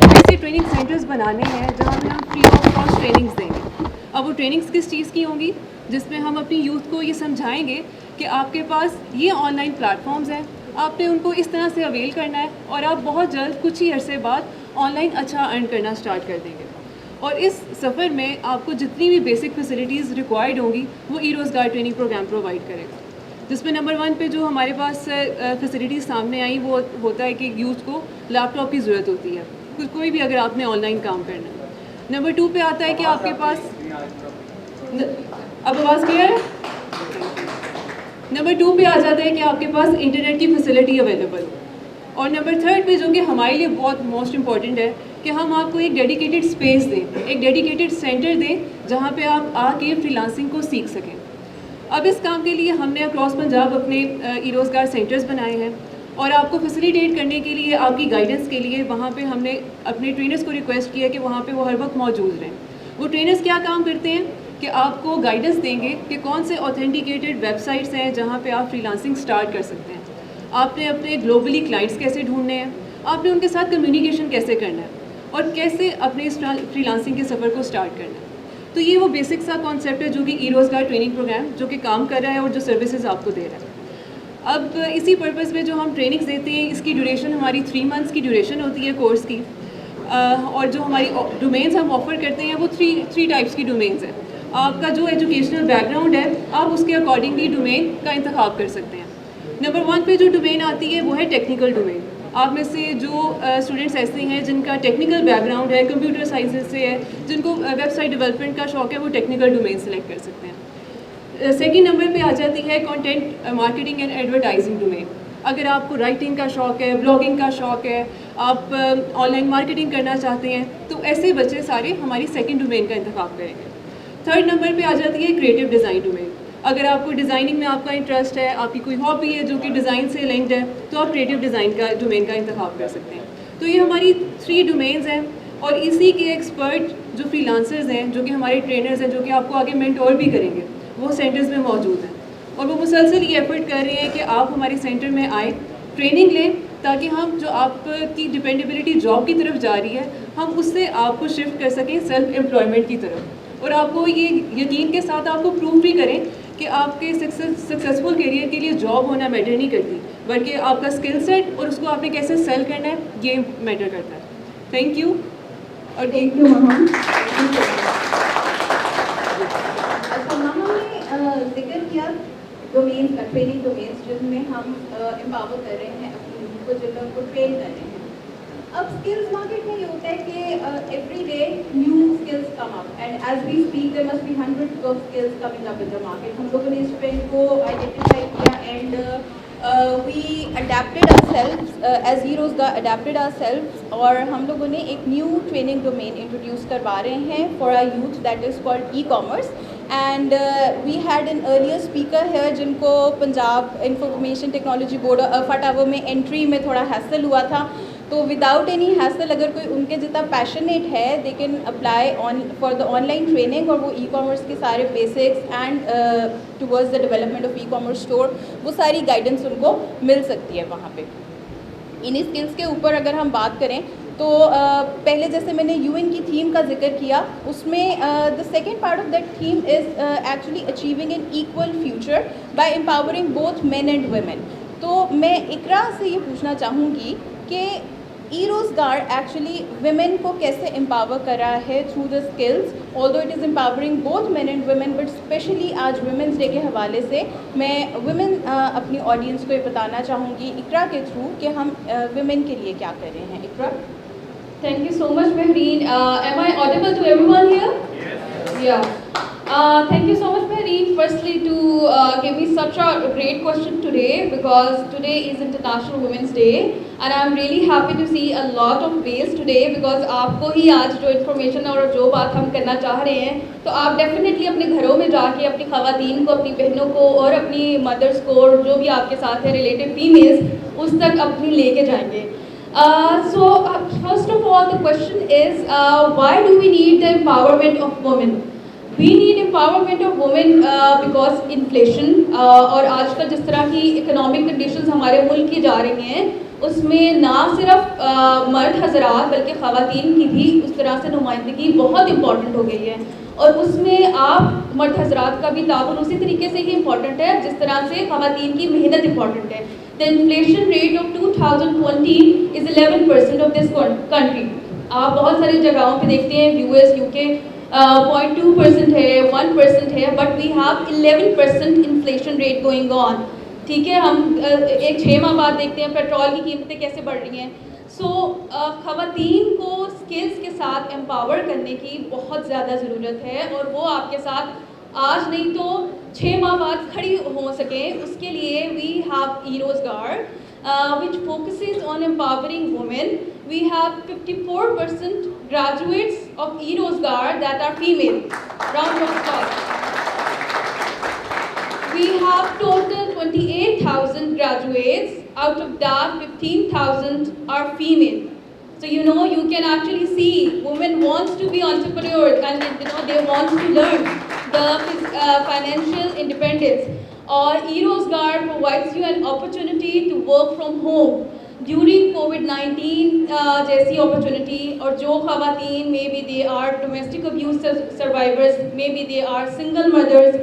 ऐसे ट्रेनिंग सेंटर्स बनाने हैं जहाँ पे हम फ्री ऑफ कॉस्ट ट्रेनिंग्स देंगे। अब वो ट्रेनिंग्स किस चीज़ की होंगी, जिसमें हम अपनी यूथ को ये समझाएंगे कि आपके पास ये ऑनलाइन प्लेटफॉर्म्स हैं, आपने उनको इस तरह से अवेल करना है और आप बहुत जल्द कुछ ही अरसे बाद ऑनलाइन अच्छा अर्न करना स्टार्ट कर देंगे। और इस सफ़र में आपको जितनी भी बेसिक फैसिलिटीज़ रिक्वायर्ड होंगी वो ई-रोज़गार ट्रेनिंग प्रोग्राम प्रोवाइड करेगा, जिसमें नंबर 1 पे जो हमारे पास फैसिलिटीज़ सामने आई वो होता है कि यूथ को लैपटॉप की ज़रूरत होती है कोई भी अगर आपने ऑनलाइन काम करना है। नंबर 2 पे आता है कि आपके पास अब आवाज़ क्लियर है। नंबर 2 पे आ जाता है कि आपके पास इंटरनेट की फैसिलिटी अवेलेबल हो। और नंबर 3 पे जो कि हमारे लिए बहुत मोस्ट इम्पॉर्टेंट है कि हम आपको एक डेडिकेटेड स्पेस दें, एक डेडिकेटेड सेंटर दें जहाँ पे आप आके फ्रीलांसिंग को सीख सकें। अब इस काम के लिए हमने अक्रॉस पंजाब अपने ई-रोज़गार सेंटर्स बनाए हैं और आपको फैसिलिटेट करने के लिए, आपकी गाइडेंस के लिए वहाँ पे हमने अपने ट्रेनर्स को रिक्वेस्ट किया कि वहाँ पे वो हर वक्त मौजूद रहें। वो ट्रेनर्स क्या काम करते हैं कि आपको गाइडेंस देंगे कि कौन से ऑथेंटिकेटेड वेबसाइट्स हैं जहाँ पे आप फ्रीलांसिंग स्टार्ट कर सकते हैं, आपने अपने ग्लोबली क्लाइंट्स कैसे ढूंढने हैं, आपने उनके साथ कम्युनिकेशन कैसे करना है और कैसे अपने इस फ्रीलांसिंग के सफ़र को स्टार्ट करना है। तो ये वो बेसिक सा कॉन्सेप्ट है जो कि ई-रोज़गार ट्रेनिंग प्रोग्राम जो कि काम कर रहा है और जो सर्विसेज आपको दे रहा है। अब इसी पर्पज़ में जो हम ट्रेनिंग्स देते हैं इसकी ड्यूरेशन हमारी 3 मंथ्स की ड्यूरेशन होती है कोर्स की। और जो हमारी डोमेन्स हम ऑफ़र करते हैं वो थ्री टाइप्स की डोमेन्स हैं। आपका जो एजुकेशनल बैकग्राउंड है आप उसके अकॉर्डिंगली डोमेन का इंतखाब कर सकते हैं। नंबर 1 पे जो डोमेन आती है वो है टेक्निकल डोमेन। आप में से जो स्टूडेंट्स ऐसे हैं जिनका टेक्निकल बैकग्राउंड है, कंप्यूटर साइंसेज से है, जिनको वेबसाइट डेवलपमेंट का शौक़ है, वो टेक्निकल डोमेन सेलेक्ट कर सकते हैं। सेकंड नंबर पे आ जाती है content marketing and advertising domain. अगर आपको राइटिंग का शौक़ है, ब्लॉगिंग का शौक़ है, आप ऑनलाइन मार्केटिंग करना चाहते हैं, तो ऐसे बच्चे सारे हमारी सेकेंड डोमेन का इंतखाब करेंगे। थर्ड नंबर पे आ जाती है क्रिएटिव डिज़ाइन डोमेन। अगर आपको डिज़ाइनिंग में आपका इंटरेस्ट है, आपकी कोई हॉबी है जो कि डिज़ाइन से लिंक्ड है, तो आप क्रिएटिव डिज़ाइन का डोमेन का इंतखाब कर सकते हैं। तो ये हमारी 3 डोमेन्स हैं और इसी के एक्सपर्ट जो फ्रीलांसर्स हैं, जो कि हमारे ट्रेनर्स हैं, जो कि आपको आगे मेंटोर भी करेंगे, वो सेंटर्स में मौजूद हैं और वो मुसलसल ये एफर्ट कर रहे हैं कि आप हमारे सेंटर में आए, ट्रेनिंग लें, ताकि हम जो आपकी डिपेंडेबिलिटी जॉब की तरफ जा रही है हम उससे आपको शिफ्ट कर सकें सेल्फ एम्प्लॉयमेंट की तरफ। और आपको ये यकीन के साथ आपको प्रूव भी करें कि आपके सक्सेसफुल करियर के लिए जॉब होना मैटर नहीं करती, बल्कि आपका स्किल सेट और उसको आपने कैसे सेल करना है ये मैटर करता है। Thank you. और थैंक यू महा। अच्छा, महा ने जिक्र किया डोमेन्स का, ट्रेनिंग डोमेन्स जिनमें हम एम्पावर कर रहे हैं अपनी यूथ को, जिन लोगों को ट्रेन कर रहे हैं। अब स्किल्स मार्केट में ये होता है कि every day new skills come up and as we speak there must be hundreds of skills coming up in the market. हम लोगों ने इस ट्रेंड को आइडेंटिफाई किया and we adapted ourselves as ई-रोज़गार अडेप्टेड आवरसेल्व्स और हम लोगों ने एक न्यू ट्रेनिंग डोमेन इंट्रोड्यूस करवा रहे हैं for our youth that is called e-commerce. And we had an earlier speaker है जिनको Punjab information technology board alpha tower में एंट्री में थोड़ा हैसल हुआ था, तो विदाउट एनी हैसल अगर कोई उनके जितना पैशनेट है they can apply on for the online training और वो ई कॉमर्स के सारे basics and towards the development of e commerce store वो सारी गाइडेंस उनको मिल सकती है वहाँ पे। इन्हीं स्किल्स के ऊपर अगर हम बात करें तो पहले जैसे मैंने यूएन की थीम का जिक्र किया, उसमें the second part of that theme is actually achieving an equal future by empowering both men and women. तो मैं इकरा से ये पूछना चाहूँगी कि ई-रोज़गार एक्चुअली वुमेन को कैसे एम्पावर कर रहा है through the skills, although it is empowering both men and women, but specially आज वुमेंस डे के हवाले से मैं वुमेन अपनी ऑडियंस को ये बताना चाहूँगी इकरा के थ्रू कि हम वुमेन के लिए क्या कर रहे हैं। इकरा। Thank you so much, Mehreen. Am I audible to everyone here? Yes. Yeah. Thank you so much, Mehreen. Parveen, firstly to give me such a great question today, because today is International Women's Day and I'm really happy to see a lot of ways today, because आपको ही आज जो information और जो बात हम करना चाह रहे हैं, तो आप डेफिनेटली अपने घरों में जाके अपनी ख़वातीन को, अपनी बहनों को और अपनी मदर्स को और जो भी आपके साथ है रिलेटिव फीमेल्स, उस तक अपनी लेके जाएंगे. So first of all the question is why do we need the empowerment of women? We need empowerment of women because inflation और आजकल जिस तरह की इकोनॉमिक कंडीशंस हमारे मुल्क की जा रही हैं, उसमें ना सिर्फ मर्द हजरात बल्कि ख़वातीन की भी उस तरह से नुमाइंदगी बहुत इम्पॉर्टेंट हो गई है, और उसमें आप मर्द हजरात का भी ताउन उसी तरीके से ही इम्पॉर्टेंट है जिस तरह से ख़वातीन की मेहनत इम्पॉर्टेंट है. The inflation rate of 2020 is 11% of this country. आप बहुत सारी जगहों पे देखते हैं US, UK 0.2% है, 1% है, but we have 11% inflation rate going on. ठीक है, हम एक 6 माह बाद देखते हैं पेट्रोल की कीमतें कैसे बढ़ रही हैं. सो ख़वातीन को स्किल्स के साथ एम्पावर करने की बहुत ज़्यादा ज़रूरत है, और वो आपके साथ आज नहीं तो 6 माह बाद खड़ी हो सकें, उसके लिए we have e-Rozgar which focuses on empowering women. We have 54% graduates of e-Rozgar that are female. Round of applause. We have total 28,000 graduates. Out of that, 15,000 are female. So you know, you can actually see women wants to be entrepreneurs, and you know they want to learn the financial independence. Or e-Rozgar provides you an opportunity to work from home during COVID-19 जैसी opportunity. और जो ख़वातीन maybe they are domestic abuse survivors, maybe they are single mothers,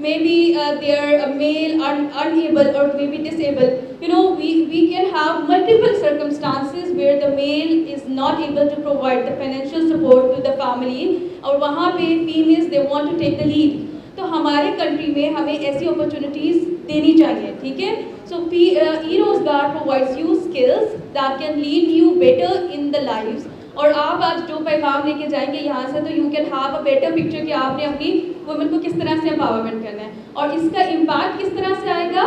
maybe they are male, unable or maybe disabled. You know, we can have multiple circumstances where the male is not able to provide the financial support to the family, और वहाँ पे females they want to take the lead. तो हमारे country में हमें ऐसी opportunities देनी चाहिए. ठीक है, सो e-Rozgar provides you skills that can lead you better in the lives. और आप आज जो पैगाम लेके जाएंगे यहाँ से, तो you can have a better picture कि आपने अपनी वुमेन को किस तरह से एम्पावरमेंट करना है, और इसका इम्पैक्ट किस तरह से आएगा.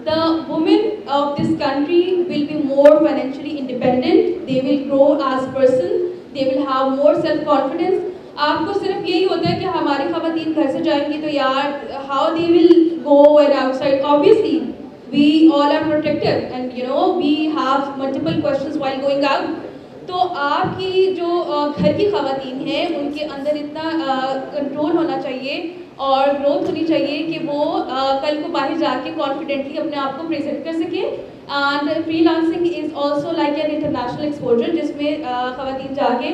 The women of this country will be more financially independent, they will grow as person, they will have more self confidence. आपको सिर्फ यही होता है कि हमारी ख़वातीन घर से जाएंगी तो यार how they will go and outside. Obviously we all are protected and you know we have multiple questions while going out. तो आपकी जो घर की ख़वातीन हैं उनके अंदर इतना कंट्रोल होना चाहिए और ग्रोथ होनी चाहिए कि वो कल को बाहर जाके कॉन्फिडेंटली अपने आप को प्रेजेंट कर सकें. And freelancing is also like an international exposure, जिसमें ख़वातीन जाके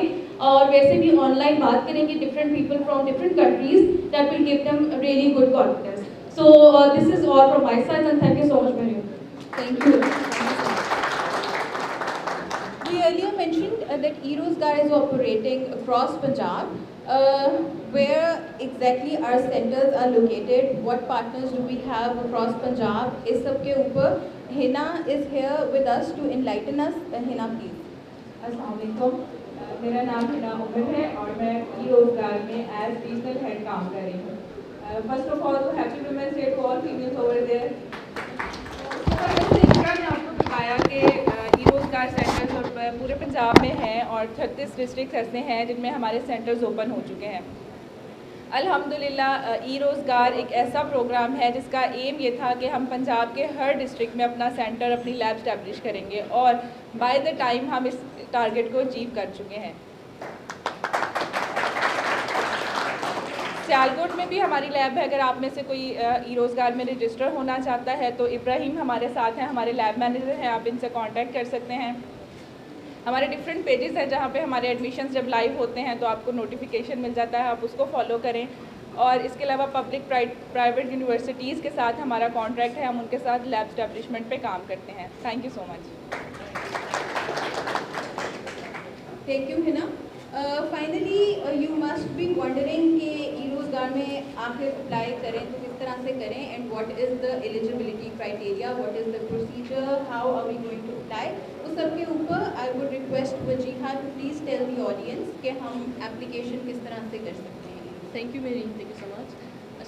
और वैसे भी ऑनलाइन बात करेंगे different people from different countries, that will give them really good confidence. So this is all from my side and thank you so much for you. Thank you. We earlier mentioned that e-Rozgar is operating across Punjab. Where exactly our centers are located, what partners do we have across Punjab, इस सब के ऊपर Hina is here with us to enlighten us. Hina, please. अस्सलाम वालेकुम. मेरा नाम हिना उमर है और मैं e-Rozgar में एज रीजनल हेड काम कर रही हूँ. First of all happy women's day to all females over there. मैंने आपको बताया कि e-Rozgar सेंटर्स और पूरे पंजाब में हैं और 36 डिस्ट्रिक्ट ऐसे हैं जिनमें हमारे सेंटर्स ओपन हो चुके हैं. अल्हम्दुलिल्लाह e-Rozgar एक ऐसा प्रोग्राम है जिसका एम ये था कि हम पंजाब के हर डिस्ट्रिक्ट में अपना सेंटर, अपनी लैब स्टैब्लिश करेंगे, और बाय द टाइम हम इस टारगेट को अचीव कर चुके हैं. सियालकोट में भी हमारी लैब है. अगर आप में से कोई e-Rozgar में रजिस्टर होना चाहता है तो इब्राहिम हमारे साथ हैं, हमारे लैब मैनेजर हैं, आप इनसे कांटेक्ट कर सकते हैं. हमारे डिफरेंट पेजेस हैं जहाँ पे हमारे एडमिशन्स जब लाइव होते हैं तो आपको नोटिफिकेशन मिल जाता है, आप उसको फॉलो करें. और इसके अलावा पब्लिक प्राइवेट यूनिवर्सिटीज़ के साथ हमारा कॉन्ट्रैक्ट है, हम उनके साथ लैब स्टैब्लिशमेंट पे काम करते हैं. Thank you so much. Thank you Hina. Finally you must be wondering कि e-Rozgar में आखिर अप्लाई करें तो किस तरह से करें, and what is the eligibility criteria, what is the procedure, how are we going to apply. उस सब के ऊपर I would request Wajiha to please tell the audience कि हम एप्लीकेशन किस तरह से कर सकते हैं. Thank you so much.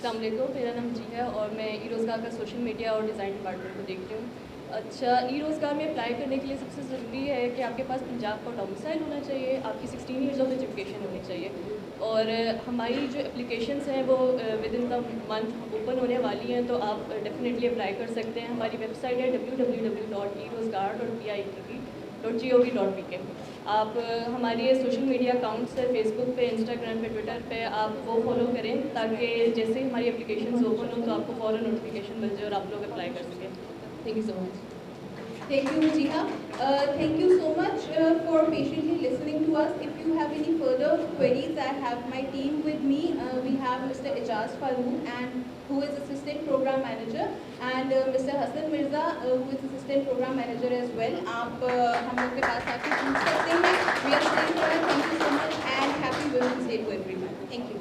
अस्सलाम वालेकुम, मेरा नाम जी है और मैं ई रोज़गार का सोशल मीडिया और डिज़ाइन डिपार्टमेंट को देखती हूँ। अच्छा, ई रोज़गार में अप्लाई करने के लिए सबसे ज़रूरी है कि आपके पास पंजाब का डोमिसाइल होना चाहिए, आपकी 16 ईयर्स ऑफ एजुकेशन होनी चाहिए और हमारी जो एप्लीकेशन्स हैं वो with in the month open होने वाली हैं, तो आप डेफिनेटली अप्लाई कर सकते हैं। हमारी वेबसाइट है www.erozgar.pik.gov.pk। आप हमारे सोशल मीडिया अकाउंट्स है फेसबुक पे, इंस्टाग्राम पे, ट्विटर पे, आप वो फॉलो करें ताकि जैसे ही हमारी एप्लीकेशंस ओपन हो तो आपको फ़ौरन नोटिफिकेशन मिल जाए और आप लोग अप्लाई कर सकें। Thank you so much. Thank you, Jiha. Thank you so much for patiently listening to us. If you have any further queries, I have my team with me. We have Mr. Ijaz Farooq, and who is Assistant Program Manager, and Mr. Hassan Mirza, who is Assistant Program Manager as well. आप हम लोग के पास आके पूछ सकते हैं. We are staying for it. Thank you so much and happy Women's Day to everyone. Thank you.